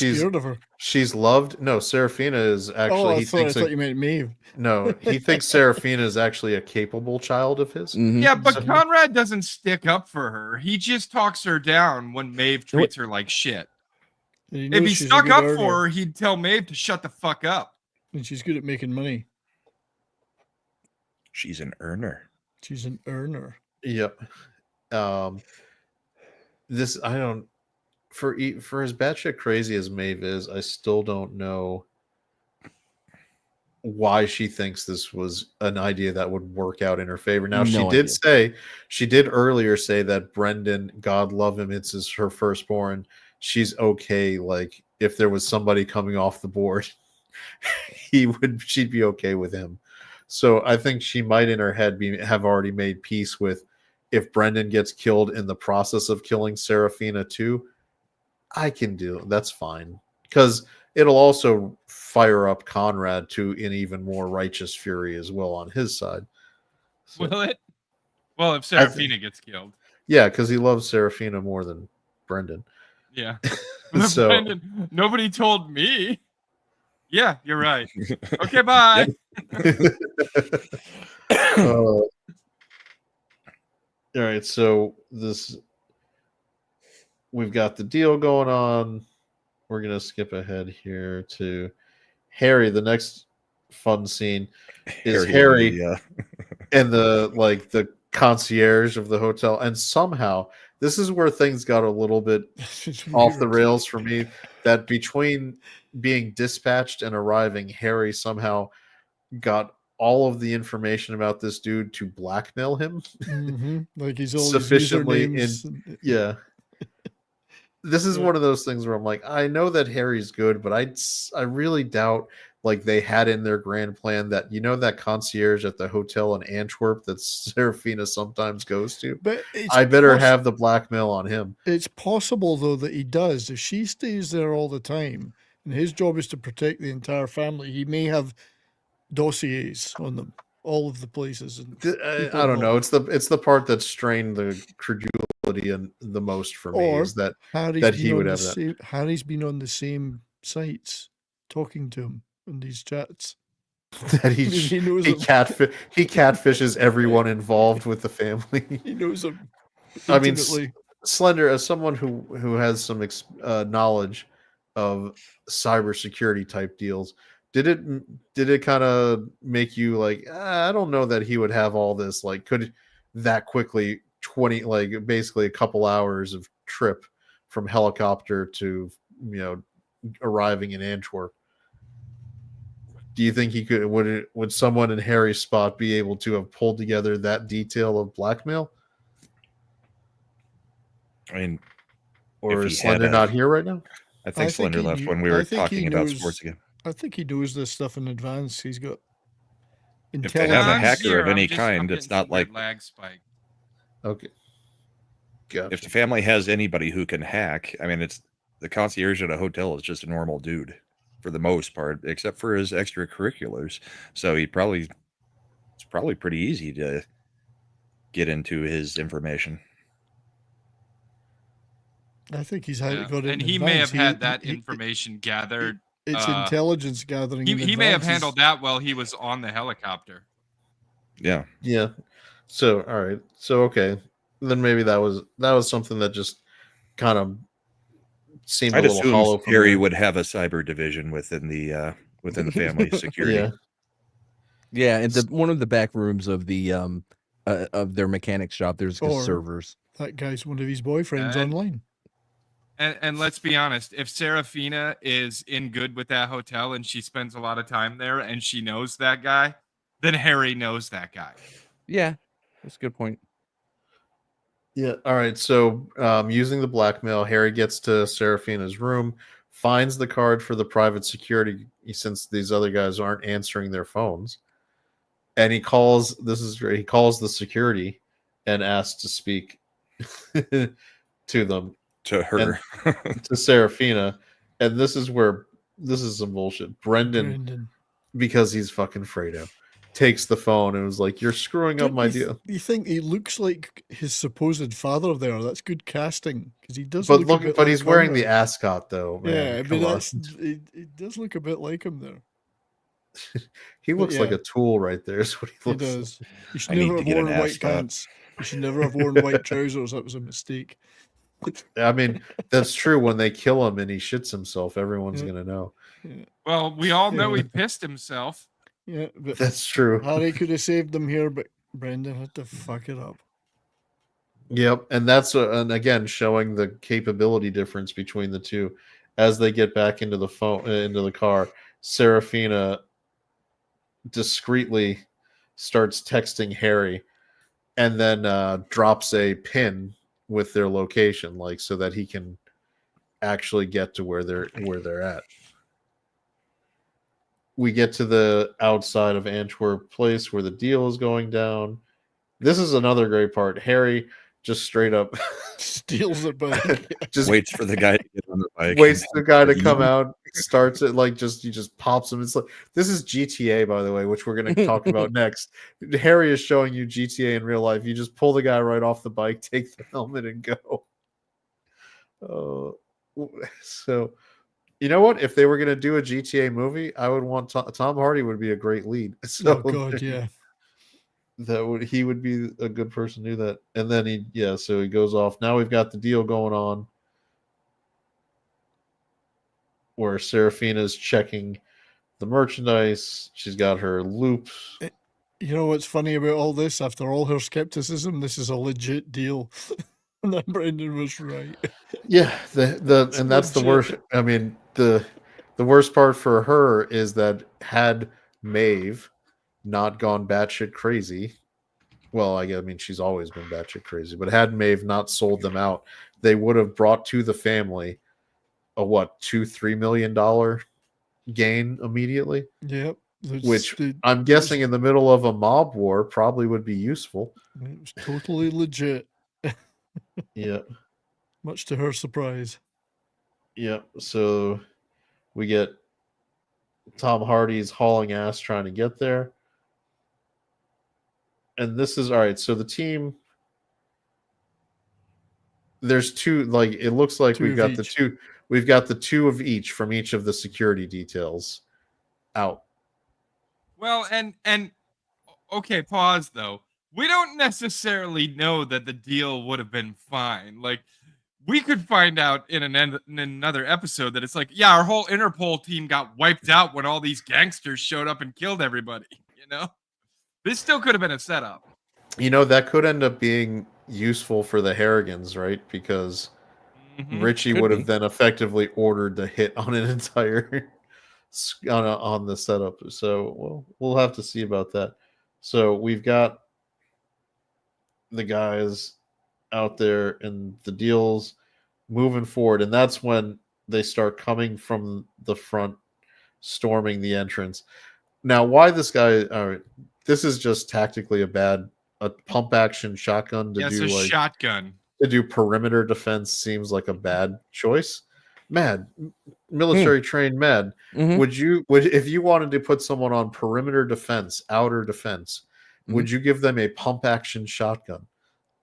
[SPEAKER 2] she's loved. No, Serafina is actually.
[SPEAKER 11] I thought you meant Maeve.
[SPEAKER 2] No, he thinks Serafina is actually a capable child of his.
[SPEAKER 3] Yeah, but Conrad doesn't stick up for her. He just talks her down when Maeve treats her like shit. If he stuck up for her, he'd tell Maeve to shut the fuck up.
[SPEAKER 11] And she's good at making money.
[SPEAKER 5] She's an earner.
[SPEAKER 11] She's an earner.
[SPEAKER 2] Yep. This I don't. For as batshit crazy as Maeve is, I still don't know why she thinks this was an idea that would work out in her favor. Now, she did earlier say that Brendan, God love him, it's her firstborn. She's okay. Like if there was somebody coming off the board, she'd be okay with him. So I think she might in her head have already made peace with if Brendan gets killed in the process of killing Serafina too. I can do it. That's fine. Because it'll also fire up Conrad to an even more righteous fury as well on his side. So,
[SPEAKER 3] Will it? Well, if Serafina gets killed.
[SPEAKER 2] Yeah, because he loves Serafina more than Brendan.
[SPEAKER 3] Yeah.
[SPEAKER 2] So
[SPEAKER 3] Brendan, nobody told me. Yeah, you're right. Okay, bye.
[SPEAKER 2] All right, so we've got the deal going on. We're gonna skip ahead here to Harry. The next fun scene is Harry and the concierge of the hotel, and somehow this is where things got a little bit off the rails for me. That between being dispatched and arriving, Harry somehow got all of the information about this dude to blackmail him.
[SPEAKER 11] Like he's all
[SPEAKER 2] sufficiently
[SPEAKER 11] his
[SPEAKER 2] yeah. This is one of those things where I'm like, I know that Harry's good, but I really doubt like they had in their grand plan that that concierge at the hotel in Antwerp that Serafina sometimes goes to.
[SPEAKER 11] But
[SPEAKER 2] I better have the blackmail on him.
[SPEAKER 11] It's possible though that he does. If she stays there all the time, and his job is to protect the entire family, he may have dossiers on them, all of the places. And
[SPEAKER 2] I don't know. It's the part that strained the credulity and the most for me is that he would have that.
[SPEAKER 11] Harry's been on the same sites talking to him in these chats.
[SPEAKER 2] That he knows he catfishes everyone involved with the family.
[SPEAKER 11] He knows them.
[SPEAKER 2] I mean, Slender, as someone who has some knowledge of cybersecurity type deals, did it kind of make you like, I don't know that he would have all this, like, could that quickly 20, like basically a couple hours of trip from helicopter to arriving in Antwerp? Do you think he could? Would someone in Harry's spot be able to have pulled together that detail of blackmail?
[SPEAKER 5] I mean,
[SPEAKER 2] or is Slender not here right now?
[SPEAKER 5] I think Slender left when we were talking about sports again.
[SPEAKER 11] I think he knows this stuff in advance. He's got intelligence.
[SPEAKER 5] If they have a hacker of any kind, it's not like
[SPEAKER 3] lag spike.
[SPEAKER 2] Okay. Gotcha.
[SPEAKER 5] If the family has anybody who can hack, I mean, it's the concierge at a hotel is just a normal dude for the most part, except for his extracurriculars. So it's probably pretty easy to get into his information.
[SPEAKER 11] I think he's got it.
[SPEAKER 3] And he may have had that information gathered.
[SPEAKER 11] It's intelligence gathering.
[SPEAKER 3] He may have handled that while he was on the helicopter.
[SPEAKER 5] Yeah.
[SPEAKER 2] Yeah. So all right. So okay. Then maybe that was something that just kind of seemed a little hollow.
[SPEAKER 5] Harry would have a cyber division within the family security.
[SPEAKER 4] Yeah, and one of the back rooms of the of their mechanics shop, there's servers.
[SPEAKER 11] That guy's one of his boyfriends online.
[SPEAKER 3] And let's be honest, if Serafina is in good with that hotel and she spends a lot of time there and she knows that guy, then Harry knows that guy.
[SPEAKER 4] Yeah, that's a good point.
[SPEAKER 2] Yeah. All right. So using the blackmail, Harry gets to Serafina's room, finds the card for the private security since these other guys aren't answering their phones. And he calls the security and asks to speak to them.
[SPEAKER 5] To her.
[SPEAKER 2] To Serafina. And this is some bullshit. Brendan, because he's fucking Fredo, takes the phone and was like, "You're screwing up my deal."
[SPEAKER 11] You think he looks like his supposed father there? That's good casting because he does.
[SPEAKER 2] But he's wearing the ascot though. Man.
[SPEAKER 11] Yeah, I mean it does look a bit like him there.
[SPEAKER 2] He looks like a tool right there. Is what he looks.
[SPEAKER 11] He does. You should never have worn white pants. You should never have worn white trousers. That was a mistake.
[SPEAKER 2] I mean, that's true. When they kill him and he shits himself, everyone's gonna know.
[SPEAKER 11] Yeah.
[SPEAKER 3] Well, we all know he pissed himself.
[SPEAKER 11] Yeah, but
[SPEAKER 2] that's true.
[SPEAKER 11] Harry could have saved them here, but Brendan had to fuck it up.
[SPEAKER 2] Yep, and that's and again showing the capability difference between the two. As they get back into the car, Serafina discreetly starts texting Harry, and then drops a pin with their location, like so that he can actually get to where they're at. We get to the outside of Antwerp place where the deal is going down. This is another great part. Harry just straight up
[SPEAKER 11] steals it back.
[SPEAKER 2] Just
[SPEAKER 5] waits for the guy to get on the bike.
[SPEAKER 2] waits the guy to come
[SPEAKER 5] Yeah.
[SPEAKER 2] out, starts it like he just pops him. It's like this is GTA, by the way, which we're going to talk about next. Harry is showing you GTA in real life. You just pull the guy right off the bike, take the helmet, and go. So you know what? If they were going to do a GTA movie, I would want Tom Hardy would be a great lead. So
[SPEAKER 11] Oh God, yeah.
[SPEAKER 2] he would be a good person to do that. And then so he goes off. Now we've got the deal going on where Seraphina's checking the merchandise. She's got her loops.
[SPEAKER 11] You know what's funny about all this? After all her skepticism, this is a legit deal. And that Brendan was right.
[SPEAKER 2] Yeah, and that's the worst. I mean, the worst part for her is that had Maeve not gone batshit crazy, well, I mean, she's always been batshit crazy, but had Maeve not sold them out, they would have brought to the family a $2-3 million gain immediately.
[SPEAKER 11] Yep.
[SPEAKER 2] Which I'm guessing in the middle of a mob war probably would be useful.
[SPEAKER 11] It was totally legit.
[SPEAKER 2] Yeah.
[SPEAKER 11] Much to her surprise.
[SPEAKER 2] Yeah. So we get Tom Hardy's hauling ass trying to get there. And this is all right. So the team, there's two, like it looks like we've got the two of each from each of the security details out.
[SPEAKER 3] Well, and okay, pause though. We don't necessarily know that the deal would have been fine. Like, we could find out in another episode that it's like, yeah, our whole Interpol team got wiped out when all these gangsters showed up and killed everybody. You know, this still could have been a setup.
[SPEAKER 2] You know, that could end up being useful for the Harrigans, right? Because Ritchie would have then effectively ordered the hit on an entire on the setup. So we'll have to see about that. So we've got the guys out there and the deals moving forward, and that's when they start coming from the front, storming the entrance. Now, why this guy? All right, this is just tactically a pump action shotgun to do like
[SPEAKER 3] shotgun
[SPEAKER 2] to do perimeter defense seems like a bad choice. Mad, military trained Mad. Would if you wanted to put someone on perimeter defense, outer defense, would you give them a pump action shotgun?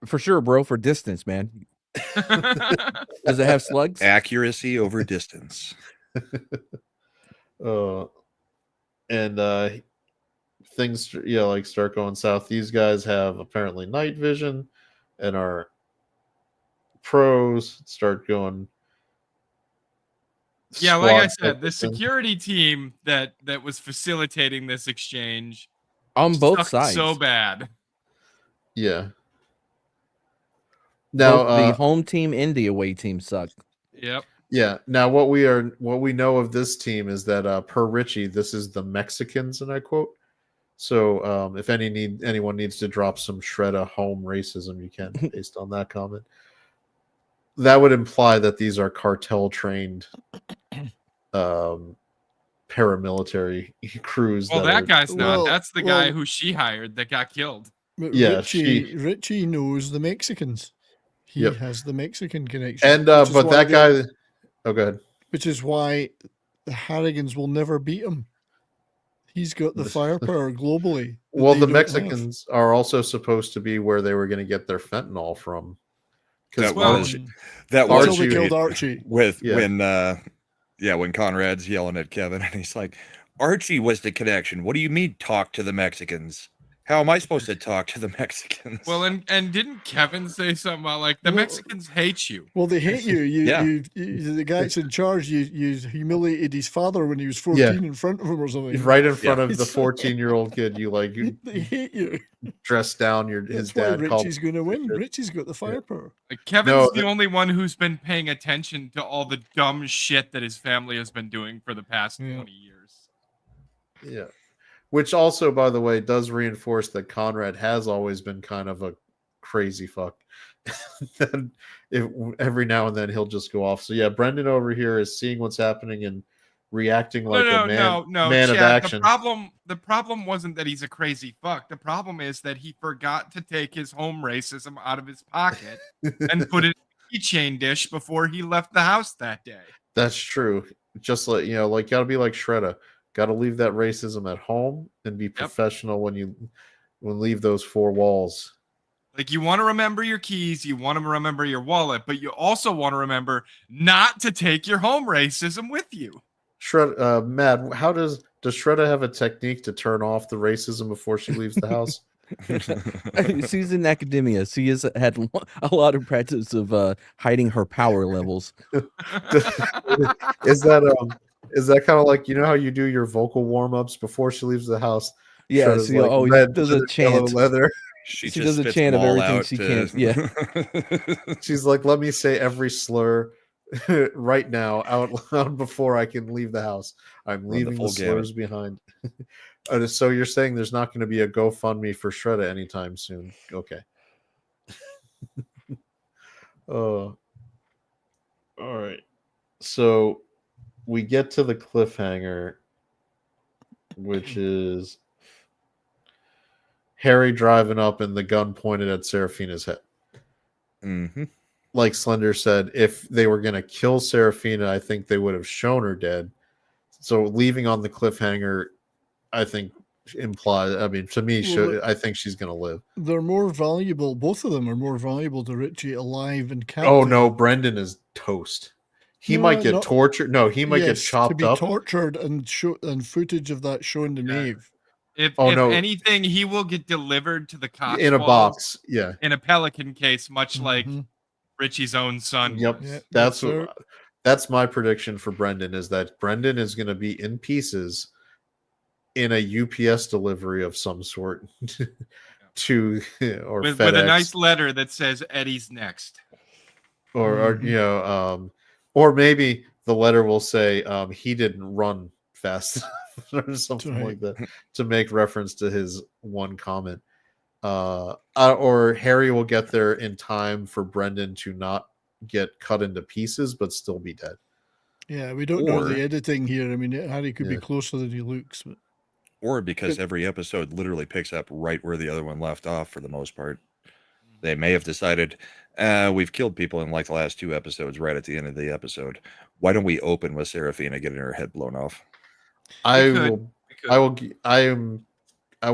[SPEAKER 4] For sure, bro. For distance, man. Does it have slugs?
[SPEAKER 5] Accuracy over distance.
[SPEAKER 2] And things like start going south. These guys have apparently night vision and are pros. Start going.
[SPEAKER 3] Yeah, like I said, the security team that was facilitating this exchange
[SPEAKER 4] on both
[SPEAKER 3] sucked
[SPEAKER 4] sides
[SPEAKER 3] so bad.
[SPEAKER 2] Yeah. Now
[SPEAKER 4] both the home team and the away team sucked.
[SPEAKER 3] Yep.
[SPEAKER 2] Yeah. Now what we know of this team is that per Ritchie, this is the Mexicans, and I quote. So if anyone needs to drop some shred of home racism, you can based on that comment. That would imply that these are cartel trained paramilitary crews.
[SPEAKER 3] Well, that guy's not. That's the guy who she hired that got killed.
[SPEAKER 2] Yeah,
[SPEAKER 11] Ritchie knows the Mexicans. He has the Mexican connection.
[SPEAKER 2] And but that guy, go ahead.
[SPEAKER 11] Which is why the Harrigans will never beat him. He's got the firepower globally.
[SPEAKER 2] Well, the Mexicans are also supposed to be where they were going to get their fentanyl from.
[SPEAKER 5] That
[SPEAKER 11] was until they killed Archie.
[SPEAKER 5] When Conrad's yelling at Kevin and he's like, Archie was the connection. What do you mean talk to the Mexicans? How am I supposed to talk to the Mexicans?
[SPEAKER 3] Well, and didn't Kevin say something about like the Mexicans hate you?
[SPEAKER 11] Well, they hate you. You the guy that's in charge. You humiliated his father when he was 14 in front of him or something.
[SPEAKER 2] Right in front of the 14-year-old kid.
[SPEAKER 11] They hate you.
[SPEAKER 2] Dress down his dad.
[SPEAKER 11] Richie's going to win. Richie's got the firepower.
[SPEAKER 3] Like Kevin's the only one who's been paying attention to all the dumb shit that his family has been doing for the past 20 years.
[SPEAKER 2] Yeah. Which also, by the way, does reinforce that Conrad has always been kind of a crazy fuck. Every now and then he'll just go off. So yeah, Brendan over here is seeing what's happening and reacting like a man of action.
[SPEAKER 3] The problem wasn't that he's a crazy fuck. The problem is that he forgot to take his home racism out of his pocket and put it in a keychain dish before he left the house that day.
[SPEAKER 2] That's true. Just like gotta be like Shredder. Gotta leave that racism at home and be professional when you leave those four walls.
[SPEAKER 3] Like, you want to remember your keys, you want to remember your wallet, but you also want to remember not to take your home racism with you.
[SPEAKER 2] Matt, how does Shredder have a technique to turn off the racism before she leaves the house?
[SPEAKER 4] She's in academia. She has had a lot of practice of hiding her power levels.
[SPEAKER 2] Is that kind of like, how you do your vocal warm-ups before she leaves the house?
[SPEAKER 4] Yeah,
[SPEAKER 2] Shredder's
[SPEAKER 4] she
[SPEAKER 2] like,
[SPEAKER 4] always
[SPEAKER 2] red,
[SPEAKER 4] does a
[SPEAKER 2] yellow
[SPEAKER 4] chant.
[SPEAKER 2] leather.
[SPEAKER 5] She
[SPEAKER 4] does a
[SPEAKER 5] spits
[SPEAKER 4] chant of
[SPEAKER 5] them all
[SPEAKER 4] everything
[SPEAKER 5] out
[SPEAKER 4] she
[SPEAKER 5] to-
[SPEAKER 4] can. Yeah.
[SPEAKER 2] She's like, let me say every slur right now out loud before I can leave the house. I'm
[SPEAKER 5] Run the
[SPEAKER 2] leaving the
[SPEAKER 5] full
[SPEAKER 2] slurs behind. So you're saying there's not going to be a GoFundMe for Shredder anytime soon? Okay. All right. So we get to the cliffhanger, which is Harry driving up and the gun pointed at Seraphina's head.
[SPEAKER 5] Mm-hmm.
[SPEAKER 2] Like Slender said, if they were going to kill Seraphina, I think they would have shown her dead. So leaving on the cliffhanger, I think implies. I mean, to me, I think she's going to live.
[SPEAKER 11] They're more valuable. Both of them are more valuable to Ritchie alive and captive.
[SPEAKER 2] Oh no, Brendan is toast. He might get tortured. No, he might get chopped
[SPEAKER 11] to be
[SPEAKER 2] up.
[SPEAKER 11] tortured and footage of that shown to Maeve.
[SPEAKER 3] If
[SPEAKER 2] no.
[SPEAKER 3] anything, he will get delivered to the Cotswolds
[SPEAKER 2] in a box. Yeah,
[SPEAKER 3] in a pelican case, much like Richie's own son.
[SPEAKER 2] Yep,
[SPEAKER 3] was.
[SPEAKER 2] that's my prediction for Brendan. Is that Brendan is going to be in pieces in a UPS delivery of some sort to or
[SPEAKER 3] with
[SPEAKER 2] FedEx.
[SPEAKER 3] a nice letter that says Eddie's next,
[SPEAKER 2] or maybe the letter will say he didn't run fast or something like that to make reference to his one comment. Or Harry will get there in time for Brendan to not get cut into pieces but still be dead.
[SPEAKER 11] Yeah, we don't know the editing here. I mean, Harry could be closer than he looks. But...
[SPEAKER 5] Or because every episode literally picks up right where the other one left off for the most part. They may have decided, we've killed people in like the last two episodes right at the end of the episode. Why don't we open with Seraphina getting her head blown off?
[SPEAKER 2] I will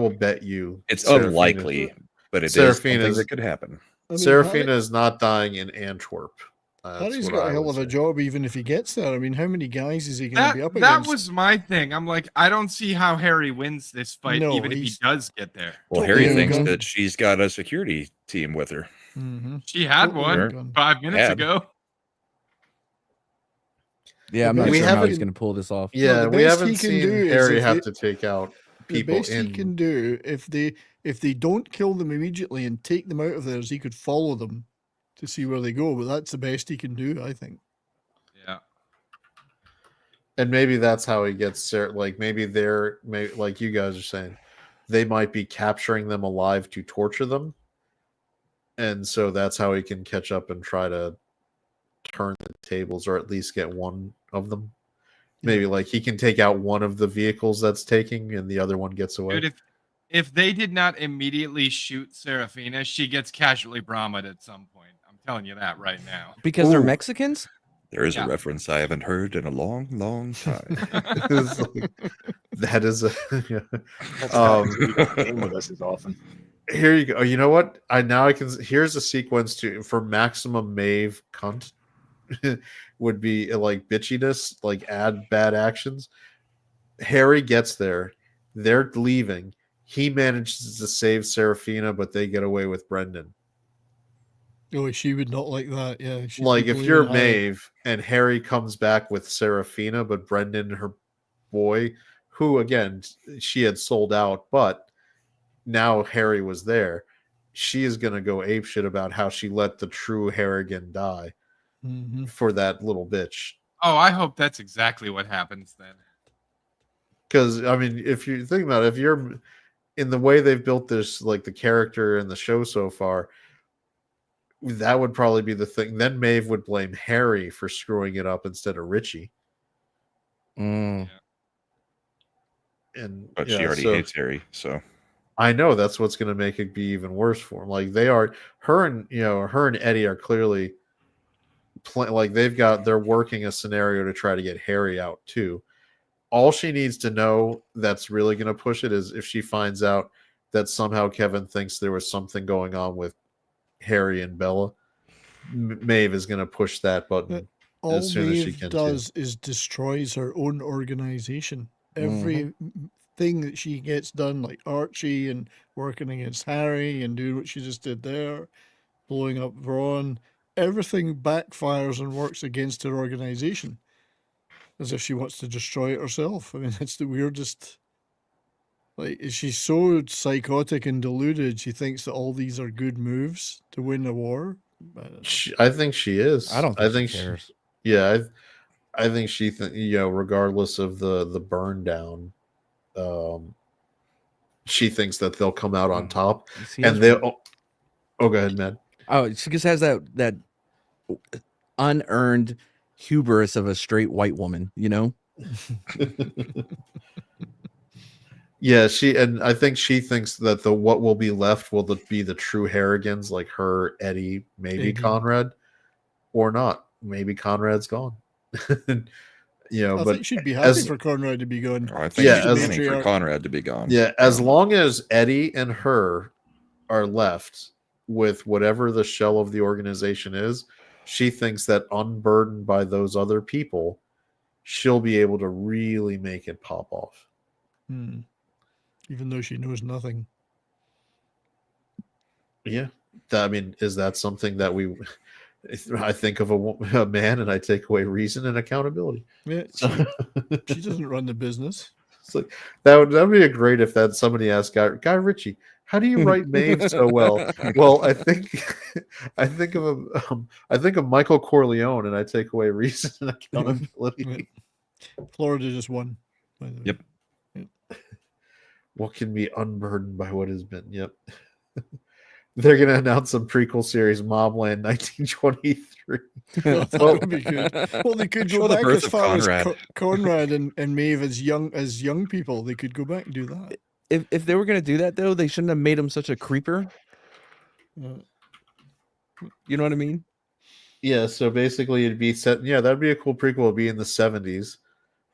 [SPEAKER 2] bet you
[SPEAKER 5] it's unlikely, but it is something that could happen.
[SPEAKER 11] I mean,
[SPEAKER 2] Seraphina is not dying in Antwerp.
[SPEAKER 11] Harry's got a hell of a job, even if he gets there. I mean, how many guys is he going to be up against?
[SPEAKER 3] That was my thing. I'm like, I don't see how Harry wins this fight, even if he does get there.
[SPEAKER 5] Well, Harry thinks that she's got a security team with her.
[SPEAKER 3] She had one 5 minutes ago.
[SPEAKER 4] Yeah, I'm not sure how he's going to pull this off.
[SPEAKER 2] Yeah, we haven't seen Harry have to take out people.
[SPEAKER 11] The best he can do, if they don't kill them immediately and take them out of there, is he could follow them to see where they go. But that's the best he can do, I think.
[SPEAKER 3] Yeah.
[SPEAKER 2] And maybe that's how he gets there. Like maybe like you guys are saying, they might be capturing them alive to torture them. And so that's how he can catch up and try to turn the tables, or at least get one of them. Maybe like he can take out one of the vehicles that's taking and the other one gets away.
[SPEAKER 3] Dude, if they did not immediately shoot Seraphina, she gets casually brahma'd at some point. I'm telling you that right now.
[SPEAKER 4] Because they're Mexicans?
[SPEAKER 5] There is a reference I haven't heard in a long, long time.
[SPEAKER 2] That is a
[SPEAKER 10] game with us as often.
[SPEAKER 2] Here you go. You know what? Here's a sequence for maximum Maeve cunt would be like bitchiness, like add bad actions. Harry gets there, they're leaving. He manages to save Seraphina, but they get away with Brendan.
[SPEAKER 11] Oh, she would not like that. Yeah.
[SPEAKER 2] Like if you're Maeve and Harry comes back with Seraphina, but Brendan, her boy, who again she had sold out, but now Harry was there. She is gonna go apeshit about how she let the true Harrigan die for that little bitch.
[SPEAKER 3] Oh, I hope that's exactly what happens then.
[SPEAKER 2] Because I mean, if you think about it, if you're in the way they've built this, like the character and the show so far, that would probably be the thing. Then Maeve would blame Harry for screwing it up instead of Ritchie.
[SPEAKER 5] But she already hates Harry, so
[SPEAKER 2] I know that's what's going to make it be even worse for him. Like her and Eddie are clearly like they're working a scenario to try to get Harry out too. All she needs to know that's really going to push it is if she finds out that somehow Kevin thinks there was something going on with Harry and Bella. Maeve is going to push that button
[SPEAKER 11] All
[SPEAKER 2] as soon as she
[SPEAKER 11] Maeve
[SPEAKER 2] can.
[SPEAKER 11] does is destroys her own organization. Everything that she gets done, like Archie and working against Harry and doing what she just did there, blowing up Ron, everything backfires and works against her organization, as if she wants to destroy it herself. I mean, that's the weirdest. Like, she's so psychotic and deluded, she thinks that all these are good moves to win a war.
[SPEAKER 2] I think she is.
[SPEAKER 4] I don't think she cares.
[SPEAKER 2] I think she, regardless of the burn down, she thinks that they'll come out on top, and they'll. Oh, go ahead, Matt.
[SPEAKER 4] Oh, she just has that unearned hubris of a straight white woman, you know.
[SPEAKER 2] Yeah, I think she thinks that what will be left will be the true Harrigans, like her, Eddie, maybe Conrad, or not. Maybe Conrad's gone.
[SPEAKER 11] I
[SPEAKER 2] but
[SPEAKER 11] think she'd be happy for Conrad to be gone.
[SPEAKER 5] I think she's planning for Conrad to be gone.
[SPEAKER 2] Yeah, as long as Eddie and her are left with whatever the shell of the organization is, she thinks that unburdened by those other people, she'll be able to really make it pop off.
[SPEAKER 11] Even though she knows nothing.
[SPEAKER 2] Yeah. I mean, is that something that I think of a man and I take away reason and accountability?
[SPEAKER 11] Yeah. She doesn't run the business.
[SPEAKER 2] It's like that'd be a great if that somebody asked Guy Ritchie, how do you write Maeve so well? Well, I think of Michael Corleone and I take away reason and accountability.
[SPEAKER 11] Florida just won.
[SPEAKER 5] Yep.
[SPEAKER 2] What can be unburdened by what has been? Yep. They're going to announce some prequel series, Mobland 1923.
[SPEAKER 11] That would be good. Well, they could go back as far as Conrad and Maeve as young people. They could go back and do that.
[SPEAKER 4] If they were going to do that, though, they shouldn't have made him such a creeper. You know what I mean?
[SPEAKER 2] Yeah, so basically it'd be set. Yeah, that'd be a cool prequel. It'd be in the 70s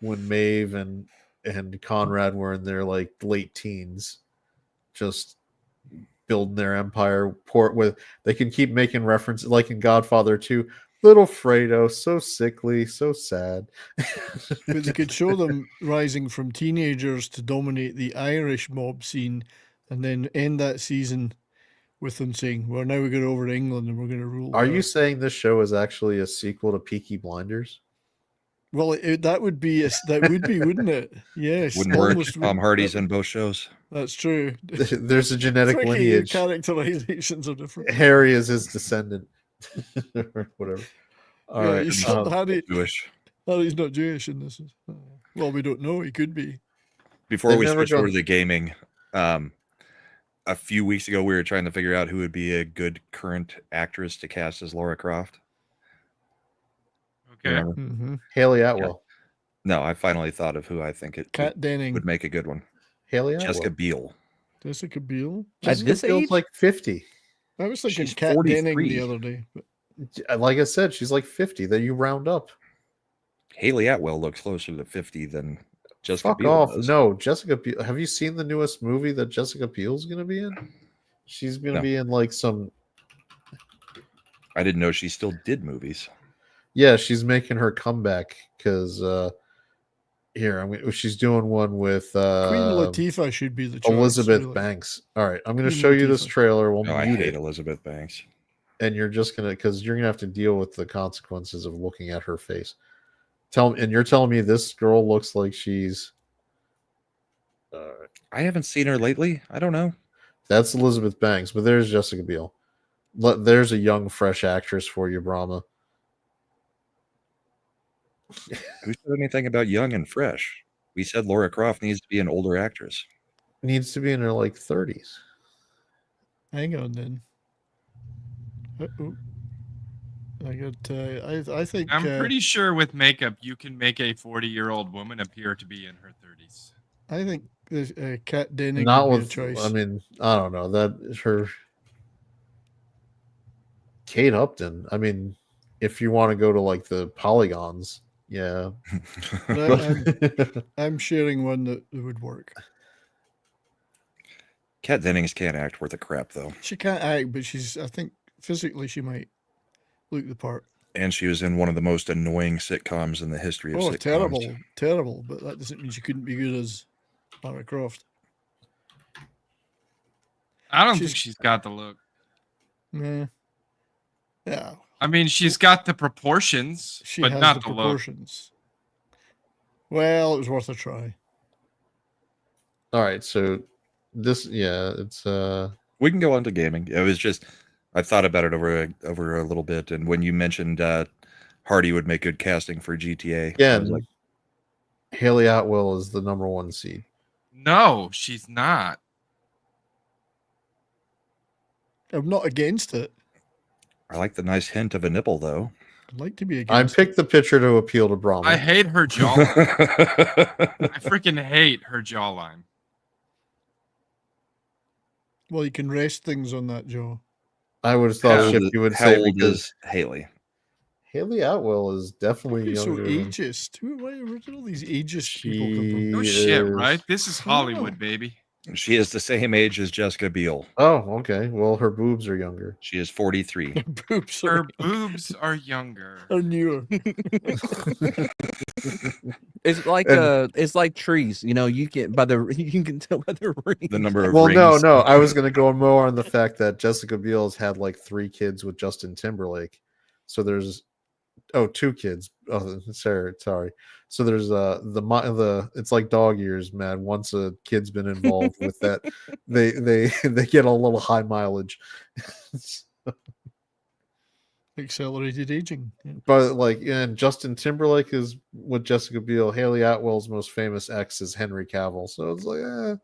[SPEAKER 2] when Maeve and Conrad were in their like late teens, just building their empire. They can keep making references, like in Godfather 2, little Fredo, so sickly, so sad.
[SPEAKER 11] But they could show them rising from teenagers to dominate the Irish mob scene, and then end that season with them saying, "Well, now we go over to England and we're going to rule."
[SPEAKER 2] Are you saying this show is actually a sequel to Peaky Blinders?
[SPEAKER 11] Well, that would be, wouldn't it? Yes.
[SPEAKER 5] Wouldn't work. Tom Hardy's in both shows.
[SPEAKER 11] That's true.
[SPEAKER 2] There's a genetic lineage.
[SPEAKER 11] Characterizations are different.
[SPEAKER 2] Harry is his descendant. Or whatever. All right.
[SPEAKER 5] Jewish.
[SPEAKER 11] Harry's not Jewish in this. Well, we don't know. He could be.
[SPEAKER 5] Before we switch over to the gaming, a few weeks ago, we were trying to figure out who would be a good current actress to cast as Lara Croft.
[SPEAKER 3] Okay.
[SPEAKER 2] Haley Atwell.
[SPEAKER 5] No, I finally thought of who I think
[SPEAKER 11] Kat Denning
[SPEAKER 5] would make a good one.
[SPEAKER 2] Haley Atwell.
[SPEAKER 5] Jessica Biel.
[SPEAKER 11] Jessica Biel?
[SPEAKER 4] At this age?
[SPEAKER 2] like 50.
[SPEAKER 11] I was thinking
[SPEAKER 5] She's
[SPEAKER 11] Kat
[SPEAKER 5] 43.
[SPEAKER 11] Denning the other day.
[SPEAKER 2] Like I said, she's like 50. Then you round up.
[SPEAKER 5] Haley Atwell looks closer to 50 than Jessica
[SPEAKER 2] Fuck
[SPEAKER 5] Biel
[SPEAKER 2] off.
[SPEAKER 5] does.
[SPEAKER 2] No, Jessica Biel. Have you seen the newest movie that Jessica Biel's going to be in? She's going to be in like some...
[SPEAKER 5] I didn't know she still did movies.
[SPEAKER 2] Yeah, she's making her comeback because she's doing one with
[SPEAKER 11] Queen Latifah should be the choice.
[SPEAKER 2] Elizabeth
[SPEAKER 11] really.
[SPEAKER 2] Banks. All right, I'm going to
[SPEAKER 11] Queen
[SPEAKER 2] show you this
[SPEAKER 11] Latifah.
[SPEAKER 2] trailer. We'll
[SPEAKER 5] I
[SPEAKER 2] mute
[SPEAKER 5] hate
[SPEAKER 2] it,
[SPEAKER 5] Elizabeth Banks.
[SPEAKER 2] and you're just gonna have to deal with the consequences of looking at her face. You're telling me this girl looks like she's.
[SPEAKER 5] I haven't seen her lately. I don't know.
[SPEAKER 2] That's Elizabeth Banks, but there's Jessica Biel. There's a young, fresh actress for you, Brahma.
[SPEAKER 5] Who said anything about young and fresh? We said Lara Croft needs to be an older actress.
[SPEAKER 2] Needs to be in her like 30s.
[SPEAKER 11] Hang on then. I got. I think.
[SPEAKER 3] I'm pretty sure with makeup you can make a 40-year-old woman appear to be in her 30s.
[SPEAKER 11] I think Kat Denning
[SPEAKER 2] Not
[SPEAKER 11] would be
[SPEAKER 2] with.
[SPEAKER 11] a choice.
[SPEAKER 2] I mean, I don't know. That is her. Kate Upton. I mean, if you want to go to like the polygons, yeah.
[SPEAKER 11] But I'm sharing one that would work.
[SPEAKER 5] Kat Dennings can't act worth a crap, though.
[SPEAKER 11] She can't act, but I think physically she might look the part.
[SPEAKER 5] And she was in one of the most annoying sitcoms in the history of sitcoms.
[SPEAKER 11] Terrible. But that doesn't mean she couldn't be good as Lara Croft.
[SPEAKER 3] I don't think she's got the look.
[SPEAKER 11] Nah. Yeah.
[SPEAKER 3] I mean, she's got the proportions,
[SPEAKER 11] She
[SPEAKER 3] but
[SPEAKER 11] has
[SPEAKER 3] not
[SPEAKER 11] the
[SPEAKER 3] the
[SPEAKER 11] proportions. Well, it was worth a try.
[SPEAKER 2] All right, so this, it's
[SPEAKER 5] We can go on to gaming. It was just I thought about it over a little bit, and when you mentioned Hardy would make good casting for GTA,
[SPEAKER 2] yeah,
[SPEAKER 5] I was like,
[SPEAKER 2] Haley Atwell is the #1 seed.
[SPEAKER 3] No, she's not.
[SPEAKER 11] I'm not against it.
[SPEAKER 5] I like the nice hint of a nipple, though.
[SPEAKER 11] I'd like to be
[SPEAKER 2] I
[SPEAKER 11] against
[SPEAKER 2] picked the picture to appeal to Brahma.
[SPEAKER 3] I hate her jawline. I freaking hate her jawline.
[SPEAKER 11] Well, you can rest things on that jaw.
[SPEAKER 2] I would have thought Shifty would
[SPEAKER 5] how
[SPEAKER 2] say
[SPEAKER 5] old
[SPEAKER 2] because
[SPEAKER 5] is Haley?
[SPEAKER 2] Haley Atwell is definitely
[SPEAKER 11] So
[SPEAKER 2] younger. than-
[SPEAKER 11] ageist. Where did all these ageist people come from?
[SPEAKER 3] No shit, right? This is Hollywood, baby.
[SPEAKER 5] She is the same age as Jessica Biel.
[SPEAKER 2] Oh, okay. Well, her boobs are younger.
[SPEAKER 5] She is 43.
[SPEAKER 3] Her boobs are younger.
[SPEAKER 11] Are newer.
[SPEAKER 4] It's like trees. You know, you can tell by the rings.
[SPEAKER 5] The number of
[SPEAKER 2] Well,
[SPEAKER 5] rings.
[SPEAKER 2] no. I was going to go more on the fact that Jessica Biel has had like 3 kids with Justin Timberlake. So there's 2 kids. Oh, sorry. So there's the it's like dog years, man. Once a kid's been involved with that, they get a little high mileage.
[SPEAKER 11] Accelerated aging. Yeah.
[SPEAKER 2] But and Justin Timberlake is with Jessica Biel. Haley Atwell's most famous ex is Henry Cavill. So it's like,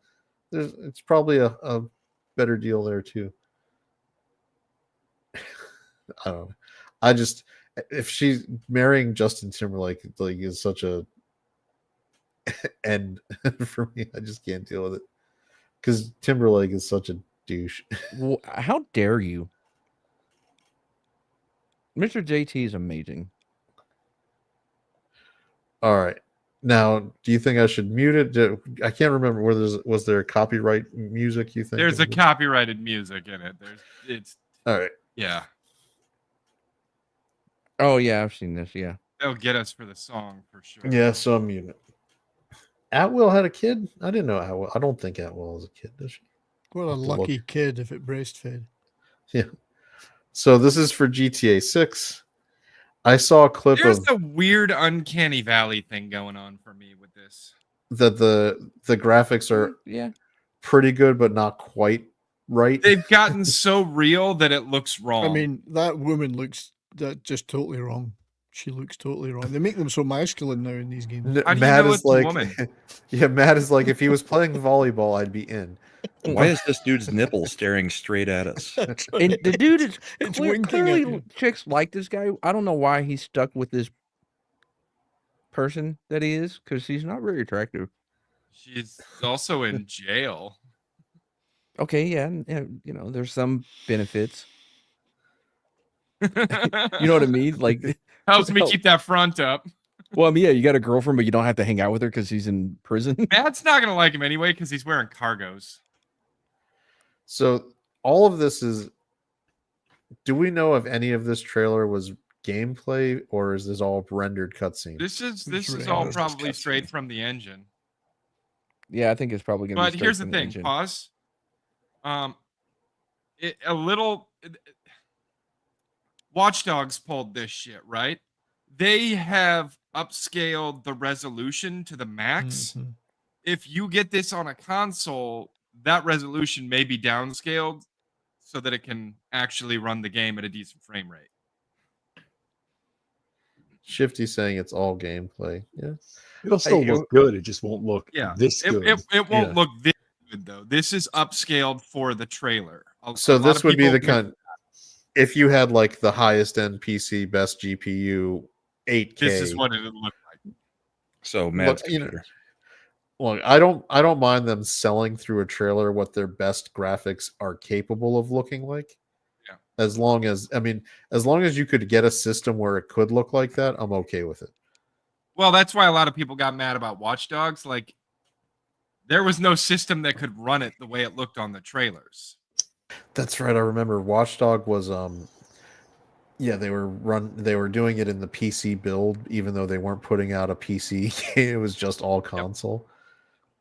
[SPEAKER 2] it's probably a better deal there too. I don't know. I just, if she's marrying Justin Timberlake, is such a end for me. I just can't deal with it because Timberlake is such a douche.
[SPEAKER 4] Well, how dare you? Mr. JT is amazing.
[SPEAKER 2] All right. Now, do you think I should mute it? I can't remember whether was there copyright music, you think?
[SPEAKER 3] There's a copyrighted music in it. It's
[SPEAKER 2] all right.
[SPEAKER 3] Yeah.
[SPEAKER 4] Oh yeah, I've seen this. Yeah.
[SPEAKER 3] They'll get us for the song for sure.
[SPEAKER 2] Yeah, so I'm muting it. Atwell had a kid? I didn't know Atwell. I don't think Atwell was a kid, does she?
[SPEAKER 11] What a lucky kid if it breastfed.
[SPEAKER 2] Yeah. So this is for GTA 6. I saw a clip
[SPEAKER 3] There's
[SPEAKER 2] of
[SPEAKER 3] a weird uncanny valley thing going on for me with this.
[SPEAKER 2] that the graphics are pretty good, but not quite right.
[SPEAKER 3] They've gotten so real that it looks wrong.
[SPEAKER 11] I mean, that woman looks just totally wrong. She looks totally wrong. They make them so masculine now in these games.
[SPEAKER 2] Matt is like, yeah, Matt is like, if he was playing volleyball, I'd be in.
[SPEAKER 5] Why is this dude's nipple staring straight at us?
[SPEAKER 4] And the dude is
[SPEAKER 11] winking at
[SPEAKER 4] clearly
[SPEAKER 11] you.
[SPEAKER 4] chicks like this guy. I don't know why he's stuck with this person that he is, because he's not very attractive.
[SPEAKER 3] She's also in jail.
[SPEAKER 4] Okay, yeah, you know, there's some benefits. You know what I mean? Like,
[SPEAKER 3] Helps me keep that front up.
[SPEAKER 4] well, I mean, yeah, you got a girlfriend, but you don't have to hang out with her because he's in prison.
[SPEAKER 3] Matt's not gonna like him anyway because he's wearing cargos.
[SPEAKER 2] So all of this is. Do we know if any of this trailer was gameplay or is this all rendered cutscene?
[SPEAKER 3] This is all probably straight from the engine.
[SPEAKER 4] Yeah, I think it's probably gonna.
[SPEAKER 3] But
[SPEAKER 4] be
[SPEAKER 3] here's the
[SPEAKER 4] straight from
[SPEAKER 3] thing.
[SPEAKER 4] engine.
[SPEAKER 3] Pause. Watch Dogs pulled this shit, right? They have upscaled the resolution to the max.
[SPEAKER 11] Mm-hmm.
[SPEAKER 3] If you get this on a console, that resolution may be downscaled so that it can actually run the game at a decent frame rate.
[SPEAKER 2] Shifty saying it's all gameplay. Yeah,
[SPEAKER 10] it'll still look good. It just won't look this good.
[SPEAKER 3] It won't look this good though. This is upscaled for the trailer.
[SPEAKER 2] So this would be the kind. If you had like the highest end PC, best GPU, 8K.
[SPEAKER 3] This is what it would look like.
[SPEAKER 5] So Matt's
[SPEAKER 2] look, I don't mind them selling through a trailer what their best graphics are capable of looking like.
[SPEAKER 3] Yeah.
[SPEAKER 2] As long as you could get a system where it could look like that, I'm okay with it.
[SPEAKER 3] Well, that's why a lot of people got mad about Watch Dogs. Like, there was no system that could run it the way it looked on the trailers.
[SPEAKER 2] That's right. I remember Watchdog was they were doing it in the PC build, even though they weren't putting out a PC game. It was just all console.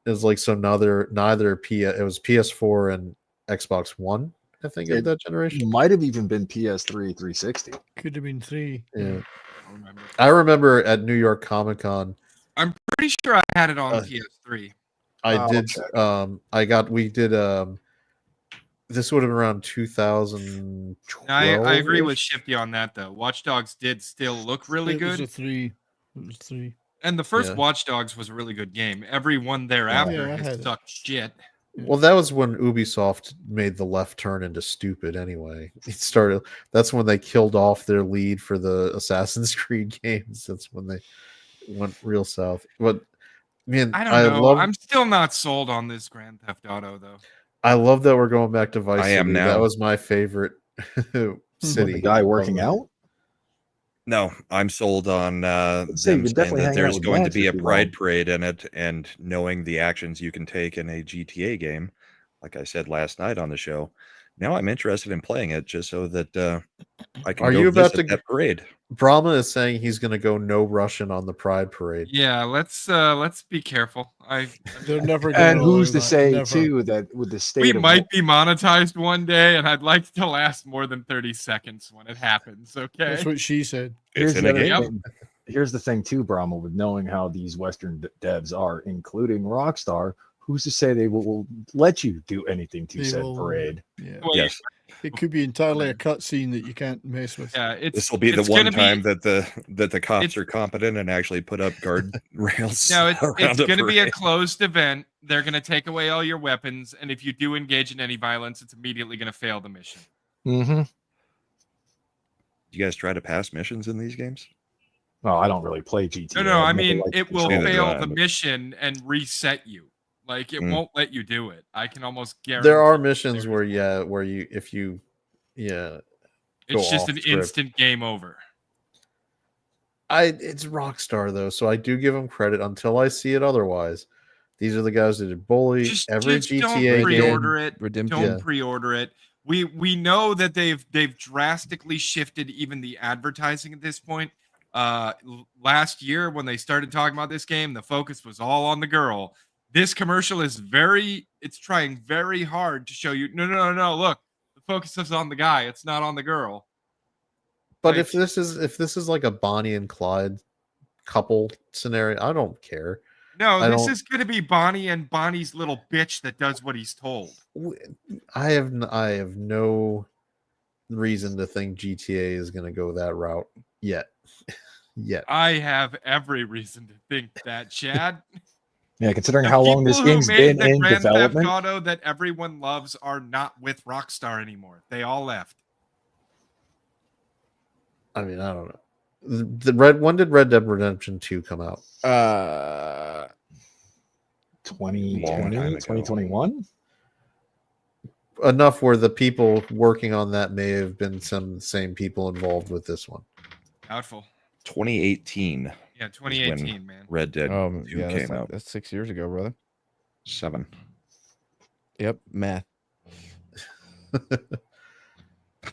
[SPEAKER 2] It was like, so neither it was PS4 and Xbox One, I think, of that generation.
[SPEAKER 10] Might have even been PS3 360.
[SPEAKER 11] Could have been 3.
[SPEAKER 2] Yeah. I remember at New York Comic Con.
[SPEAKER 3] I'm pretty sure I had it on PS3.
[SPEAKER 2] This would have been around 2012.
[SPEAKER 3] I agree with Shifty on that, though. Watch Dogs did still look really good.
[SPEAKER 11] It was 3. It was 3.
[SPEAKER 3] And the first Watch Dogs was a really good game. Every one thereafter has sucked shit.
[SPEAKER 2] Well, that was when Ubisoft made the left turn into stupid anyway. That's when they killed off their lead for the Assassin's Creed games. That's when they went real south. But man,
[SPEAKER 3] I don't know. I'm still not sold on this Grand Theft Auto, though.
[SPEAKER 2] I love that we're going back to Vice City.
[SPEAKER 5] I am now.
[SPEAKER 2] That was my favorite city.
[SPEAKER 10] The guy working out?
[SPEAKER 5] No, I'm sold on them saying that there's going to be a pride parade in it, and knowing the actions you can take in a GTA game, like I said last night on the show. Now I'm interested in playing it just so that I can go visit that parade.
[SPEAKER 2] Brahma is saying he's going to go no Russian on the Pride Parade.
[SPEAKER 3] Yeah, let's be careful.
[SPEAKER 11] They're never.
[SPEAKER 10] And who's to say too that with the state
[SPEAKER 3] we might be monetized one day, and I'd like to last more than 30 seconds when it happens. Okay,
[SPEAKER 11] that's what she said.
[SPEAKER 10] Here's the thing too, Brahma, with knowing how these Western devs are, including Rockstar. Who's to say they will let you do anything to said parade?
[SPEAKER 11] Yeah.
[SPEAKER 3] Well,
[SPEAKER 5] yes.
[SPEAKER 11] It could be entirely a cutscene that you can't mess with.
[SPEAKER 3] Yeah,
[SPEAKER 5] this will be the one time that the cops are competent and actually put up guard rails.
[SPEAKER 3] No, it's going to be a closed event. They're going to take away all your weapons, and if you do engage in any violence, it's immediately going to fail the mission.
[SPEAKER 10] Mm-hmm.
[SPEAKER 5] You guys try to pass missions in these games?
[SPEAKER 10] Oh, I don't really play GTA.
[SPEAKER 3] No, I mean it will fail the mission and reset you. Like, it won't let you do it. I can almost guarantee.
[SPEAKER 2] There are missions where it's
[SPEAKER 3] just an instant game over.
[SPEAKER 2] It's Rockstar though, so I do give them credit until I see it otherwise. These are the guys that did Bully, every GTA
[SPEAKER 3] don't pre-order
[SPEAKER 2] game.
[SPEAKER 3] it. Don't pre-order it. We know that they've drastically shifted even the advertising at this point. Last year when they started talking about this game, the focus was all on the girl. This commercial is it's trying very hard to show you, no, look, the focus is on the guy. It's not on the girl.
[SPEAKER 2] But if this is like a Bonnie and Clyde couple scenario, I don't care.
[SPEAKER 3] No, this is going to be Bonnie and Bonnie's little bitch that does what he's told.
[SPEAKER 2] I have no reason to think GTA is going to go that route yet.
[SPEAKER 3] I have every reason to think that, Chad.
[SPEAKER 10] Yeah, considering how long this game's been in
[SPEAKER 3] Grand
[SPEAKER 10] development.
[SPEAKER 3] Theft Auto that everyone loves are not with Rockstar anymore. They all left.
[SPEAKER 2] I mean, I don't know. When did Red Dead Redemption 2 come out?
[SPEAKER 10] 2021?
[SPEAKER 2] Enough where the people working on that may have been some same people involved with this one.
[SPEAKER 3] Doubtful.
[SPEAKER 5] 2018.
[SPEAKER 3] Yeah, 2018, man.
[SPEAKER 5] Red Dead 2 came out.
[SPEAKER 4] That's 6 years ago, brother.
[SPEAKER 5] 7.
[SPEAKER 4] Yep, math.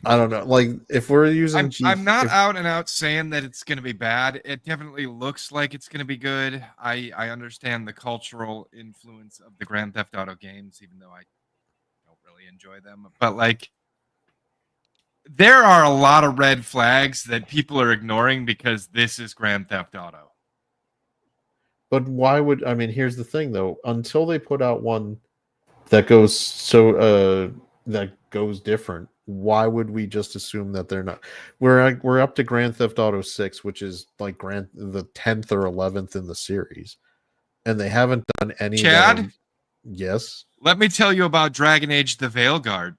[SPEAKER 2] I don't know. Like, if we're using,
[SPEAKER 3] I'm not out and out saying that it's going to be bad. It definitely looks like it's going to be good. I understand the cultural influence of the Grand Theft Auto games, even though I don't really enjoy them. But like, there are a lot of red flags that people are ignoring because this is Grand Theft Auto.
[SPEAKER 2] But why would, I mean, here's the thing though, until they put out one that goes that goes different, why would we just assume that they're not? We're up to Grand Theft Auto 6, which is like the 10th or 11th in the series, and they haven't done any.
[SPEAKER 3] Chad?
[SPEAKER 2] Yes.
[SPEAKER 3] Let me tell you about Dragon Age: The Veilguard.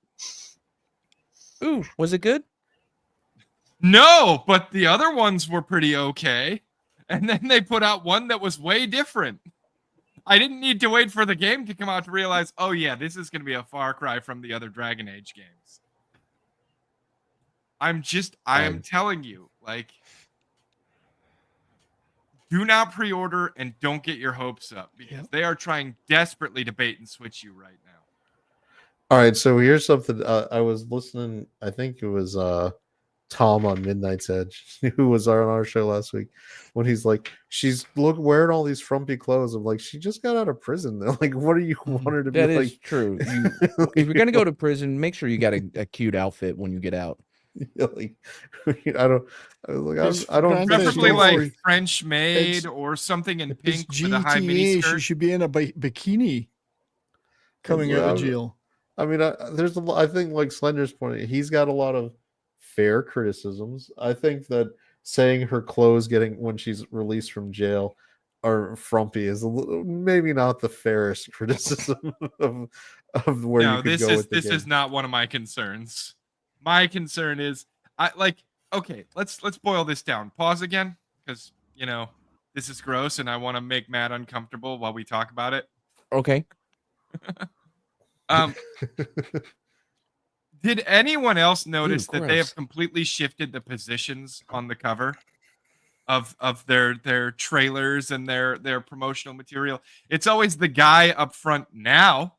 [SPEAKER 4] Ooh, was it good?
[SPEAKER 3] No, but the other ones were pretty okay. And then they put out one that was way different. I didn't need to wait for the game to come out to realize, oh yeah, this is going to be a far cry from the other Dragon Age games. I am telling you, like, do not pre-order and don't get your hopes up because they are trying desperately to bait and switch you right now.
[SPEAKER 2] All right, so here's something. I was listening. I think it was Tom on Midnight's Edge, who was on our show last week, when he's like, "She's wearing all these frumpy clothes." I'm like, "She just got out of prison." They're like, "What do you want her to be
[SPEAKER 4] That
[SPEAKER 2] like?"
[SPEAKER 4] is true. If you're gonna go to prison, make sure you got a cute outfit when you get out.
[SPEAKER 2] Like, I don't. I don't.
[SPEAKER 3] Preferably
[SPEAKER 11] don't
[SPEAKER 3] like
[SPEAKER 11] worry.
[SPEAKER 3] French maid
[SPEAKER 11] It's-
[SPEAKER 3] or something in
[SPEAKER 11] It's
[SPEAKER 3] pink with a high mini
[SPEAKER 11] GTA. She
[SPEAKER 3] skirt.
[SPEAKER 11] should be in a bikini coming out of jail.
[SPEAKER 2] I mean, there's I think like Slender's point, he's got a lot of fair criticisms. I think that saying her clothes when she's released from jail are frumpy is maybe not the fairest criticism of where you could go with the game.
[SPEAKER 3] This is not one of my concerns. My concern is okay, let's boil this down. Pause again, because this is gross and I want to make Matt uncomfortable while we talk about it.
[SPEAKER 4] Okay.
[SPEAKER 3] Did anyone else notice that they
[SPEAKER 4] gross.
[SPEAKER 3] have completely shifted the positions on the cover of their trailers and their promotional material? It's always the guy up front now.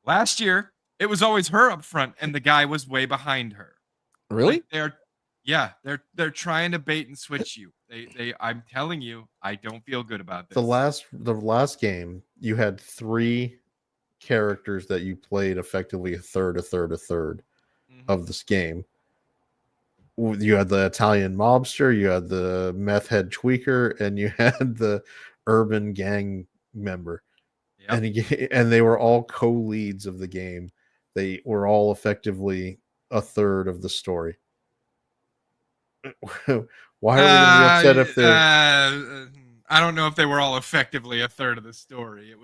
[SPEAKER 3] Last year, it was always her up front and the guy was way behind her.
[SPEAKER 4] Really?
[SPEAKER 3] They're trying to bait and switch you. I'm telling you, I don't feel good about this.
[SPEAKER 2] The last game, you had 3 characters that you played effectively a third of this game. You had the Italian mobster, you had the meth head tweaker, and you had the urban gang member. And they were all co-leads of the game. They were all effectively a third of the story. Why are we gonna be upset if they're
[SPEAKER 3] I don't know if they were all effectively a third of the story.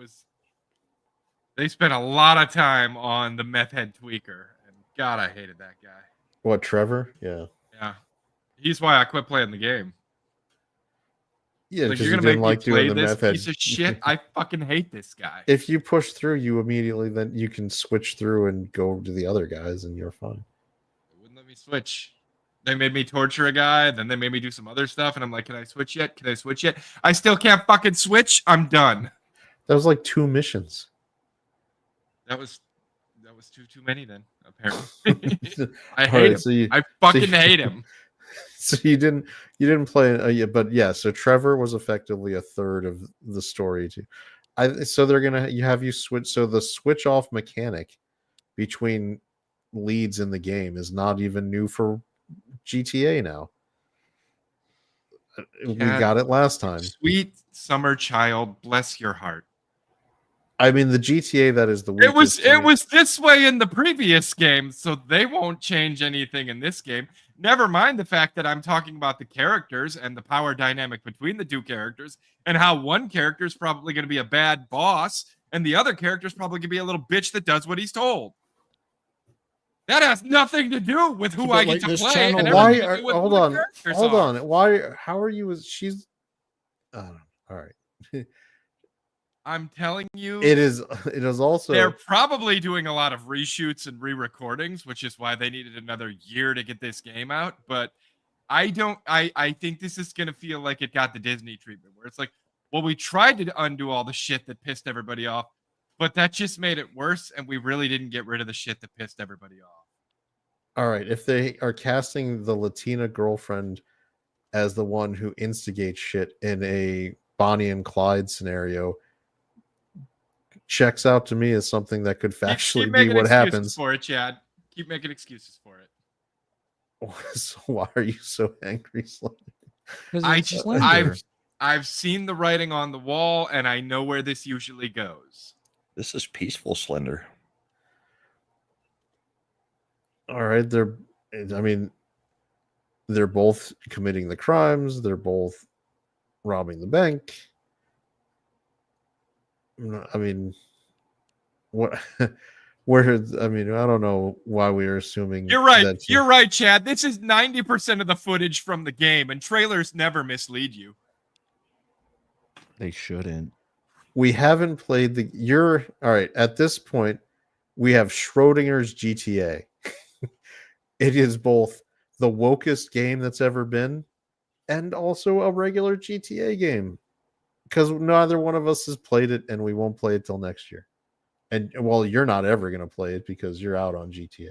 [SPEAKER 3] They spent a lot of time on the meth head tweaker, and God, I hated that guy.
[SPEAKER 2] What, Trevor? Yeah.
[SPEAKER 3] He's why I quit playing the game.
[SPEAKER 2] Yeah,
[SPEAKER 3] like,
[SPEAKER 2] because
[SPEAKER 3] you're
[SPEAKER 2] you
[SPEAKER 3] gonna
[SPEAKER 2] didn't
[SPEAKER 3] make
[SPEAKER 2] like
[SPEAKER 3] me play
[SPEAKER 2] doing the
[SPEAKER 3] this
[SPEAKER 2] meth head.
[SPEAKER 3] piece of shit. I fucking hate this guy.
[SPEAKER 2] If you push through, you immediately then you can switch through and go to the other guys, and you're fine.
[SPEAKER 3] They wouldn't let me switch. They made me torture a guy, then they made me do some other stuff, and I'm like, can I switch yet? Can I switch yet? I still can't fucking switch. I'm done.
[SPEAKER 2] That was like 2 missions.
[SPEAKER 3] That was too many then, apparently. I
[SPEAKER 2] All
[SPEAKER 3] hate
[SPEAKER 2] right,
[SPEAKER 3] him.
[SPEAKER 2] so you-
[SPEAKER 3] I fucking hate him.
[SPEAKER 2] So you didn't play, but yeah. So Trevor was effectively a third of the story too. So they're gonna have you switch. So the switch off mechanic between leads in the game is not even new for GTA now. We got it last time.
[SPEAKER 3] Sweet summer child, bless your heart.
[SPEAKER 2] I mean, the GTA that is the weakest.
[SPEAKER 3] It was this way in the previous game, so they won't change anything in this game. Never mind the fact that I'm talking about the characters and the power dynamic between the 2 characters and how one character is probably going to be a bad boss and the other character is probably going to be a little bitch that does what he's told. That has nothing to do with who I get to play. And
[SPEAKER 2] Why?
[SPEAKER 3] everything to do with
[SPEAKER 2] Hold
[SPEAKER 3] who the
[SPEAKER 2] on.
[SPEAKER 3] characters
[SPEAKER 2] Hold
[SPEAKER 3] are.
[SPEAKER 2] on. Why? How are you? She's. All right.
[SPEAKER 3] I'm telling you,
[SPEAKER 2] It is also.
[SPEAKER 3] They're probably doing a lot of reshoots and re-recordings, which is why they needed another year to get this game out. But I think this is going to feel like it got the Disney treatment, where it's like, well, we tried to undo all the shit that pissed everybody off, but that just made it worse, and we really didn't get rid of the shit that pissed everybody off.
[SPEAKER 2] All right, if they are casting the Latina girlfriend as the one who instigates shit in a Bonnie and Clyde scenario, checks out to me as something that could factually be what happens.
[SPEAKER 3] For it, Chad. Keep making excuses for it.
[SPEAKER 2] So why are you so angry,
[SPEAKER 3] I've seen the writing on the wall, and I know where this usually goes.
[SPEAKER 5] This is peaceful, Slender.
[SPEAKER 2] All right, they're both committing the crimes. They're both robbing the bank. I mean, what? Where? I mean, I don't know why we are assuming.
[SPEAKER 3] You're right. You're right, Chad. This is 90% of the footage from the game, and trailers never mislead you.
[SPEAKER 4] They shouldn't.
[SPEAKER 2] We haven't played all right. At this point, we have Schrodinger's GTA. it is both the wokest game that's ever been and also a regular GTA game. Because neither one of us has played it, and we won't play it till next year. And well, you're not ever going to play it because you're out on GTA.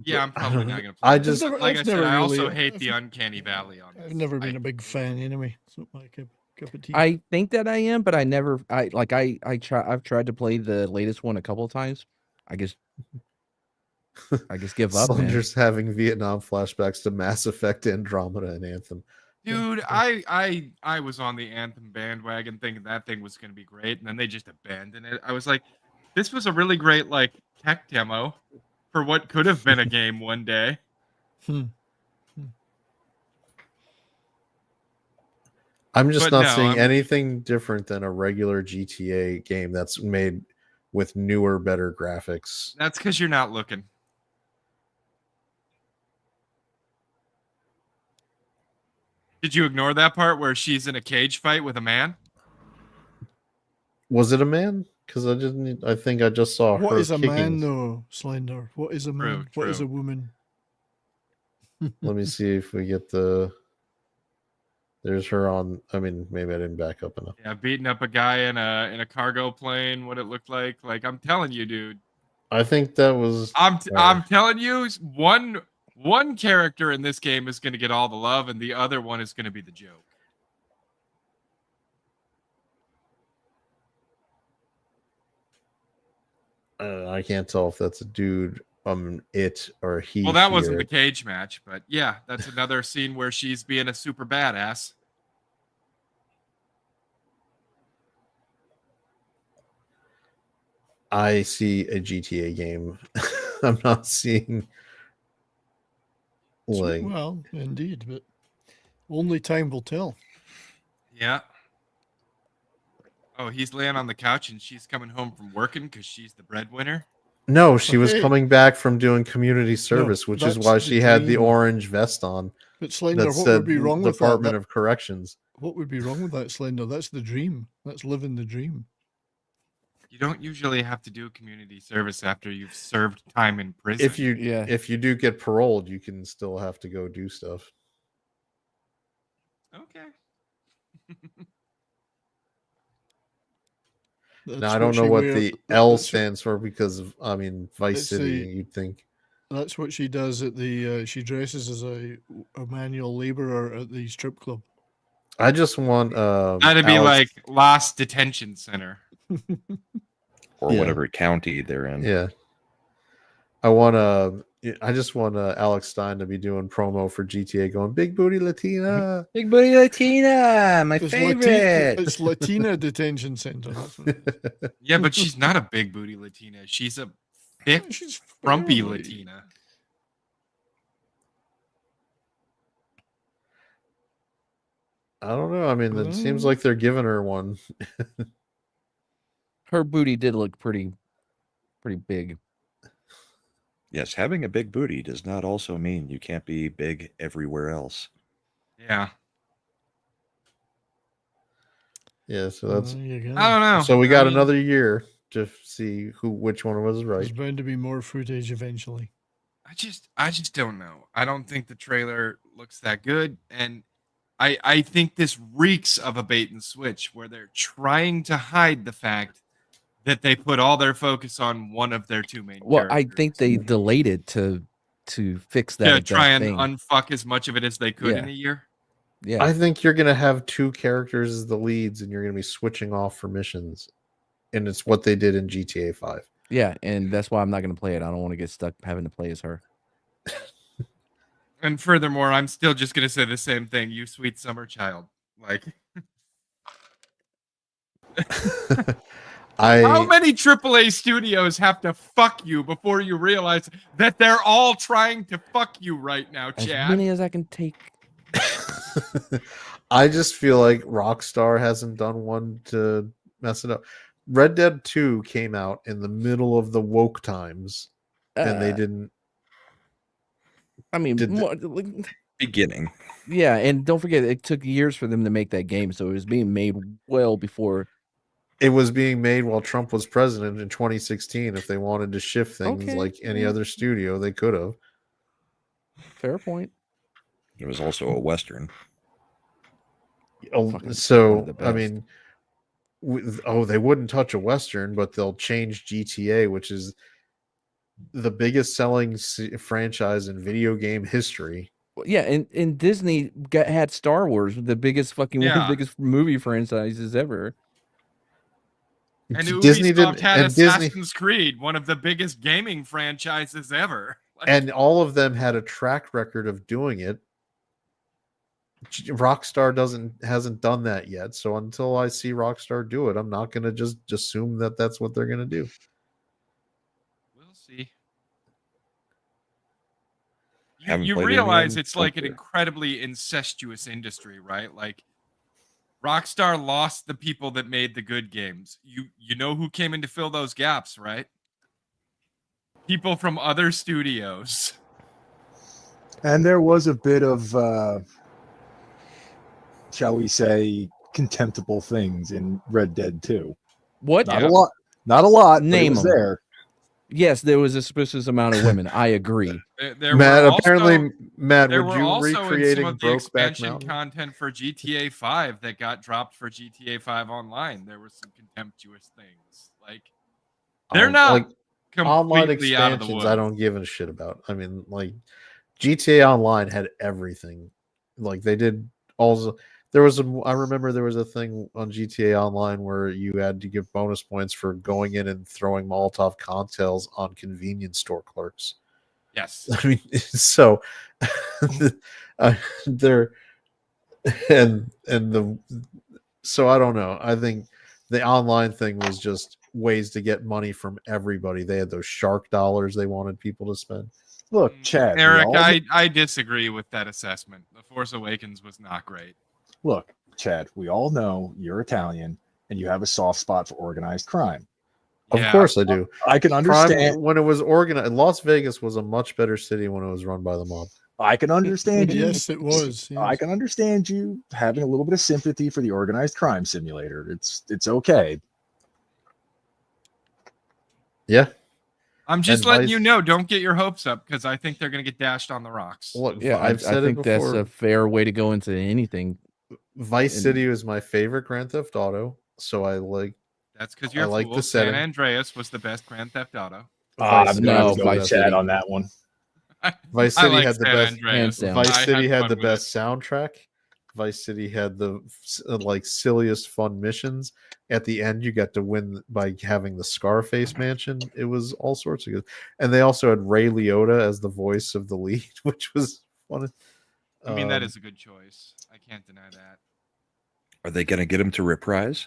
[SPEAKER 3] Yeah, I'm probably not gonna play.
[SPEAKER 2] I
[SPEAKER 3] it.
[SPEAKER 2] just
[SPEAKER 3] like I
[SPEAKER 11] I've
[SPEAKER 3] said,
[SPEAKER 11] never
[SPEAKER 3] I also
[SPEAKER 11] really-
[SPEAKER 3] hate the uncanny valley on.
[SPEAKER 11] I've never been a big fan anyway. It's not my cup of tea.
[SPEAKER 4] I think that I am, but I've tried to play the latest one a couple of times. I guess give up, man.
[SPEAKER 2] Slender's having Vietnam flashbacks to Mass Effect, Andromeda, and Anthem.
[SPEAKER 3] Dude, I was on the Anthem bandwagon thinking that thing was gonna be great, and then they just abandoned it. I was like, this was a really great like tech demo for what could have been a game one day.
[SPEAKER 2] I'm just
[SPEAKER 3] But
[SPEAKER 2] not
[SPEAKER 3] no,
[SPEAKER 2] seeing
[SPEAKER 3] I'm-
[SPEAKER 2] anything different than a regular GTA game that's made with newer, better graphics.
[SPEAKER 3] That's because you're not looking. Did you ignore that part where she's in a cage fight with a man?
[SPEAKER 2] Was it a man? Because I didn't. I think I just saw
[SPEAKER 11] What
[SPEAKER 2] her
[SPEAKER 11] is a
[SPEAKER 2] kicking.
[SPEAKER 11] man, though, Slender? What is a man? What is
[SPEAKER 3] true.
[SPEAKER 11] a woman?
[SPEAKER 2] Let me see if we get the. There's her on. I mean, maybe I didn't back up enough.
[SPEAKER 3] Yeah, beating up a guy in a cargo plane. What it looked like? Like I'm telling you, dude.
[SPEAKER 2] I think that was.
[SPEAKER 3] I'm telling you, one character in this game is going to get all the love, and the other one is going to be the joke.
[SPEAKER 2] I can't tell if that's a dude, it or he.
[SPEAKER 3] Well, that wasn't
[SPEAKER 2] here.
[SPEAKER 3] the cage match, but yeah, that's another scene where she's being a super badass.
[SPEAKER 2] I see a GTA game. I'm not seeing. Like,
[SPEAKER 11] Well, indeed, but only time will tell.
[SPEAKER 3] Yeah. Oh, he's laying on the couch and she's coming home from working because she's the breadwinner.
[SPEAKER 2] no, she was
[SPEAKER 11] Okay.
[SPEAKER 2] coming back from doing community service, which is
[SPEAKER 11] that's
[SPEAKER 2] why
[SPEAKER 11] the
[SPEAKER 2] she had the
[SPEAKER 11] dream.
[SPEAKER 2] orange vest on.
[SPEAKER 11] But Slender,
[SPEAKER 2] that
[SPEAKER 11] what
[SPEAKER 2] said
[SPEAKER 11] would be wrong with that?
[SPEAKER 2] Department
[SPEAKER 11] That-
[SPEAKER 2] of Corrections.
[SPEAKER 11] What would be wrong with that, Slender? That's the dream. That's living the dream.
[SPEAKER 3] You don't usually have to do community service after you've served time in prison.
[SPEAKER 2] If you do get paroled, you can still have to go do stuff.
[SPEAKER 3] Okay.
[SPEAKER 2] Now I don't know what the L stands for because of Vice
[SPEAKER 11] It's
[SPEAKER 2] City.
[SPEAKER 11] the-
[SPEAKER 2] You'd think.
[SPEAKER 11] That's what she does at the. She dresses as a manual laborer at the strip club.
[SPEAKER 2] I just want.
[SPEAKER 3] That'd be like Lost Detention Center.
[SPEAKER 5] Or
[SPEAKER 2] Yeah.
[SPEAKER 5] whatever county they're in.
[SPEAKER 2] Yeah. I just want Alex Stein to be doing promo for GTA, going Big Booty Latina.
[SPEAKER 5] Big Booty Latina, my
[SPEAKER 11] It's it's Latina Detention Center. That's what it is.
[SPEAKER 3] Yeah, but she's not a big booty Latina. She's a thick, frumpy Latina.
[SPEAKER 2] I don't know. I mean, it seems like they're giving her one.
[SPEAKER 4] Her booty did look pretty big.
[SPEAKER 5] Yes, having a big booty does not also mean you can't be big everywhere else.
[SPEAKER 3] Yeah.
[SPEAKER 2] Yeah, so that's.
[SPEAKER 11] There you go.
[SPEAKER 3] I don't know.
[SPEAKER 2] So we got
[SPEAKER 3] I mean-
[SPEAKER 2] another year to see which one was
[SPEAKER 11] There's
[SPEAKER 2] right.
[SPEAKER 11] bound to be more footage eventually.
[SPEAKER 3] I just don't know. I don't think the trailer looks that good, and I think this reeks of a bait and switch where they're trying to hide the fact that they put all their focus on one of their two main
[SPEAKER 4] Well,
[SPEAKER 3] characters.
[SPEAKER 4] I think they delayed it to fix that.
[SPEAKER 3] to
[SPEAKER 4] exact
[SPEAKER 3] try and
[SPEAKER 4] thing.
[SPEAKER 3] unfuck as much of it as they could
[SPEAKER 4] Yeah.
[SPEAKER 3] in a year.
[SPEAKER 4] Yeah.
[SPEAKER 2] I think you're gonna have two characters as the leads, and you're gonna be switching off for missions, and it's what they did in GTA 5.
[SPEAKER 4] Yeah, and that's why I'm not going to play it. I don't want to get stuck having to play as her.
[SPEAKER 3] And furthermore, I'm still just gonna say the same thing. You sweet summer child. Like, how many AAA studios have to fuck you before you realize that they're all trying to fuck you right now,
[SPEAKER 4] As
[SPEAKER 3] Chad?
[SPEAKER 4] many as I can take.
[SPEAKER 2] I just feel like Rockstar hasn't done one to mess it up. Red Dead 2 came out in the middle of the woke times, and they didn't.
[SPEAKER 4] I mean,
[SPEAKER 5] Beginning.
[SPEAKER 4] yeah, and don't forget, it took years for them to make that game, so it was being made well before
[SPEAKER 2] It was being made while Trump was president in 2016. If they wanted to shift things
[SPEAKER 4] Okay,
[SPEAKER 2] like any
[SPEAKER 4] yeah.
[SPEAKER 2] other studio, they could have.
[SPEAKER 4] Fair point.
[SPEAKER 5] It was also a Western.
[SPEAKER 2] Oh,
[SPEAKER 4] Fucking one
[SPEAKER 2] so
[SPEAKER 4] of the
[SPEAKER 2] I
[SPEAKER 4] best.
[SPEAKER 2] mean, they wouldn't touch a Western, but they'll change GTA, which is the biggest selling franchise in video game history.
[SPEAKER 4] Well, yeah, and Disney had Star Wars, the biggest fucking one of the
[SPEAKER 3] Yeah.
[SPEAKER 4] biggest movie franchises ever.
[SPEAKER 3] And
[SPEAKER 2] Disney
[SPEAKER 3] Ubisoft
[SPEAKER 2] did,
[SPEAKER 3] had
[SPEAKER 2] and Disney,
[SPEAKER 3] Assassin's Creed, one of the biggest gaming franchises ever. Like,
[SPEAKER 2] and all of them had a track record of doing it. Rockstar hasn't done that yet. So until I see Rockstar do it, I'm not going to just assume that that's what they're going to do.
[SPEAKER 3] we'll see.
[SPEAKER 5] Haven't
[SPEAKER 3] You
[SPEAKER 5] played any
[SPEAKER 3] realize
[SPEAKER 5] of them?
[SPEAKER 3] it's like an
[SPEAKER 5] Okay.
[SPEAKER 3] incredibly incestuous industry, right? Like Rockstar lost the people that made the good games. You know who came in to fill those gaps, right? People from other studios.
[SPEAKER 10] And there was a bit of, shall we say, contemptible things in Red Dead 2.
[SPEAKER 4] What?
[SPEAKER 10] Not a lot. Not a lot.
[SPEAKER 4] Name
[SPEAKER 10] but it was
[SPEAKER 4] 'em.
[SPEAKER 10] there.
[SPEAKER 4] Yes, there was a suspicious amount of women. I agree.
[SPEAKER 3] There
[SPEAKER 2] Matt,
[SPEAKER 3] were
[SPEAKER 2] apparently,
[SPEAKER 3] also,
[SPEAKER 2] Matt,
[SPEAKER 3] there
[SPEAKER 2] would
[SPEAKER 3] were
[SPEAKER 2] you
[SPEAKER 3] also in
[SPEAKER 2] recreating
[SPEAKER 3] some of the
[SPEAKER 2] Brokeback
[SPEAKER 3] expansion
[SPEAKER 2] Mountain?
[SPEAKER 3] content for GTA 5 that got dropped for GTA 5 Online. There were some contemptuous things. Like they're not
[SPEAKER 2] like online
[SPEAKER 3] completely out of the
[SPEAKER 2] expansions.
[SPEAKER 3] woods.
[SPEAKER 2] I don't give a shit about. I mean, like GTA Online had everything. Like they did also. I remember there was a thing on GTA Online where you had to give bonus points for going in and throwing Molotov cocktails on convenience store clerks.
[SPEAKER 3] Yes.
[SPEAKER 2] I mean, so they're so I don't know. I think the online thing was just ways to get money from everybody. They had those shark dollars they wanted people to spend.
[SPEAKER 10] Look, Chad. we
[SPEAKER 3] Eric,
[SPEAKER 10] all-
[SPEAKER 3] I disagree with that assessment. The Force Awakens was not great.
[SPEAKER 10] Look, Chad, we all know you're Italian and you have a soft spot for organized crime.
[SPEAKER 2] Of
[SPEAKER 3] Yeah.
[SPEAKER 2] course I do.
[SPEAKER 10] I can understand.
[SPEAKER 2] Crime, when it was organized, Las Vegas was a much better city when it was run by the mob.
[SPEAKER 10] I can understand you.
[SPEAKER 11] Yes, it was.
[SPEAKER 10] I
[SPEAKER 11] yes.
[SPEAKER 10] can understand you having a little bit of sympathy for the organized crime simulator. It's okay.
[SPEAKER 2] Yeah.
[SPEAKER 3] I'm just
[SPEAKER 2] And
[SPEAKER 3] letting
[SPEAKER 2] Vice-
[SPEAKER 3] you know, don't get your hopes up because I think they're going to get dashed on the rocks.
[SPEAKER 2] Look,
[SPEAKER 4] Yeah,
[SPEAKER 2] I've said
[SPEAKER 4] I
[SPEAKER 2] it
[SPEAKER 4] think that's
[SPEAKER 2] before.
[SPEAKER 4] a fair way to go into anything.
[SPEAKER 2] Vice
[SPEAKER 4] and-
[SPEAKER 2] City was my favorite Grand Theft Auto, so I like.
[SPEAKER 3] That's because you're
[SPEAKER 2] I
[SPEAKER 3] a
[SPEAKER 2] like
[SPEAKER 3] fool.
[SPEAKER 2] the
[SPEAKER 3] San
[SPEAKER 2] setting.
[SPEAKER 3] Andreas was the best Grand Theft Auto.
[SPEAKER 2] Vice City
[SPEAKER 10] No,
[SPEAKER 2] was the
[SPEAKER 10] go
[SPEAKER 2] best.
[SPEAKER 10] Chad on that one.
[SPEAKER 2] Vice
[SPEAKER 3] I
[SPEAKER 2] City
[SPEAKER 3] like
[SPEAKER 2] had the
[SPEAKER 3] San
[SPEAKER 2] best.
[SPEAKER 3] Andreas.
[SPEAKER 4] hands down.
[SPEAKER 2] Vice
[SPEAKER 3] I
[SPEAKER 2] City had
[SPEAKER 3] fun
[SPEAKER 2] the
[SPEAKER 3] with
[SPEAKER 2] best soundtrack. Vice City had the like silliest fun missions. At the end, you got to win by having the Scarface mansion. It was all sorts of good. And they also had Ray Liotta as the voice of the lead, which was fun.
[SPEAKER 3] I mean, that is a good choice. I can't deny that.
[SPEAKER 5] Are they going to get him to reprise?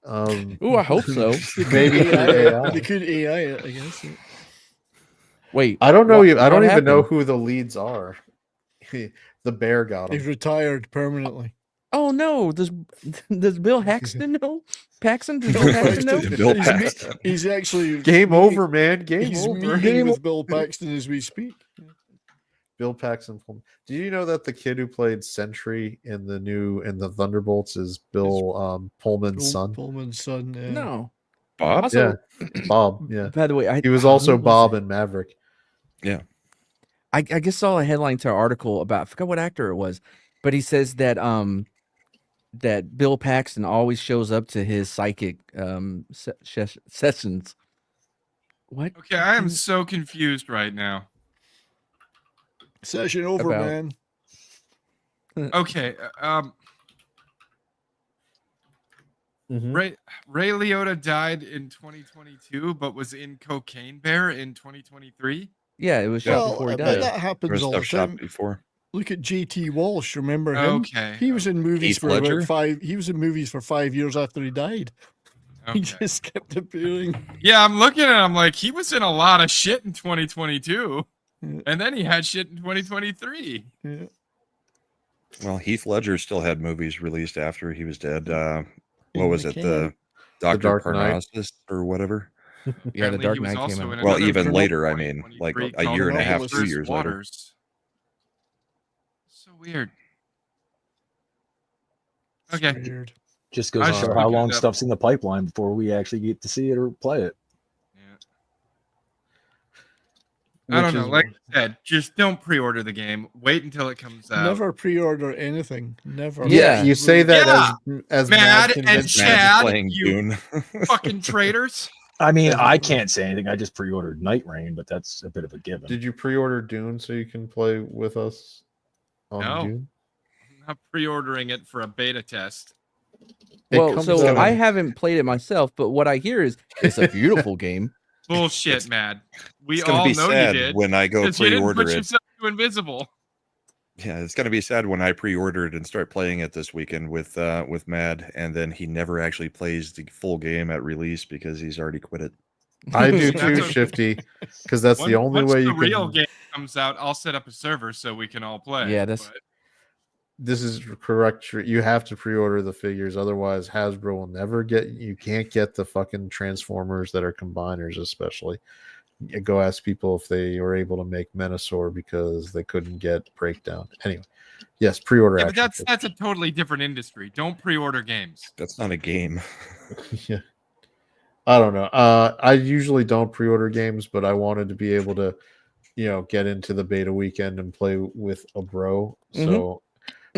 [SPEAKER 4] Ooh, I hope so.
[SPEAKER 2] Maybe through AI.
[SPEAKER 11] They could AI it, I guess.
[SPEAKER 4] Wait,
[SPEAKER 2] I don't know. I don't
[SPEAKER 4] what
[SPEAKER 2] even know
[SPEAKER 4] happened?
[SPEAKER 2] who the leads are. The bear got
[SPEAKER 11] He's
[SPEAKER 2] him.
[SPEAKER 11] retired permanently.
[SPEAKER 4] Oh no! Does Bill Paxton know? Paxton? Does Bill Paxton know?
[SPEAKER 5] Bill
[SPEAKER 11] He's,
[SPEAKER 5] Paxton.
[SPEAKER 11] he's actually
[SPEAKER 2] Game over, man. Game
[SPEAKER 11] He's
[SPEAKER 2] over.
[SPEAKER 11] meeting
[SPEAKER 2] Game
[SPEAKER 11] with Bill Paxton as we speak.
[SPEAKER 2] Bill Paxton. Do you know that the kid who played Sentry in the Thunderbolts is Bill Pullman's son?
[SPEAKER 11] Pullman's son. Yeah.
[SPEAKER 4] No.
[SPEAKER 5] Bob?
[SPEAKER 4] Also,
[SPEAKER 2] Yeah, Bob. Yeah,
[SPEAKER 4] by the way,
[SPEAKER 2] he was
[SPEAKER 4] who
[SPEAKER 2] also
[SPEAKER 4] was
[SPEAKER 2] Bob
[SPEAKER 4] it?
[SPEAKER 2] in Maverick.
[SPEAKER 5] Yeah.
[SPEAKER 4] I just saw a headline to an article about, I forgot what actor it was, but he says that that Bill Paxton always shows up to his psychic sessions. What?
[SPEAKER 3] Okay, I am so confused right now.
[SPEAKER 11] Session over,
[SPEAKER 4] About-
[SPEAKER 11] man.
[SPEAKER 3] Okay,
[SPEAKER 2] Mhm.
[SPEAKER 3] Ray Liotta died in 2022, but was in Cocaine Bear in 2023.
[SPEAKER 4] Yeah, it was shot
[SPEAKER 11] Well,
[SPEAKER 4] before he
[SPEAKER 11] but
[SPEAKER 4] died.
[SPEAKER 11] that happens
[SPEAKER 5] There was
[SPEAKER 11] all the
[SPEAKER 5] stuff shot
[SPEAKER 11] time.
[SPEAKER 5] before.
[SPEAKER 11] Look at JT Walsh. Remember him?
[SPEAKER 3] Okay,
[SPEAKER 11] He was in movies
[SPEAKER 5] Heath
[SPEAKER 11] for
[SPEAKER 5] Ledger?
[SPEAKER 11] about 5. He was in movies for 5 years after he died. He
[SPEAKER 3] Okay.
[SPEAKER 11] just kept appearing.
[SPEAKER 3] Yeah, I'm looking at him like he was in a lot of shit in 2022,
[SPEAKER 11] Yeah.
[SPEAKER 3] and then he had shit in 2023.
[SPEAKER 11] Yeah.
[SPEAKER 5] Well, Heath Ledger still had movies released after he was dead. What was it?
[SPEAKER 11] McKay.
[SPEAKER 5] The Dr.
[SPEAKER 2] Dark Knight.
[SPEAKER 5] Parnassus or whatever?
[SPEAKER 4] Yeah, the
[SPEAKER 3] Apparently
[SPEAKER 4] Dark
[SPEAKER 3] he was
[SPEAKER 4] Knight
[SPEAKER 3] also
[SPEAKER 4] came
[SPEAKER 3] in
[SPEAKER 4] out.
[SPEAKER 5] Well,
[SPEAKER 3] another
[SPEAKER 5] even
[SPEAKER 3] film
[SPEAKER 5] later,
[SPEAKER 3] in
[SPEAKER 5] I mean, like
[SPEAKER 3] 2023
[SPEAKER 5] a year and a half,
[SPEAKER 3] called
[SPEAKER 5] 2 years later.
[SPEAKER 3] Waters. So weird.
[SPEAKER 11] It's
[SPEAKER 3] Okay.
[SPEAKER 11] weird.
[SPEAKER 10] Just goes to show how long stuff's in the pipeline before we actually get to see it or play it.
[SPEAKER 3] I don't know. Like I said, just don't pre-order the game. Wait until it comes out.
[SPEAKER 11] Never pre-order anything. Never.
[SPEAKER 2] Yeah, you say that as
[SPEAKER 3] Mad and
[SPEAKER 2] convinced
[SPEAKER 3] Chad,
[SPEAKER 5] playing
[SPEAKER 3] you
[SPEAKER 5] Dune.
[SPEAKER 3] fucking traitors.
[SPEAKER 10] I mean, I can't say anything. I just pre-ordered Night Rain, but that's a bit of a given.
[SPEAKER 2] Did you pre-order Dune so you can play with us on
[SPEAKER 3] No.
[SPEAKER 2] Dune?
[SPEAKER 3] I'm not pre-ordering it for a beta test.
[SPEAKER 4] Well, so I haven't played it myself, but what I hear is it's a beautiful game.
[SPEAKER 3] Bullshit, Mad. We
[SPEAKER 5] It's gonna
[SPEAKER 3] all
[SPEAKER 5] be
[SPEAKER 3] know
[SPEAKER 5] sad
[SPEAKER 3] you did.
[SPEAKER 5] when I go
[SPEAKER 3] 'cause you didn't
[SPEAKER 5] pre-order
[SPEAKER 3] put
[SPEAKER 5] it.
[SPEAKER 3] yourself to invisible.
[SPEAKER 5] Yeah, it's gonna be sad when I pre-order it and start playing it this weekend with Mad, and then he never actually plays the full game at release because he's already quit it.
[SPEAKER 2] I do too, Shifty, because that's the only way you
[SPEAKER 3] the real
[SPEAKER 2] can.
[SPEAKER 3] game comes out, I'll set up a server so we can all play.
[SPEAKER 4] Yeah, that's.
[SPEAKER 3] but-
[SPEAKER 2] This is correct. You have to pre-order the figures, otherwise Hasbro will never get. You can't get the fucking Transformers that are combiners, especially. You go ask people if they were able to make Menasor because they couldn't get Breakdown. Anyway, yes, pre-order.
[SPEAKER 3] Yeah, but
[SPEAKER 2] action
[SPEAKER 3] that's a totally different industry. Don't pre-order games.
[SPEAKER 5] That's not a game.
[SPEAKER 2] yeah. I don't know. I usually don't pre-order games, but I wanted to be able to, get into the beta weekend and play with a bro. So,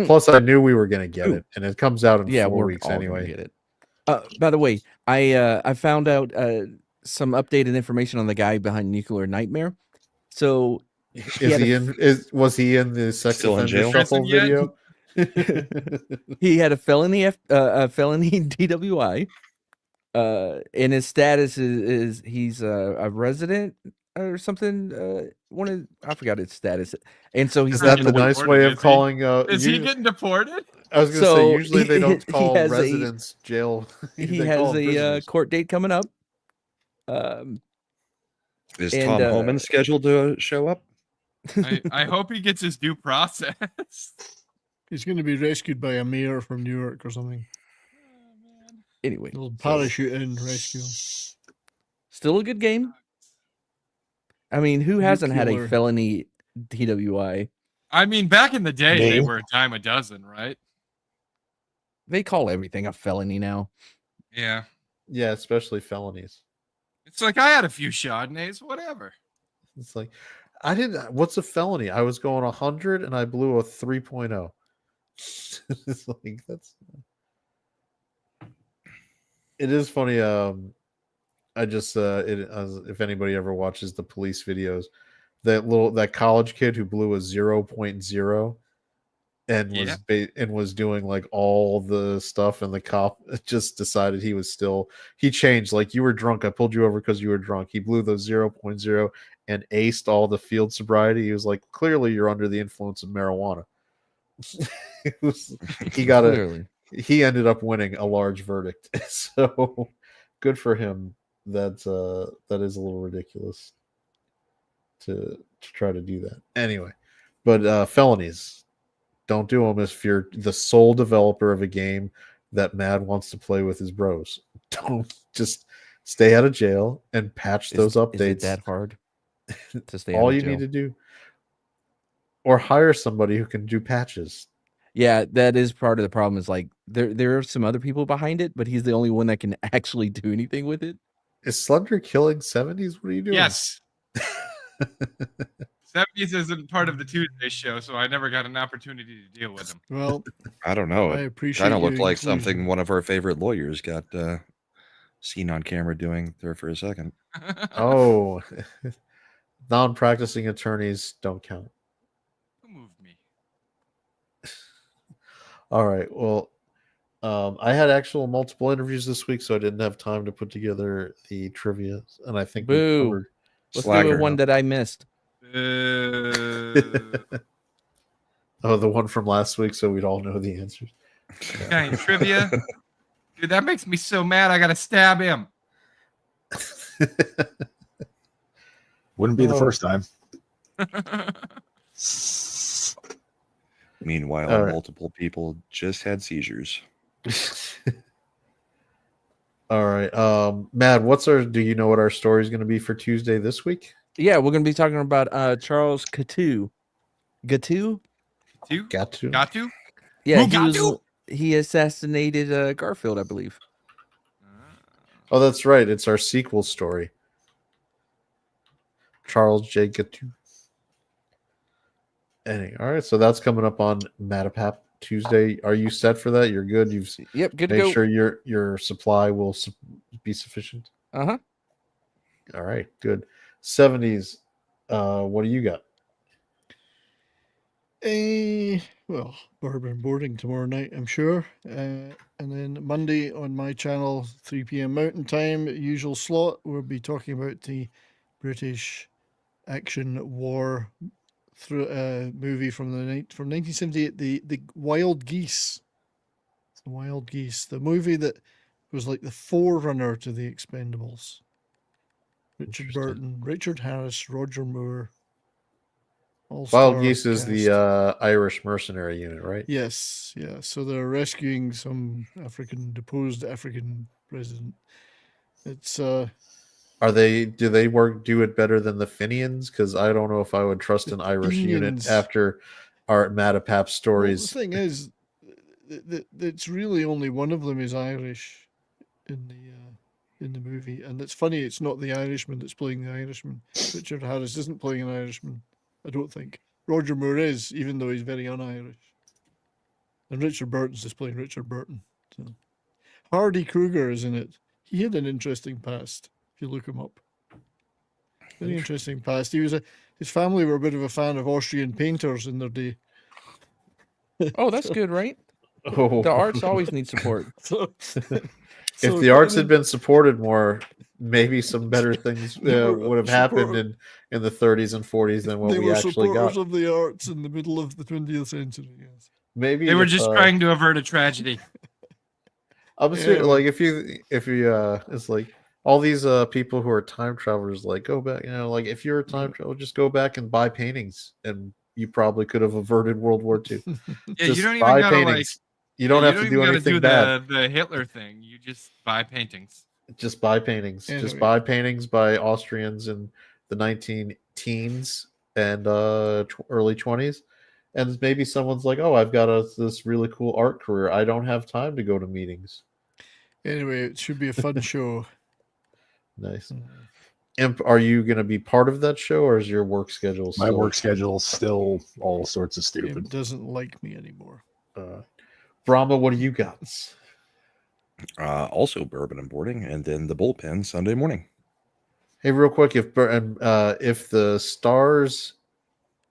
[SPEAKER 2] plus I knew we were going to get it, and it comes out in 4 weeks anyway.
[SPEAKER 4] Get it. By the way, I found out some updated information on the guy behind Nuclear Nightmare. So,
[SPEAKER 2] was he in the sex
[SPEAKER 5] Still in
[SPEAKER 2] offender
[SPEAKER 5] jail?
[SPEAKER 2] shuffle video?
[SPEAKER 4] he had a felony DWI. And his status is he's a resident or something. I forgot his status. And so he's
[SPEAKER 2] Is that the nice way of calling?
[SPEAKER 3] Is he getting deported?
[SPEAKER 2] I was going to say usually they don't call
[SPEAKER 4] has
[SPEAKER 2] residents jail.
[SPEAKER 4] He has a court date coming up.
[SPEAKER 5] Is Tom Homan scheduled to show up?
[SPEAKER 3] I hope he gets his due process.
[SPEAKER 11] He's going to be rescued by a mayor from New York or something.
[SPEAKER 4] Anyway,
[SPEAKER 11] they'll parachute in, rescue him.
[SPEAKER 4] Still a good game. I mean, who hasn't had a
[SPEAKER 11] Nuclear.
[SPEAKER 4] felony DWI?
[SPEAKER 3] I mean, back in the day, they
[SPEAKER 4] Me?
[SPEAKER 3] were a dime a dozen, right?
[SPEAKER 4] They call everything a felony now.
[SPEAKER 3] Yeah.
[SPEAKER 2] Yeah, especially felonies.
[SPEAKER 3] It's like I had a few Chardonnays, whatever.
[SPEAKER 2] It's like I didn't. What's a felony? I was going 100 and I blew a 3.0. It's like that's. It is funny. I just if anybody ever watches the police videos, that college kid who blew a 0.0 and was doing like all the stuff, and the cop just decided he changed. Like, you were drunk, I pulled you over because you were drunk. He blew the 0.0 and aced all the field sobriety. He was like, clearly you're under the influence of marijuana. He ended up winning a large verdict. So good for him. That is a little ridiculous to try to do that. Anyway, but felonies, don't do them if you're the sole developer of a game that Mad wants to play with his bros. Don't, just stay out of jail and patch those updates.
[SPEAKER 4] Is it that hard to stay
[SPEAKER 2] all
[SPEAKER 4] out of
[SPEAKER 2] you
[SPEAKER 4] jail?
[SPEAKER 2] need to do, or hire somebody who can do patches.
[SPEAKER 4] Yeah, that is part of the problem. Is like there are some other people behind it, but he's the only one that can actually do anything with it.
[SPEAKER 2] Is Slender killing 70s? What are you doing?
[SPEAKER 3] Yes. 70s isn't part of the Tuesday show, so I never got an opportunity to deal with him.
[SPEAKER 11] Well,
[SPEAKER 5] I don't know.
[SPEAKER 11] I
[SPEAKER 5] It
[SPEAKER 11] appreciate
[SPEAKER 5] kind of looked
[SPEAKER 11] your
[SPEAKER 5] like
[SPEAKER 11] inclusion.
[SPEAKER 5] something one of our favorite lawyers got seen on camera doing there for a second.
[SPEAKER 2] Oh, non-practicing attorneys don't count.
[SPEAKER 3] Who moved me?
[SPEAKER 2] All right. Well, I had actual multiple interviews this week, so I didn't have time to put together the trivia. And I think we
[SPEAKER 4] Boo.
[SPEAKER 2] covered.
[SPEAKER 4] Let's do one that I missed.
[SPEAKER 2] Oh, the one from last week, so we'd all know the answers.
[SPEAKER 3] Giant trivia. Dude, that makes me so mad. I gotta stab him.
[SPEAKER 10] Wouldn't be the first time.
[SPEAKER 5] Meanwhile,
[SPEAKER 2] All right.
[SPEAKER 5] multiple people just had seizures.
[SPEAKER 2] All right. Mad, do you know what our story is going to be for Tuesday this week?
[SPEAKER 4] Yeah, we're going to be talking about Charles Coutu. Gatu?
[SPEAKER 2] Gatu?
[SPEAKER 3] Gatu?
[SPEAKER 4] Yeah,
[SPEAKER 3] Who got you?
[SPEAKER 4] he assassinated Garfield, I believe.
[SPEAKER 2] Oh, that's right. It's our sequel story. Charles J. Gattu. Anyway, all right, so that's coming up on Matapap Tuesday. Are you set for that? You're good. You've
[SPEAKER 4] Yep, good to
[SPEAKER 2] made
[SPEAKER 4] go.
[SPEAKER 2] sure your supply will be sufficient.
[SPEAKER 4] Uh-huh.
[SPEAKER 2] All right, good. 70s. What do you got?
[SPEAKER 11] Well, bourbon boarding tomorrow night, I'm sure. And then Monday on my channel, 3 p.m. Mountain Time, usual slot, we'll be talking about the British action war movie from 1978, the Wild Geese. The Wild Geese, the movie that was like the forerunner to the Expendables. Richard Burton, Richard Harris, Roger Moore.
[SPEAKER 2] Wild Geese is the Irish mercenary unit, right?
[SPEAKER 11] Yes, yeah. So they're rescuing some deposed African president. It's
[SPEAKER 2] do they do it better than the Fenians? Because I don't know if I would trust an Irish unit after our Matapap stories.
[SPEAKER 11] Well, the thing is, it's really only one of them is Irish in the movie, and it's funny. It's not the Irishman that's playing the Irishman. Richard Harris isn't playing an Irishman. I don't think. Roger Moore is, even though he's very un-Irish. And Richard Burton's just playing Richard Burton. So. Hardy Kruger is in it. He had an interesting past, if you look him up. Very interesting past. His family were a bit of a fan of Austrian painters in their day.
[SPEAKER 4] Oh, that's good, right?
[SPEAKER 2] Oh.
[SPEAKER 4] The arts always need support.
[SPEAKER 2] If the arts had been supported more, maybe some better things would have happened in the 30s and 40s than what we actually got.
[SPEAKER 11] They were supporters of the arts in the middle of the 20th century. Yes.
[SPEAKER 2] Maybe
[SPEAKER 3] they were just trying to avert a tragedy.
[SPEAKER 2] I'm serious, like if you it's like all these people who are time travelers, like go back, like if you're a time traveler, just go back and buy paintings, and you probably could have averted World War II.
[SPEAKER 3] Yeah,
[SPEAKER 2] just
[SPEAKER 3] you don't even
[SPEAKER 2] buy
[SPEAKER 3] gotta
[SPEAKER 2] paintings. You don't have to do anything bad.
[SPEAKER 3] The Hitler thing. You just buy paintings.
[SPEAKER 2] Just buy paintings.
[SPEAKER 11] Anyway.
[SPEAKER 2] Just buy paintings by Austrians in the 19-teens and early 20s. And maybe someone's like, oh, I've got this really cool art career. I don't have time to go to meetings.
[SPEAKER 11] Anyway, it should be a fun show.
[SPEAKER 2] Nice. Imp, are you going to be part of that show, or is your work schedule
[SPEAKER 10] My work schedule is still all sorts of stupid.
[SPEAKER 11] It doesn't like me anymore.
[SPEAKER 2] Brahma, what do you got?
[SPEAKER 5] Also bourbon and boarding, and then the bullpen Sunday morning.
[SPEAKER 2] Hey, real quick, if the Stars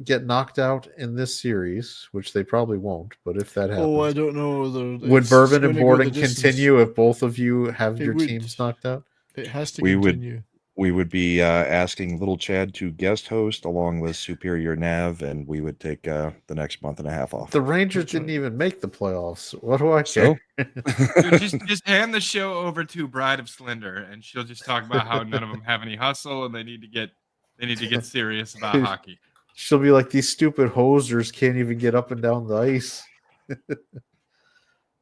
[SPEAKER 2] get knocked out in this series, which they probably won't, but if that happens,
[SPEAKER 11] I don't know.
[SPEAKER 2] Would bourbon and boarding continue if both of you have your teams knocked out?
[SPEAKER 11] It has to continue.
[SPEAKER 5] We would be asking Lil Chad to guest host along with Superior Nav, and we would take the next month and a half off.
[SPEAKER 2] The Rangers didn't even make the playoffs. What do I care?
[SPEAKER 3] Dude, just hand the show over to Bride of Slender, and she'll just talk about how none of them have any hustle, and they need to get serious about hockey.
[SPEAKER 2] She'll be like, these stupid hosers can't even get up and down the ice.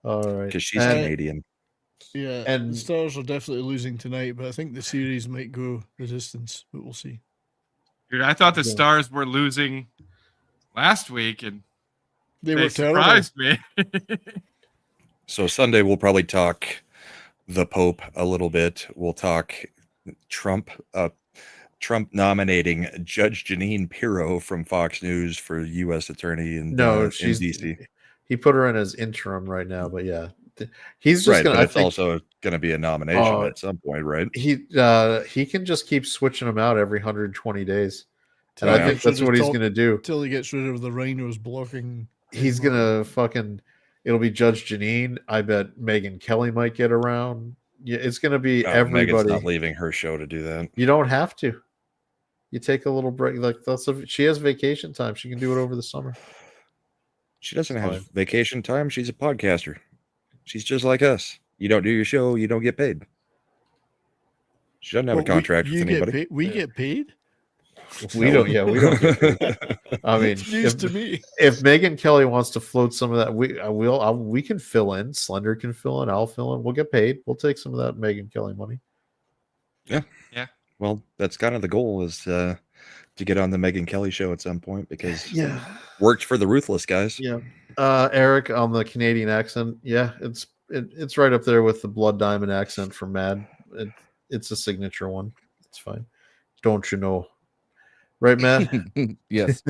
[SPEAKER 2] All right,
[SPEAKER 5] because she's Canadian.
[SPEAKER 11] Yeah, and the Stars are definitely losing tonight, but I think the series might go the distance, but we'll see.
[SPEAKER 3] Dude, I thought the Stars were losing last week, and
[SPEAKER 11] they were
[SPEAKER 3] surprised me.
[SPEAKER 5] So Sunday we'll probably talk the Pope a little bit. We'll talk Trump nominating Judge Jeanine Pirro from Fox News for U.S. Attorney in D.C.
[SPEAKER 2] He put her in as interim right now, but yeah. He's just
[SPEAKER 5] right,
[SPEAKER 2] gonna,
[SPEAKER 5] but it's also going to be a nomination at some point, right?
[SPEAKER 2] He can just keep switching them out every 120 days, and I think that's what he's going to do
[SPEAKER 11] until he gets rid of the rhinos blocking.
[SPEAKER 2] He's going to it'll be Judge Jeanine. I bet Megyn Kelly might get around. Yeah, it's going to be everybody.
[SPEAKER 5] Megan's not leaving her show to do that.
[SPEAKER 2] You don't have to. You take a little break. Like she has vacation time. She can do it over the summer.
[SPEAKER 5] She doesn't have vacation time. She's a podcaster. She's just like us. You don't do your show, you don't get paid. She doesn't have a contract with anybody.
[SPEAKER 11] We get paid?
[SPEAKER 2] We don't. Yeah, we don't get paid. I mean,
[SPEAKER 11] it's news to me.
[SPEAKER 2] If Megyn Kelly wants to float some of that, we can fill in. Slender can fill in. I'll fill in. We'll get paid. We'll take some of that Megyn Kelly money.
[SPEAKER 5] Yeah.
[SPEAKER 3] Yeah.
[SPEAKER 5] Well, that's kind of the goal, is to get on the Megyn Kelly show at some point, because worked for the Ruthless guys.
[SPEAKER 2] Yeah. Eric on the Canadian accent. Yeah, it's right up there with the Blood Diamond accent from Mad. It's a signature one. It's fine. Don't you know? Right, Matt?
[SPEAKER 4] Yes.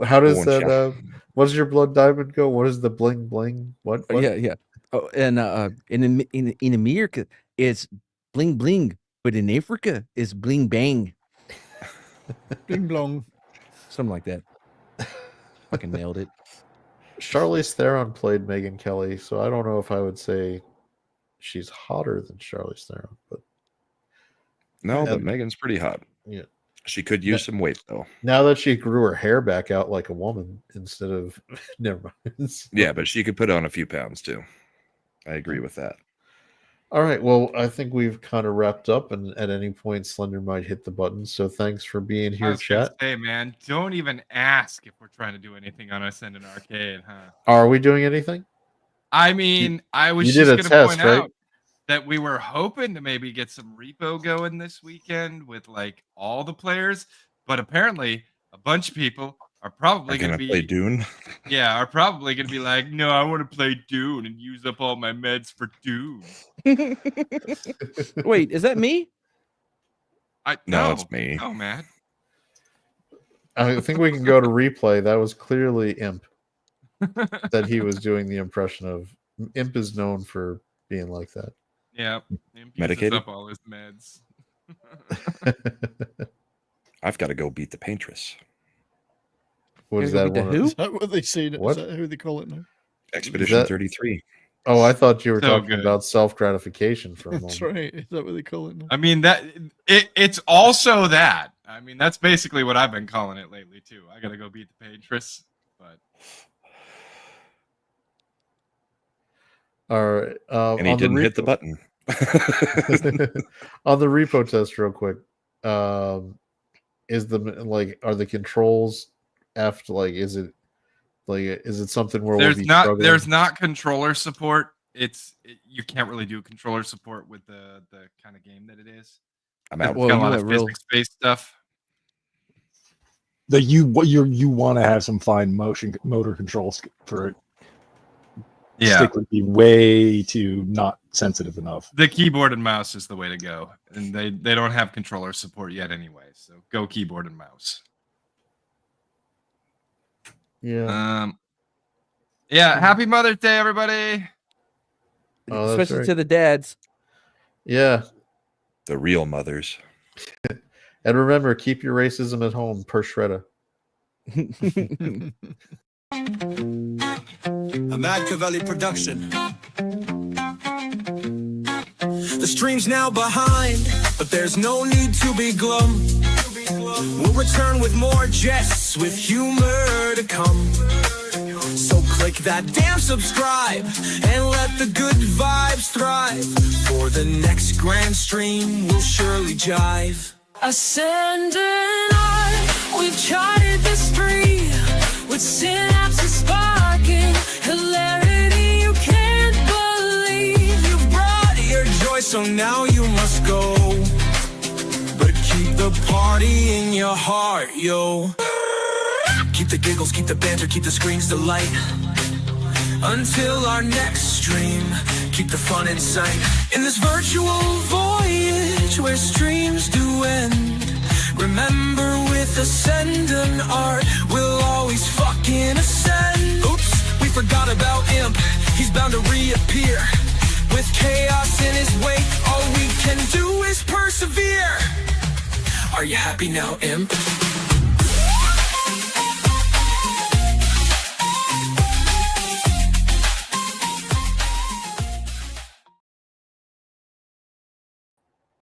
[SPEAKER 2] How does
[SPEAKER 5] Don't
[SPEAKER 2] that?
[SPEAKER 5] ya?
[SPEAKER 2] What does your Blood Diamond go? What is the bling bling? What?
[SPEAKER 4] Yeah. Oh, and in America it's bling bling, but in Africa it's bling bang.
[SPEAKER 11] Bling blong.
[SPEAKER 4] Something like that. Fucking nailed it.
[SPEAKER 2] Charlize Theron played Megyn Kelly, so I don't know if I would say she's hotter than Charlize Theron, but
[SPEAKER 5] No, but Megan's pretty hot.
[SPEAKER 2] Yeah.
[SPEAKER 5] She could use some weight though.
[SPEAKER 2] Now that she grew her hair back out like a woman instead of never mind.
[SPEAKER 5] Yeah, but she could put on a few pounds too. I agree with that.
[SPEAKER 2] All right. Well, I think we've kind of wrapped up, and at any point, Slender might hit the button. So thanks for being
[SPEAKER 3] I
[SPEAKER 2] here,
[SPEAKER 3] was gonna
[SPEAKER 2] chat.
[SPEAKER 3] say, man, don't even ask if we're trying to do anything on Ascendant Arcade, huh?
[SPEAKER 2] Are we doing anything?
[SPEAKER 3] I mean, I was
[SPEAKER 2] you
[SPEAKER 3] just
[SPEAKER 2] did a
[SPEAKER 3] going to
[SPEAKER 2] test,
[SPEAKER 3] point
[SPEAKER 2] right?
[SPEAKER 3] out that we were hoping to maybe get some repo going this weekend with like all the players, but apparently a bunch of people are probably going to be
[SPEAKER 5] play Dune.
[SPEAKER 3] Yeah, are probably going to be like, no, I want to play Dune and use up all my meds for Dune.
[SPEAKER 4] Wait, is that me?
[SPEAKER 5] No, it's me.
[SPEAKER 3] Oh, man.
[SPEAKER 2] I think we can go to replay. That was clearly Imp that he was doing the impression of. Imp is known for being like that.
[SPEAKER 3] Yeah, Imp uses
[SPEAKER 5] Medicated?
[SPEAKER 3] up all his meds.
[SPEAKER 5] I've got to go beat the paintress.
[SPEAKER 2] What is that?
[SPEAKER 11] Is that what they say?
[SPEAKER 2] What?
[SPEAKER 11] Is that how they call it now?
[SPEAKER 5] Expedition 33.
[SPEAKER 2] Oh, I thought you were
[SPEAKER 3] So
[SPEAKER 2] talking
[SPEAKER 3] good.
[SPEAKER 2] about self gratification for a moment.
[SPEAKER 11] That's right. Is that what they call it now?
[SPEAKER 3] I mean, it's also that. I mean, that's basically what I've been calling it lately, too. I got to go beat the paintress, but...
[SPEAKER 2] All right.
[SPEAKER 5] And he didn't hit the button.
[SPEAKER 2] On the repo test, real quick, is are the controls effed? Like, is it something where
[SPEAKER 3] there's
[SPEAKER 2] we'll be
[SPEAKER 3] not
[SPEAKER 2] struggling?
[SPEAKER 3] there's not controller support. You can't really do controller support with the kind of game that it is.
[SPEAKER 5] I'm out.
[SPEAKER 3] It's got a lot of physics-based stuff.
[SPEAKER 10] You want to have some fine motor controls for it.
[SPEAKER 3] Yeah.
[SPEAKER 10] Stick would be way too not sensitive enough.
[SPEAKER 3] The keyboard and mouse is the way to go, and they don't have controller support yet anyway. So go keyboard and mouse.
[SPEAKER 2] Yeah.
[SPEAKER 3] Yeah. Happy Mother's Day, everybody.
[SPEAKER 2] Oh, that's
[SPEAKER 4] Especially
[SPEAKER 2] right.
[SPEAKER 4] to the dads.
[SPEAKER 2] Yeah.
[SPEAKER 5] The real mothers.
[SPEAKER 2] And remember, keep your racism at home, per shredder.
[SPEAKER 18] A Machiavelli production. The stream's now behind, but there's no need to be glum. We'll return with more jests, with humor to come. So click that damn subscribe and let the good vibes thrive. For the next grand stream, we'll surely jive.
[SPEAKER 19] Ascendant art, we've charted the street with synapses sparking, hilarity you can't believe.
[SPEAKER 18] You brought your joy, so now you must go. But keep the party in your heart, yo. Keep the giggles, keep the banter, keep the screens to light. Until our next stream, keep the fun in sight. In this virtual voyage where streams do end, remember with Ascendant art, we'll always fucking ascend. Oops, we forgot about Imp, he's bound to reappear. With chaos in his wake, all we can do is persevere. Are you happy now, Imp?